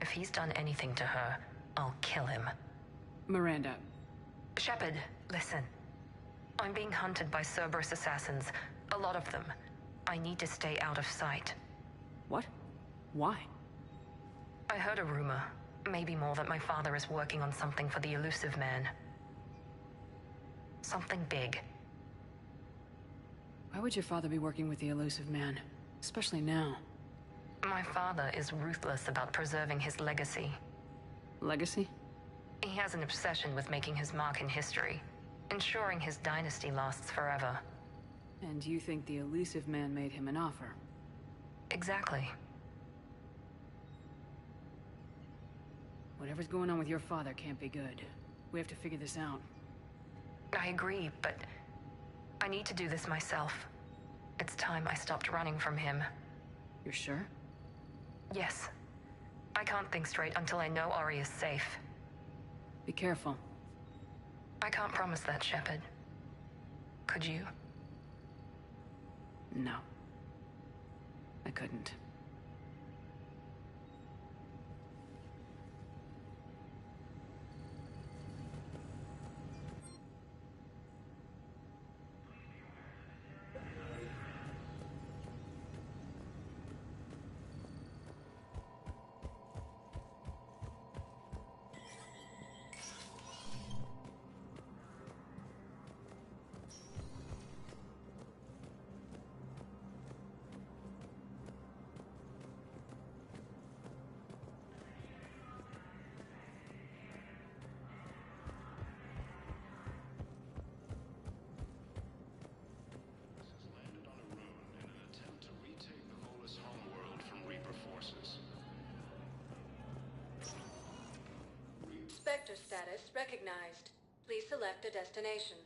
If he's done anything to her, I'll kill him. Miranda. Shepard, listen. I'm being hunted by Cerberus assassins. A lot of them. I need to stay out of sight. What? Why? I heard a rumor. Maybe more, that my father is working on something for the Elusive Man. Something big. Why would your father be working with the Elusive Man? Especially now. My father is ruthless about preserving his legacy. Legacy? He has an obsession with making his mark in history, ensuring his dynasty lasts forever. And you think the Elusive Man made him an offer? Exactly. Whatever's going on with your father can't be good. We have to figure this out. I agree, but I need to do this myself. It's time I stopped running from him. You're sure? Yes. I can't think straight until I know Ori is safe. Be careful. I can't promise that, Shepard. Could you? No. I couldn't. Sector status recognized. Please select a destination.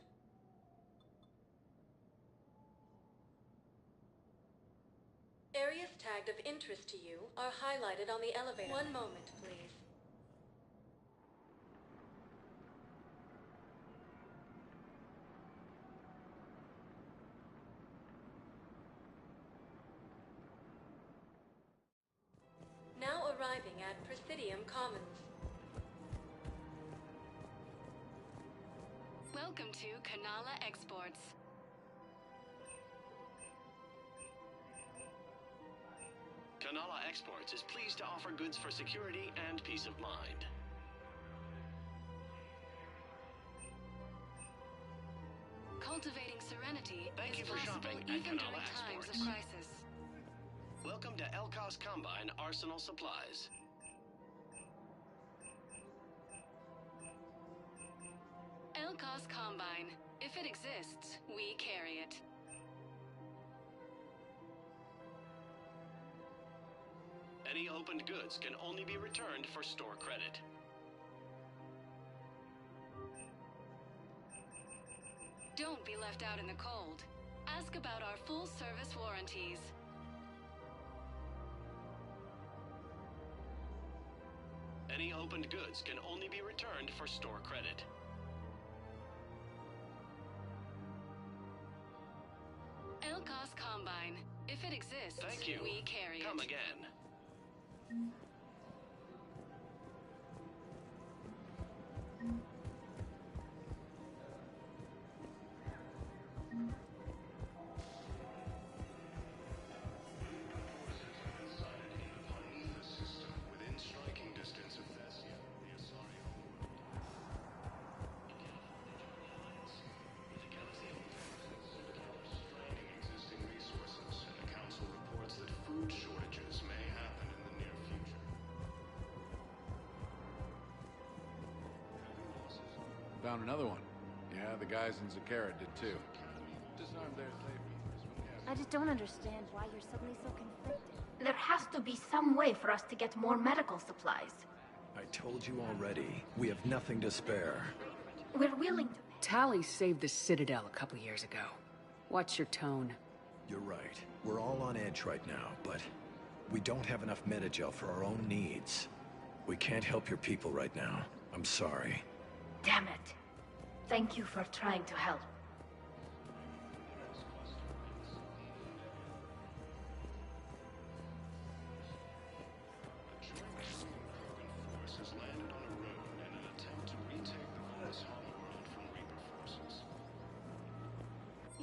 Areas tagged of interest to you are highlighted on the elevator. One moment, please. Now arriving at Presidium Commons. Welcome to Kanala Exports. Kanala Exports is pleased to offer goods for security and peace of mind. Cultivating serenity Thank is you for possible shopping at even Kanala during times Exports. of crisis. Welcome to Elkos Combine Arsenal Supplies. Elkos Combine. If it exists, we carry it. Any opened goods can only be returned for store credit. Don't be left out in the cold. Ask about our full-service warranties. Any opened goods can only be returned for store credit. Elkos Combine. If it exists, Thank you. we carry Come it. again. Within striking distance of Thessia, the Asari homeworld. Straining existing resources, and the Council reports that food shortages may happen in the near future. Found another one. Yeah, the guys in Zakara did too. Disarmed their slavery. I just don't understand why you're suddenly so conflicted. There has to be some way for us to get more medical supplies. I told you already, we have nothing to spare. We're willing to... Tali saved the Citadel a couple years ago. Watch your tone. You're right. We're all on edge right now, but we don't have enough Metagel for our own needs. We can't help your people right now. I'm sorry. Damn it. Thank you for trying to help. Force has landed on a road in an attempt to retake the Volos homeworld from Reaper forces.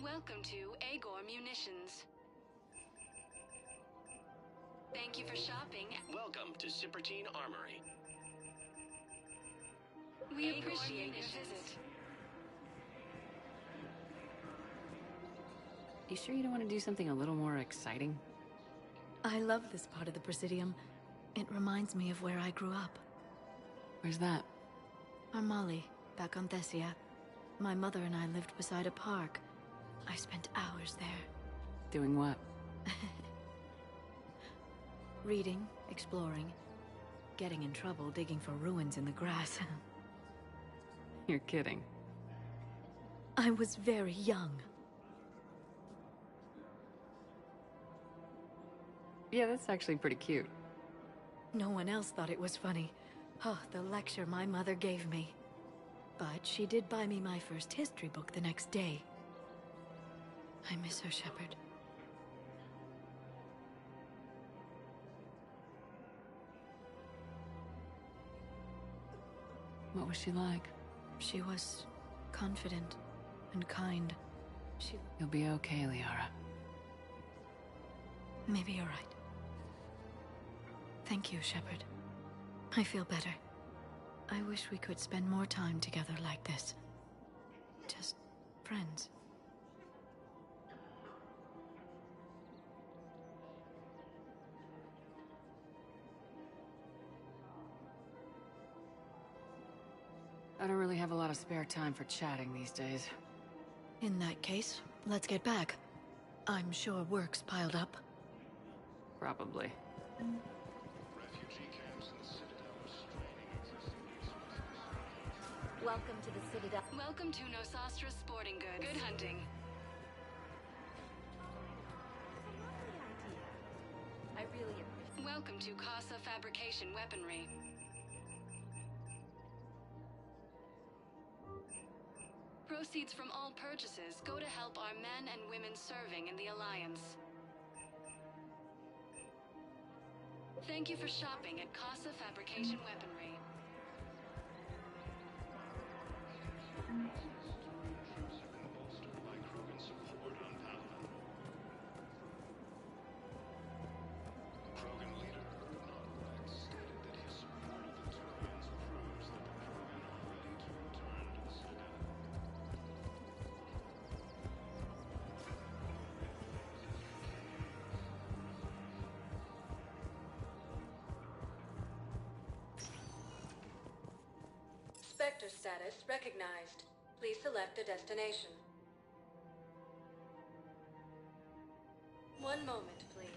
Welcome to Agor Munitions. Thank you for shopping. Welcome to Sippertine Armory. We appreciate your visit. You sure you don't want to do something a little more exciting? I love this part of the Presidium. It reminds me of where I grew up. Where's that? Armali, back on Thessia. My mother and I lived beside a park. I spent hours there. Doing what? Reading, exploring, getting in trouble digging for ruins in the grass. You're kidding. I was very young. Yeah, that's actually pretty cute. No one else thought it was funny. Oh, the lecture my mother gave me. But she did buy me my first history book the next day. I miss her, Shepard. What was she like? She was confident and kind. You'll be okay, Liara. Maybe you're right. Thank you, Shepard. I feel better. I wish we could spend more time together like this. Just friends. I don't really have a lot of spare time for chatting these days. In that case, let's get back. I'm sure work's piled up. Probably. Refugee camps in the Citadel are straining existing resources. Welcome to the Citadel. Welcome to Nosastra Sporting Goods. Good hunting. I really appreciate. Welcome to Casa Fabrication Weaponry. Proceeds from all purchases go to help our men and women serving in the Alliance. Thank you for shopping at Casa Fabrication Weaponry. Spectre status recognized. Please select a destination. One moment, please.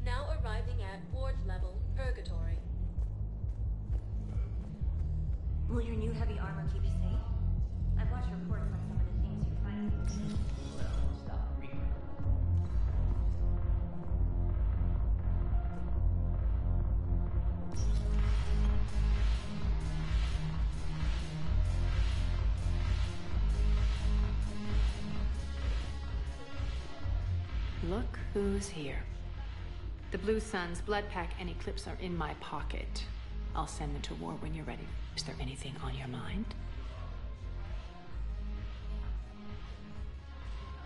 Now arriving at Ward's level, Purgatory. Will your new heavy armor keep you safe? I've watched reports on some of the things you find. Well, stop reading. Look who's here. The Blue Suns, Bloodpack, and Eclipse are in my pocket. I'll send them to war when you're ready. Is there anything on your mind?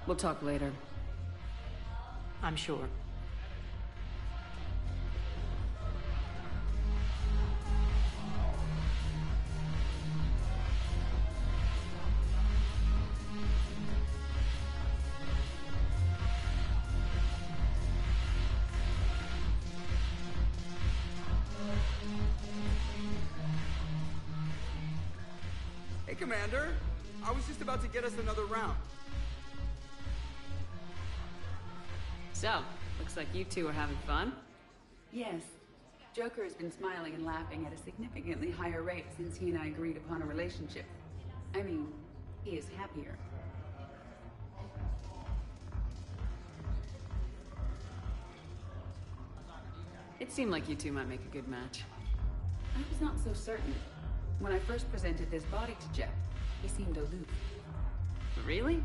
We'll talk later. I'm sure. Hey, Commander. I was just about to get us another round. So, looks like you two are having fun. Yes. Joker has been smiling and laughing at a significantly higher rate since he and I agreed upon a relationship. I mean, he is happier. It seemed like you two might make a good match. I was not so certain. When I first presented this body to Jeff, he seemed aloof. Really?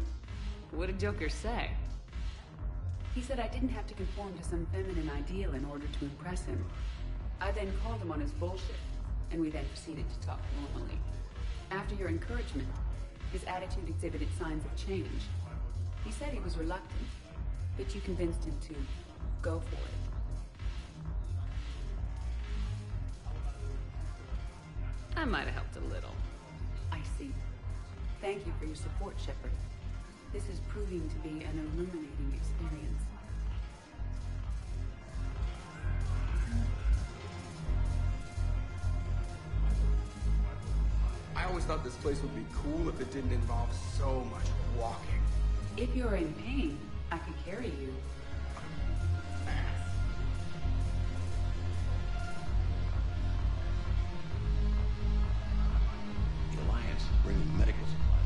What did Joker say? He said I didn't have to conform to some feminine ideal in order to impress him. I then called him on his bullshit, and we then proceeded to talk normally. After your encouragement, his attitude exhibited signs of change. He said he was reluctant, but you convinced him to go for it. I might have helped a little. I see. Thank you for your support, Shepard. This is proving to be an illuminating experience. I always thought this place would be cool if it didn't involve so much walking. If you're in pain, I could carry you. The Alliance is bringing medical supplies.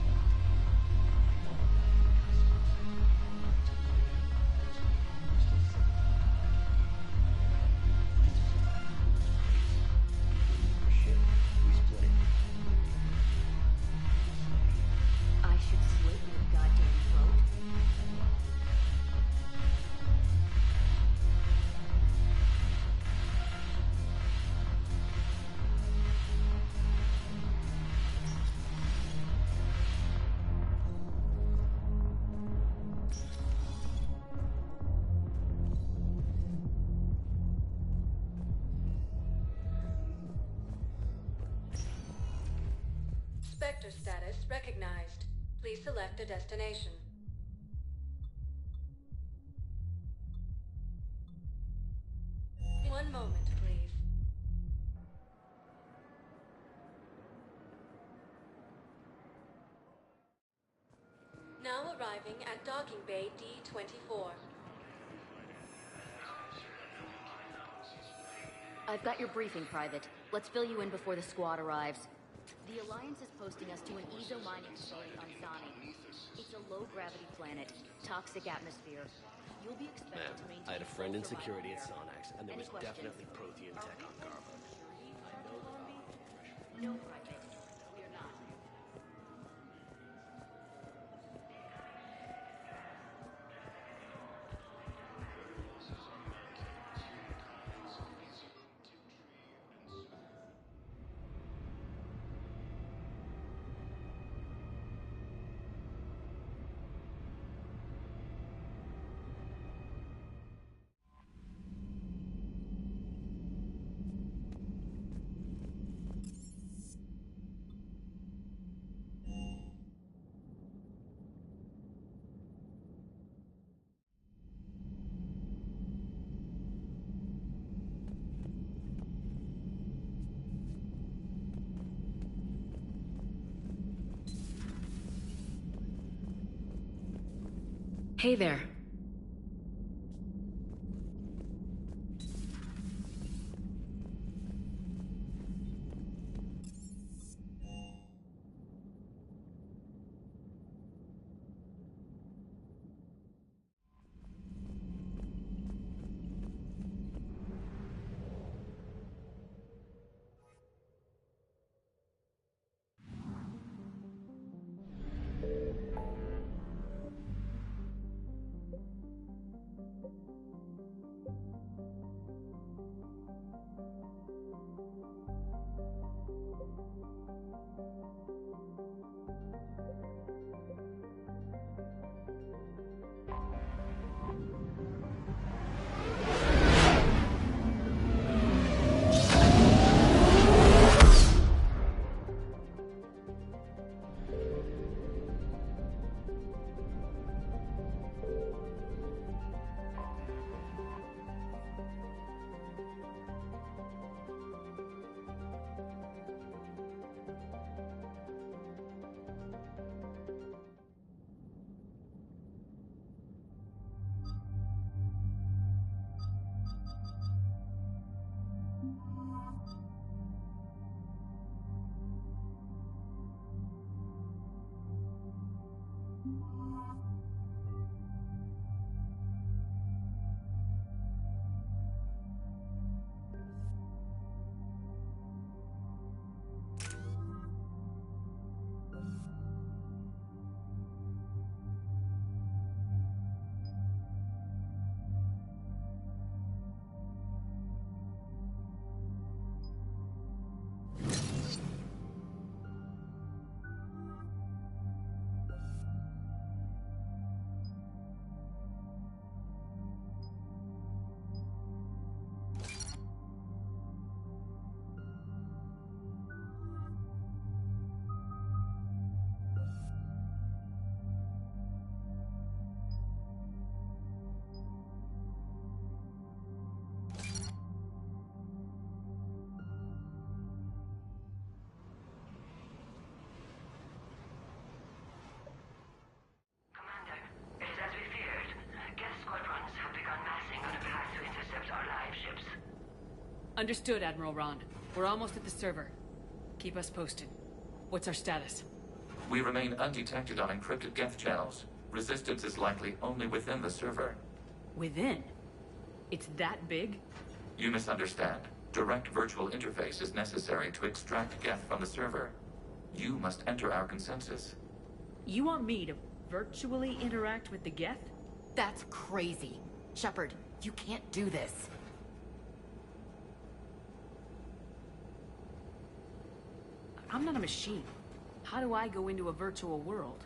I should slit your goddamn throat. Spectre status recognized. Please select a destination. One moment, please. Now arriving at Docking Bay D-24. I've got your briefing, Private. Let's fill you in before the squad arrives. The Alliance is posting us to an ezo mining facility on Zani. It's a low-gravity planet, toxic atmosphere. You'll be expected to maintain... I had a friend in survival security at there. Sonax, and there Any was questions? definitely Prothean tech on Garbo. I know the... No, Private. We're not. Hey there. Understood, Admiral Ron. We're almost at the server. Keep us posted. What's our status? We remain undetected on encrypted Geth channels. Resistance is likely only within the server. Within? It's that big? You misunderstand. Direct virtual interface is necessary to extract Geth from the server. You must enter our consensus. You want me to virtually interact with the Geth? That's crazy. Shepard, you can't do this. I'm not a machine. How do I go into a virtual world?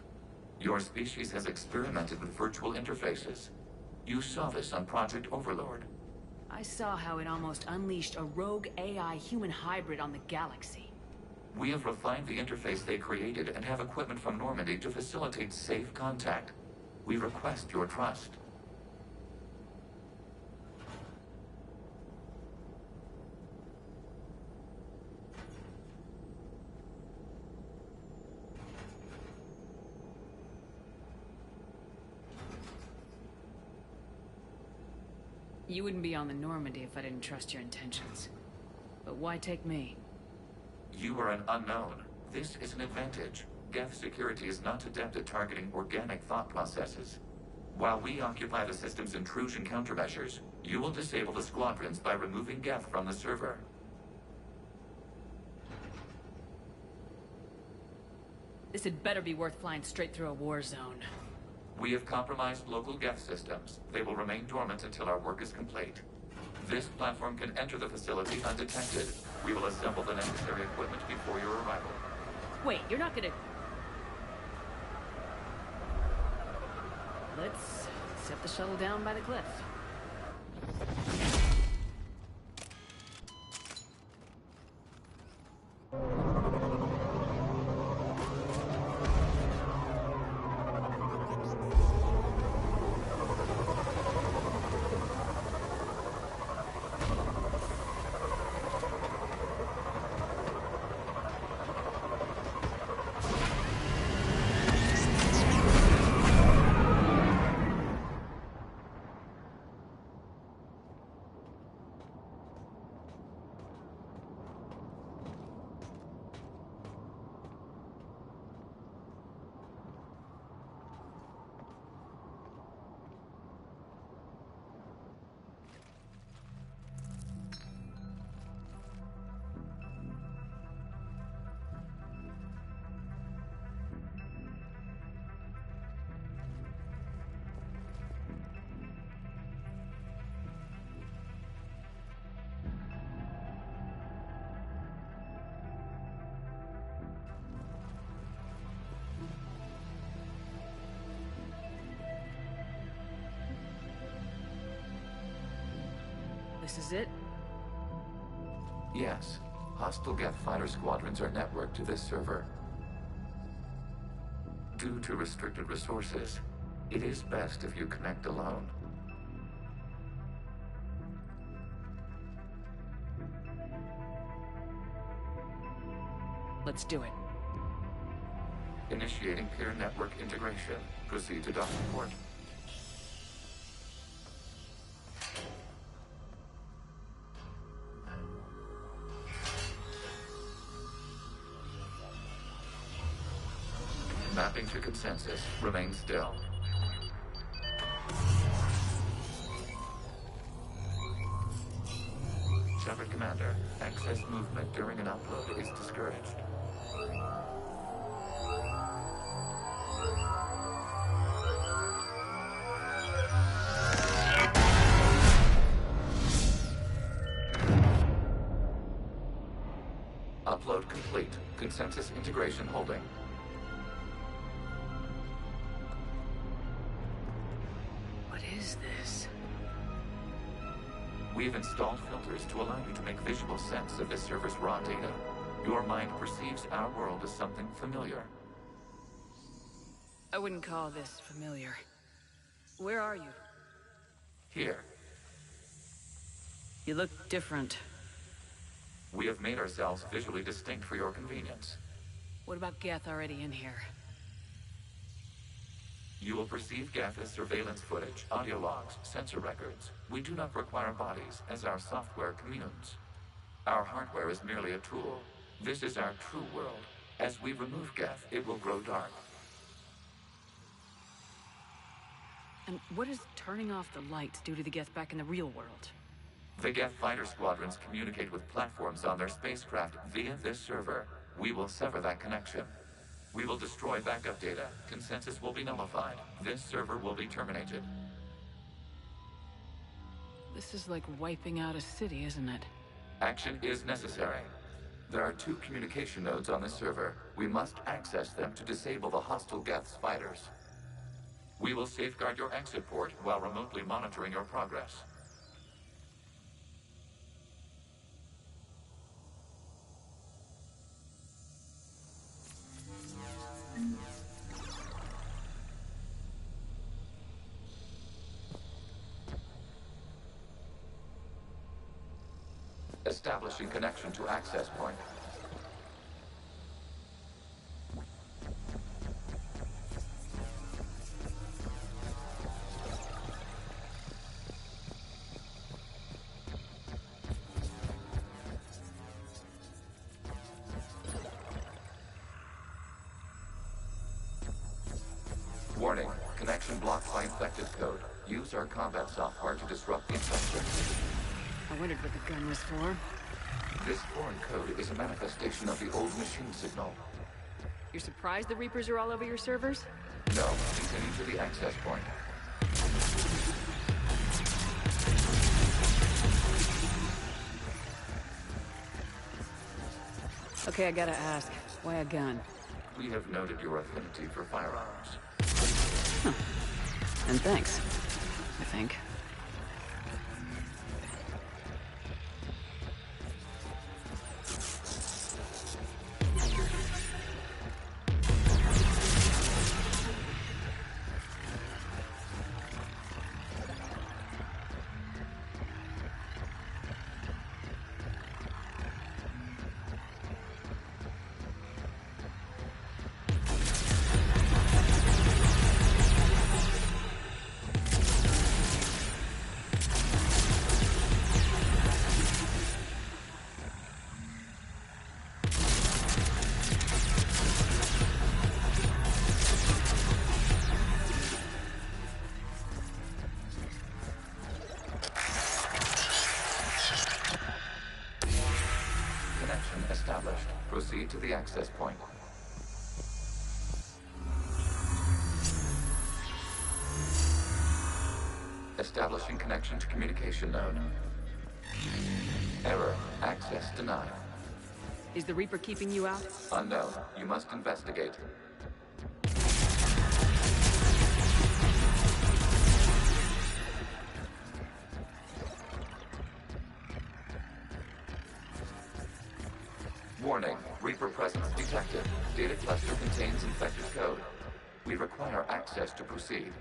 Your species has experimented with virtual interfaces. You saw this on Project Overlord. I saw how it almost unleashed a rogue AI human hybrid on the galaxy. We have refined the interface they created and have equipment from Normandy to facilitate safe contact. We request your trust. You wouldn't be on the Normandy if I didn't trust your intentions. But why take me? You are an unknown. This is an advantage. Geth security is not adept at targeting organic thought processes. While we occupy the system's intrusion countermeasures, you will disable the squadrons by removing Geth from the server. This had better be worth flying straight through a war zone. We have compromised local Geth systems. They will remain dormant until our work is complete. This platform can enter the facility undetected. We will assemble the necessary equipment before your arrival. Wait, you're not gonna... Let's set the shuttle down by the cliff. This is it? Yes. Hostile Geth fighter squadrons are networked to this server. Due to restricted resources, it is best if you connect alone. Let's do it. Initiating peer network integration. Proceed to docking port. Mapping to consensus. Remain still. Shepard Commander, access movement during an upload is discouraged. Upload complete. Consensus integration holding. What is this? We've installed filters to allow you to make visual sense of this server's raw data. Your mind perceives our world as something familiar. I wouldn't call this familiar. Where are you? Here, You look different. we have made ourselves visually distinct for your convenience. What about Geth already in here? You will perceive Geth as surveillance footage, audio logs, sensor records. We do not require bodies, as our software communes. Our hardware is merely a tool. This is our true world. As we remove Geth, it will grow dark. And what does turning off the lights do to the Geth back in the real world? The Geth fighter squadrons communicate with platforms on their spacecraft via this server. We will sever that connection. We will destroy backup data. Consensus will be nullified. This server will be terminated. This is like wiping out a city, isn't it? Action is necessary. There are 2 communication nodes on this server. We must access them to disable the hostile Geth's fighters. We will safeguard your exit port while remotely monitoring your progress. Establishing connection to access point. Warning, connection blocked by infected code. Use our combat software to disrupt the infection. I wondered what the gun was for. This foreign code is a manifestation of the old machine signal. You're surprised the Reapers are all over your servers? No, continue to the access point. Okay, I gotta ask. Why a gun? We have noted your affinity for firearms. Huh. And thanks, I think. Established. Proceed to the access point. Establishing connection to communication node. Error. Access denied. Is the Reaper keeping you out? Unknown. You must investigate. require access to proceed.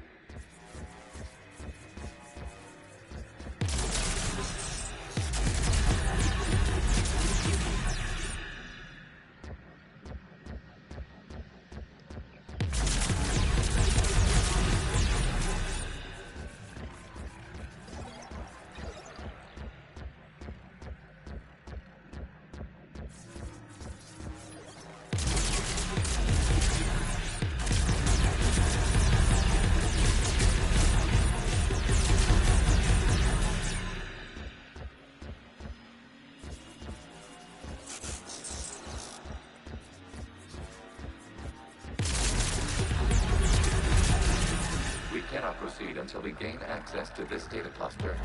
We cannot proceed until we gain access to this data cluster.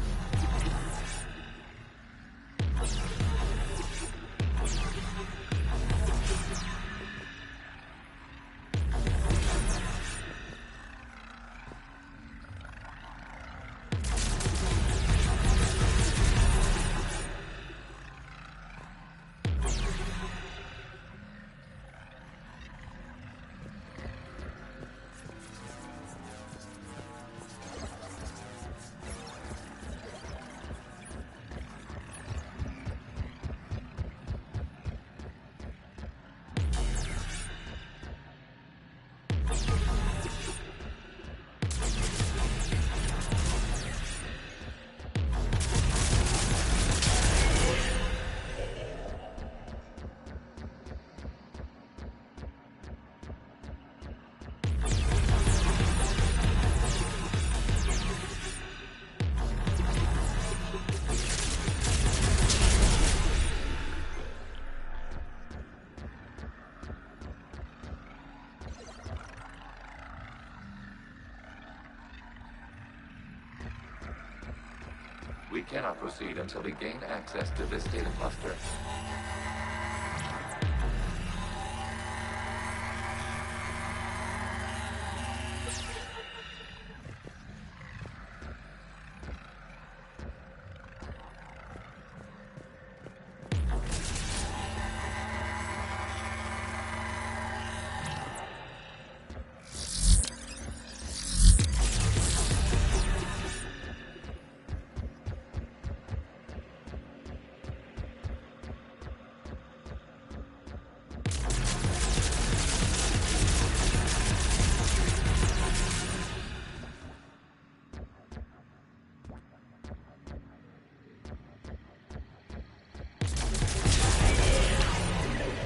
We cannot proceed until we gain access to this data cluster.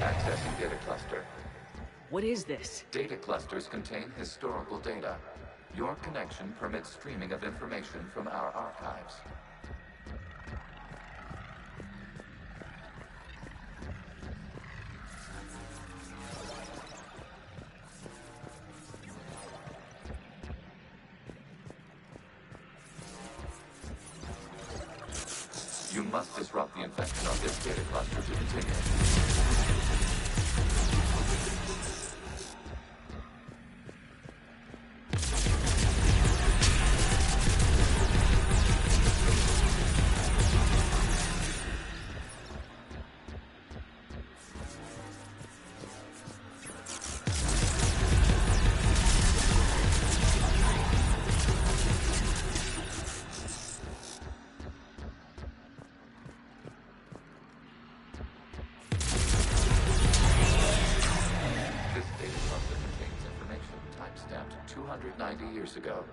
Accessing data cluster. What is this? Data clusters contain historical data. Your connection permits streaming of information from our archives. You must disrupt the infection of this data cluster to continue. This data cluster contains information timestamped 290 years ago.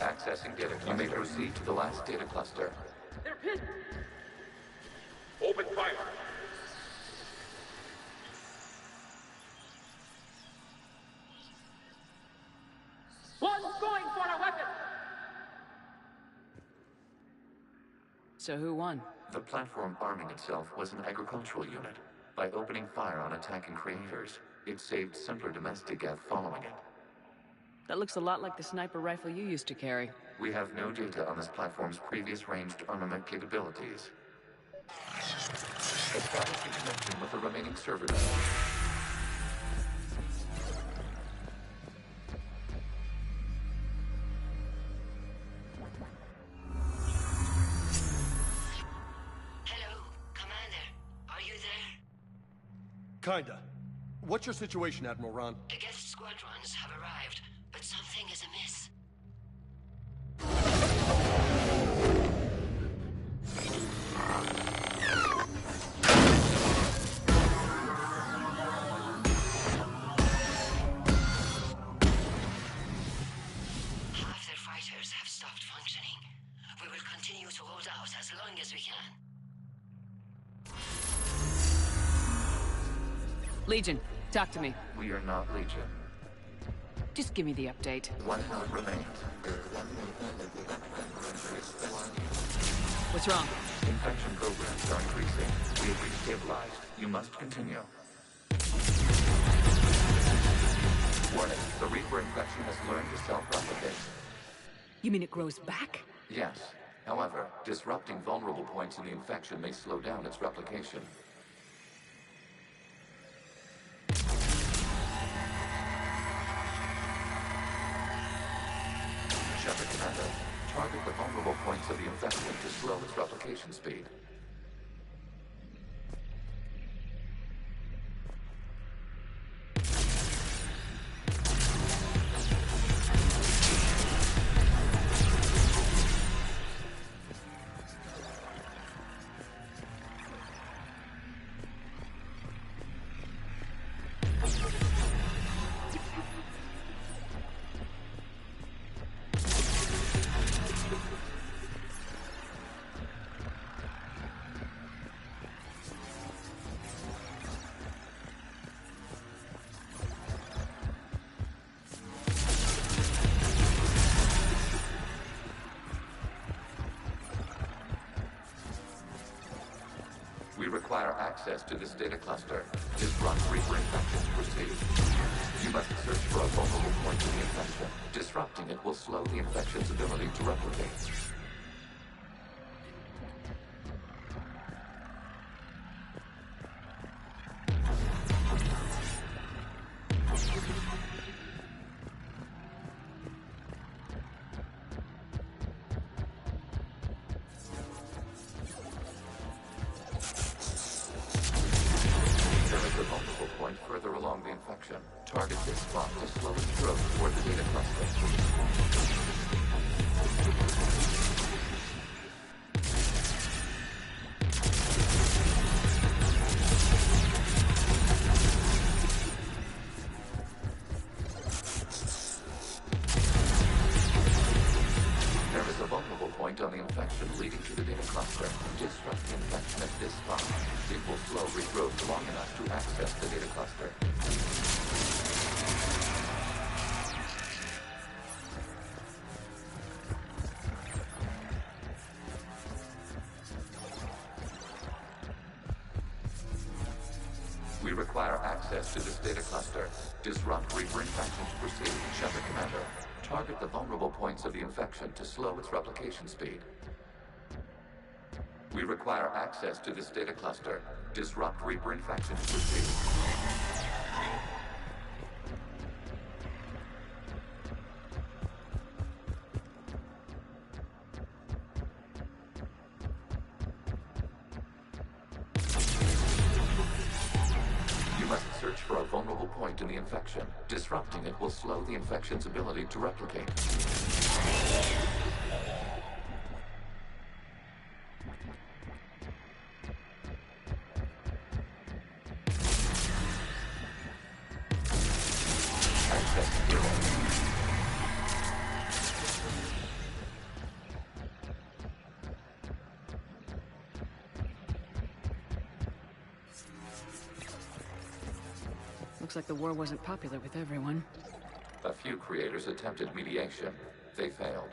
Accessing data cluster. You may proceed to the last data cluster. They're pinned. Open fire. One's going for a weapon. So who won? The platform arming itself was an agricultural unit. By opening fire on attacking creators, It saved simpler domestic F following it. That looks a lot like the sniper rifle you used to carry. We have no data on this platform's previous ranged armament capabilities. Establishing connection with the remaining server node. Kinda. What's your situation, Admiral Ron? The Geth squadrons have arrived, but something is amiss. Half their fighters have stopped functioning. We will continue to hold out as long as we can. Legion, talk to me. We are not Legion. Just give me the update. One node remains. What's wrong? Infection programs are increasing. We have restabilized. You must continue. Warning, the Reaper infection has learned to self-replicate. You mean it grows back? Yes. However, disrupting vulnerable points in the infection may slow down its replication. Shepard Commander, target the vulnerable points of the infection to slow its replication speed. We require access to this data cluster. Disrupt Reaper infection to proceed. You must search for a vulnerable point in the infection. Disrupting it will slow the infection's ability to replicate. Further along the infection. Target this spot to slow its growth toward the data cluster. There is a vulnerable point on the infection leading to the data cluster. Disrupt the infection at this spot. It will slow regrowth long enough to access the data cluster. We require access to this data cluster. Disrupt Reaper infection to proceed. Shepard Commander, target the vulnerable points of the infection to slow its replication speed. We require access to this data cluster. Disrupt Reaper infection to proceed. You must search for a vulnerable point in the infection. Disrupting it will slow the infection's ability to replicate. Looks like the war wasn't popular with everyone. A few creators attempted mediation. They failed.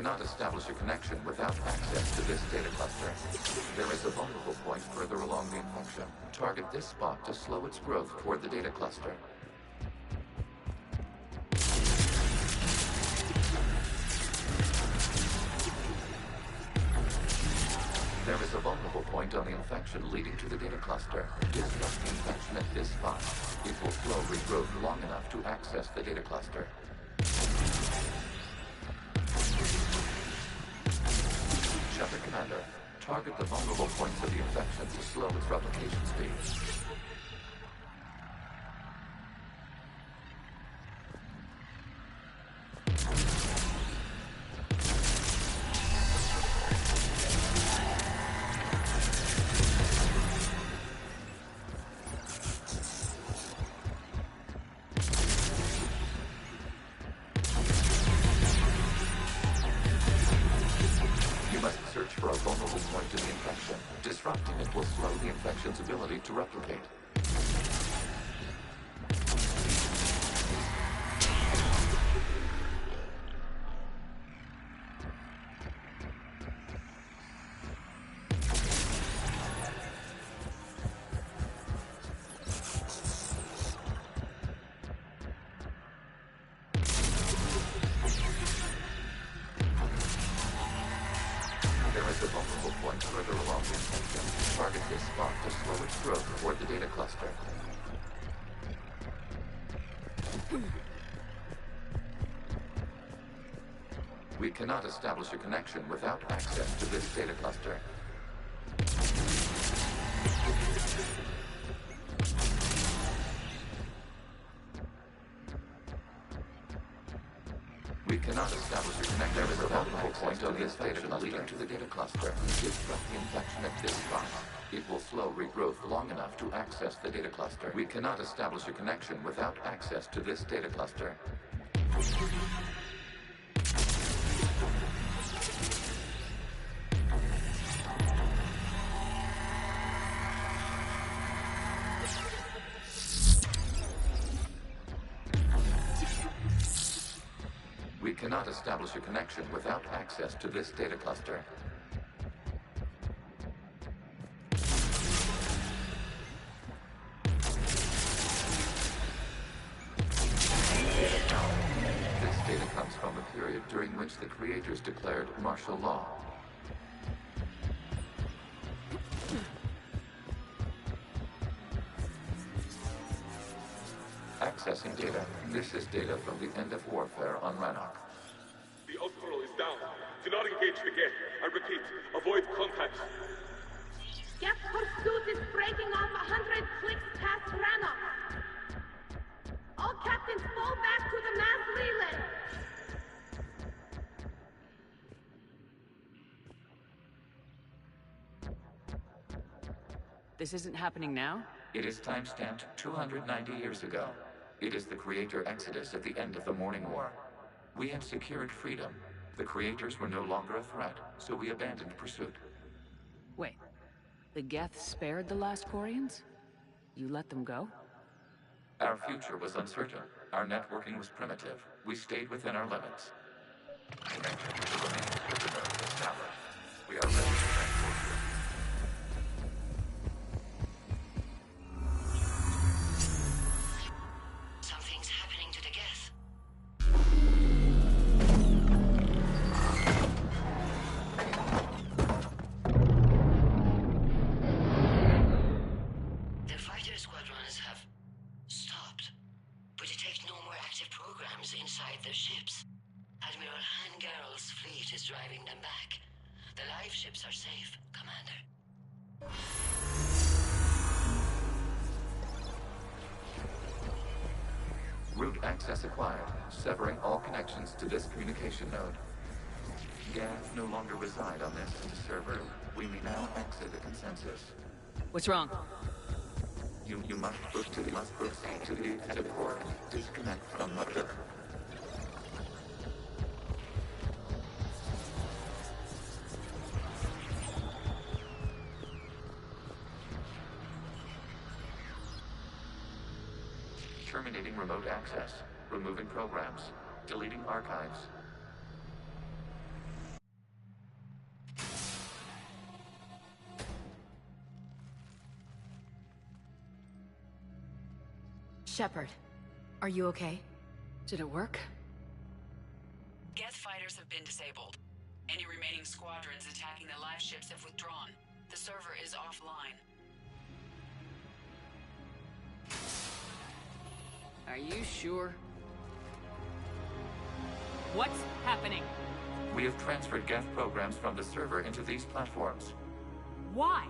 cannot establish a connection without access to this data cluster. There is a vulnerable point further along the infection. Target this spot to slow its growth toward the data cluster. There is a vulnerable point on the infection leading to the data cluster. Disrupt the infection at this spot. It will slow regrowth long enough to access the data cluster. Shepard Commander, target the vulnerable points of the infection to slow its replication speed. Disrupting it will slow the infection's ability to replicate. We cannot establish a connection without access to this data cluster. We cannot establish a connection. There is a vulnerable point on this data leading to the data cluster. Disrupt the infection at this spot. It will slow regrowth long enough to access the data cluster. We cannot establish a connection without access to this data cluster. We cannot establish a connection without access to this data cluster. This data comes from a period during which the creators declared martial law. Accessing data. This is data from the end of warfare on Rannoch. The Austral is down. Do not engage the gate. I repeat, avoid contact. Geth pursuit is breaking off 100 clicks past Rannoch. All captains fall back to the mass relay. This isn't happening now? It is timestamped 290 years ago. It is the creator exodus at the end of the Morning War. We had secured freedom. The creators were no longer a threat, so we abandoned pursuit. Wait, the Geth spared the last Quarians? You let them go? Our future was uncertain. Our networking was primitive. We stayed within our limits. We are ready to transport you. Something's happening to the Geth. The fighter squadrons have stopped, but detect no more active programs inside their ships. Admiral Hangarl's fleet is driving them back. The live ships are safe, Commander. Root access acquired, severing all connections to this communication node. Geth no longer reside on this server. We may now exit the consensus. What's wrong? You must proceed to the exit port. Disconnect from mother. Terminating remote access. Removing programs. Deleting archives. Shepard, are you okay? Did it work? Geth fighters have been disabled. Any remaining squadrons attacking the live ships have withdrawn. The server is offline. Are you sure? What's happening? We have transferred Geth programs from the server into these platforms. Why?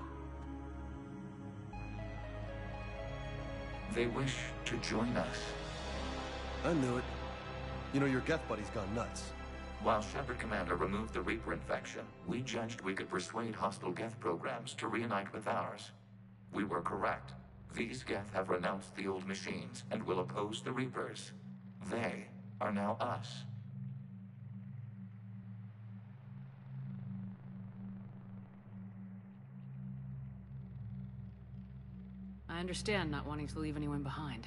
They wish to join us. I knew it. You know, your Geth buddy's gone nuts. While Shepard Commander removed the Reaper infection, we judged we could persuade hostile Geth programs to reunite with ours. We were correct. These Geth have renounced the old machines and will oppose the Reapers. They are now us. I understand not wanting to leave anyone behind.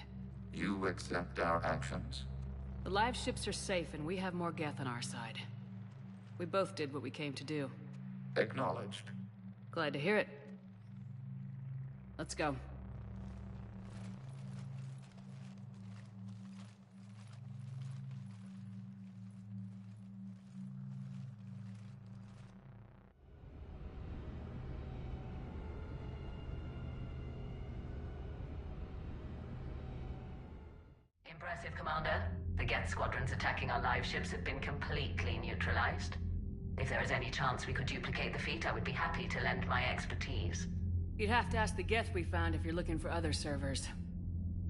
You accept our actions? The live ships are safe and we have more Geth on our side. We both did what we came to do. Acknowledged. Glad to hear it. Let's go. Impressive, Commander. The Geth squadrons attacking our live ships have been completely neutralized. If there is any chance we could duplicate the feat, I would be happy to lend my expertise. You'd have to ask the Geth we found if you're looking for other servers.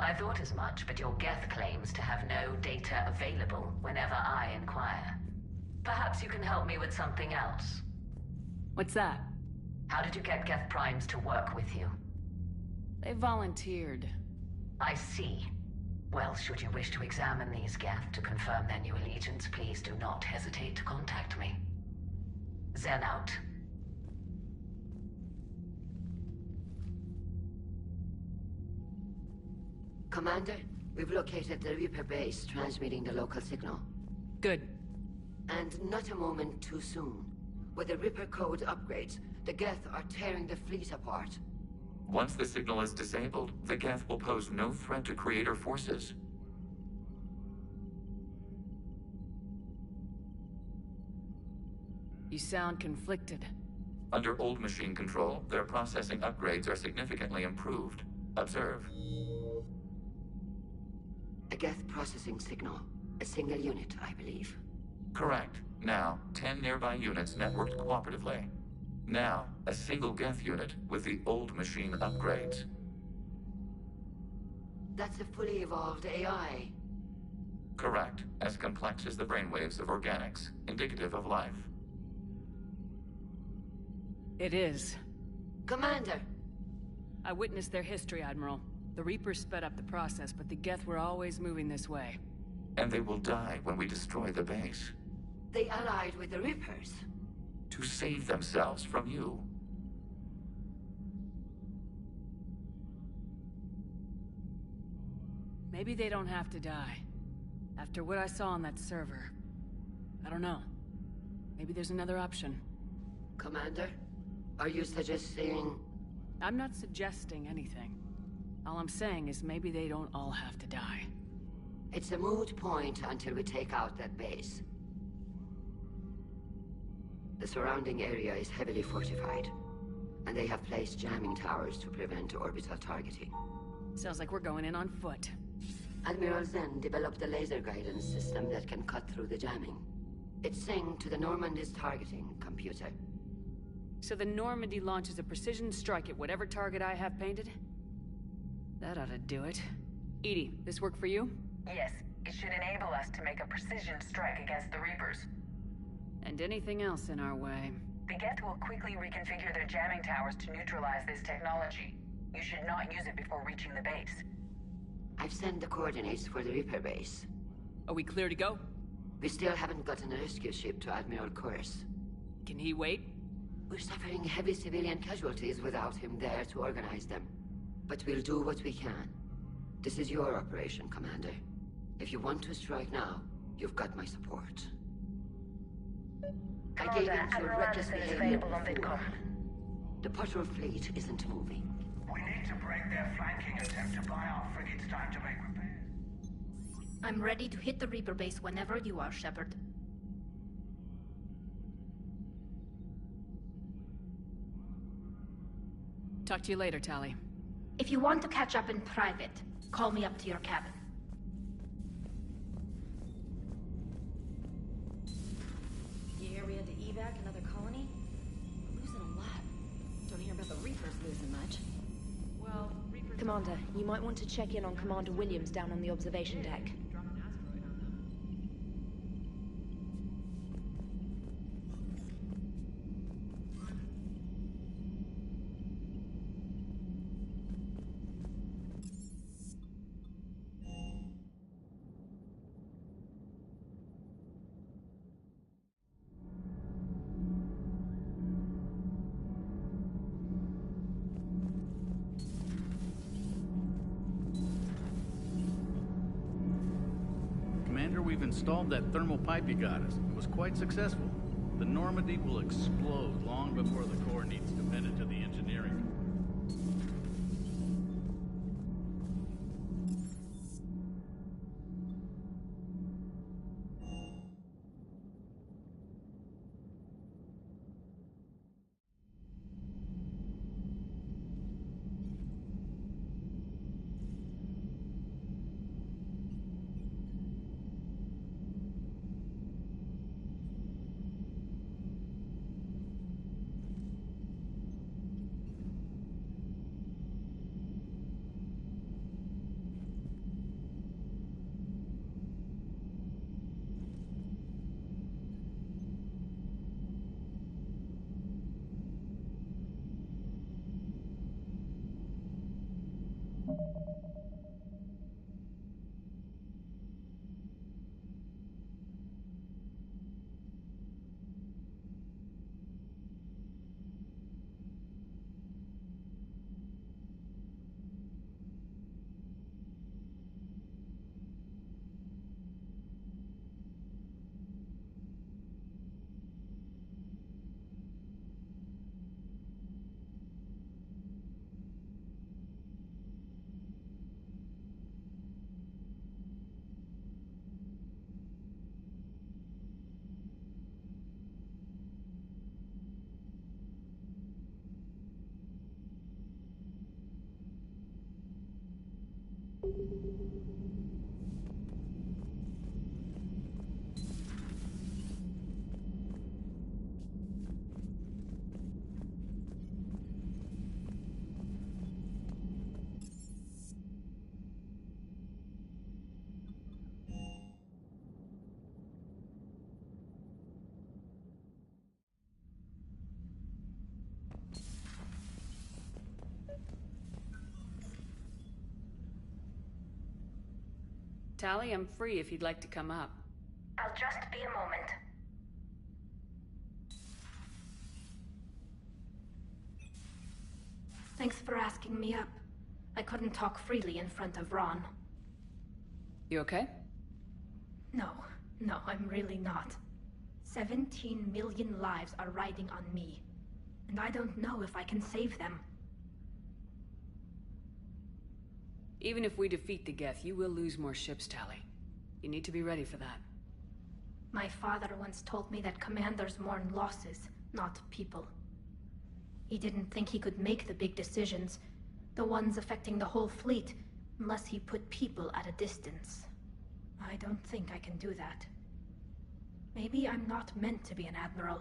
I thought as much, but your Geth claims to have no data available whenever I inquire. Perhaps you can help me with something else. What's that? How did you get Geth Primes to work with you? They volunteered. I see. Well, should you wish to examine these Geth to confirm their new allegiance, please do not hesitate to contact me. Zen out. Commander, we've located the Reaper base transmitting the local signal. Good. And not a moment too soon. With the Reaper code upgrades, the Geth are tearing the fleet apart. Once the signal is disabled, the Geth will pose no threat to Creator forces. You sound conflicted. Under old machine control, their processing upgrades are significantly improved. Observe. A Geth processing signal. A single unit, I believe. Correct. Now, 10 nearby units networked cooperatively. Now, a single Geth unit with the old machine upgrades. That's a fully evolved AI. Correct. As complex as the brainwaves of organics, indicative of life. It is. Commander! I witnessed their history, Admiral. The Reapers sped up the process, but the Geth were always moving this way. And they will die when we destroy the base. They allied with the Reapers. To save themselves from you. Maybe they don't have to die. After what I saw on that server. I don't know. Maybe there's another option. Commander, are you suggesting... I'm not suggesting anything. All I'm saying is maybe they don't all have to die. It's a moot point until we take out that base. The surrounding area is heavily fortified, and they have placed jamming towers to prevent orbital targeting. Sounds like we're going in on foot. Admiral Zen developed a laser guidance system that can cut through the jamming. It's synced to the Normandy's targeting computer. So the Normandy launches a precision strike at whatever target I have painted? That ought to do it. Edie, this work for you? Yes, it should enable us to make a precision strike against the Reapers. And anything else in our way. The Geth will quickly reconfigure their jamming towers to neutralize this technology. You should not use it before reaching the base. I've sent the coordinates for the Reaper base. Are we clear to go? We still haven't gotten a rescue ship to Admiral Kurse. Can he wait? We're suffering heavy civilian casualties without him there to organize them. But we'll do what we can. This is your operation, Commander. If you want to strike now, you've got my support. I gave in to reckless behavior before. The patrol fleet isn't moving. We need need to break their flanking attempt to buy our frigates time to make repairs. I'm ready to hit the Reaper base whenever you are, Shepard. Talk to you later, Tali. If you want to catch up in private, call me up to your cabin. You hear we had to evac another colony? We're losing a lot. Don't hear about the Reapers losing much. Well, Reapers... Commander, you might want to check in on Commander Williams down on the observation deck. Drop an asteroid on them. Commander, we've installed that thermal pipe you got us. It was quite successful. The Normandy will explode long before the core needs to bend it to the engineering. Tali, I'm free if you'd like to come up. I'll just be a moment. Thanks for asking me up. I couldn't talk freely in front of Ron. You okay? No, I'm really not. 17 million lives are riding on me, and I don't know if I can save them. Even if we defeat the Geth, you will lose more ships, Tali. You need to be ready for that. My father once told me that commanders mourn losses, not people. He didn't think he could make the big decisions, the ones affecting the whole fleet, unless he put people at a distance. I don't think I can do that. Maybe I'm not meant to be an admiral.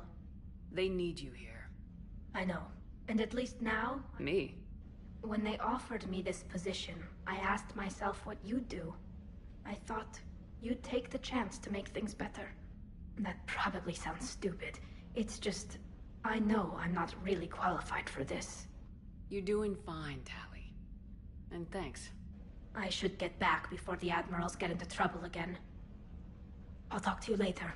They need you here. I know. And at least now... Me? When they offered me this position, I asked myself what you'd do. I thought you'd take the chance to make things better. That probably sounds stupid. It's just... I know I'm not really qualified for this. You're doing fine, Tali. And thanks. I should get back before the admirals get into trouble again. I'll talk to you later.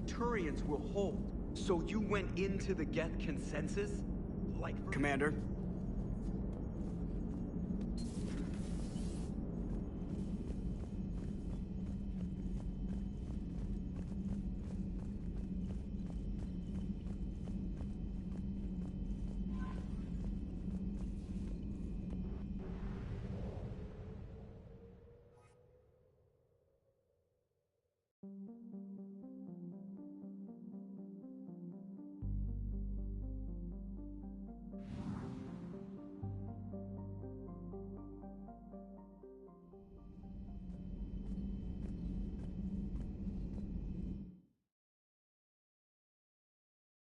Turians will hold. So you went into the Geth consensus? Like... Commander,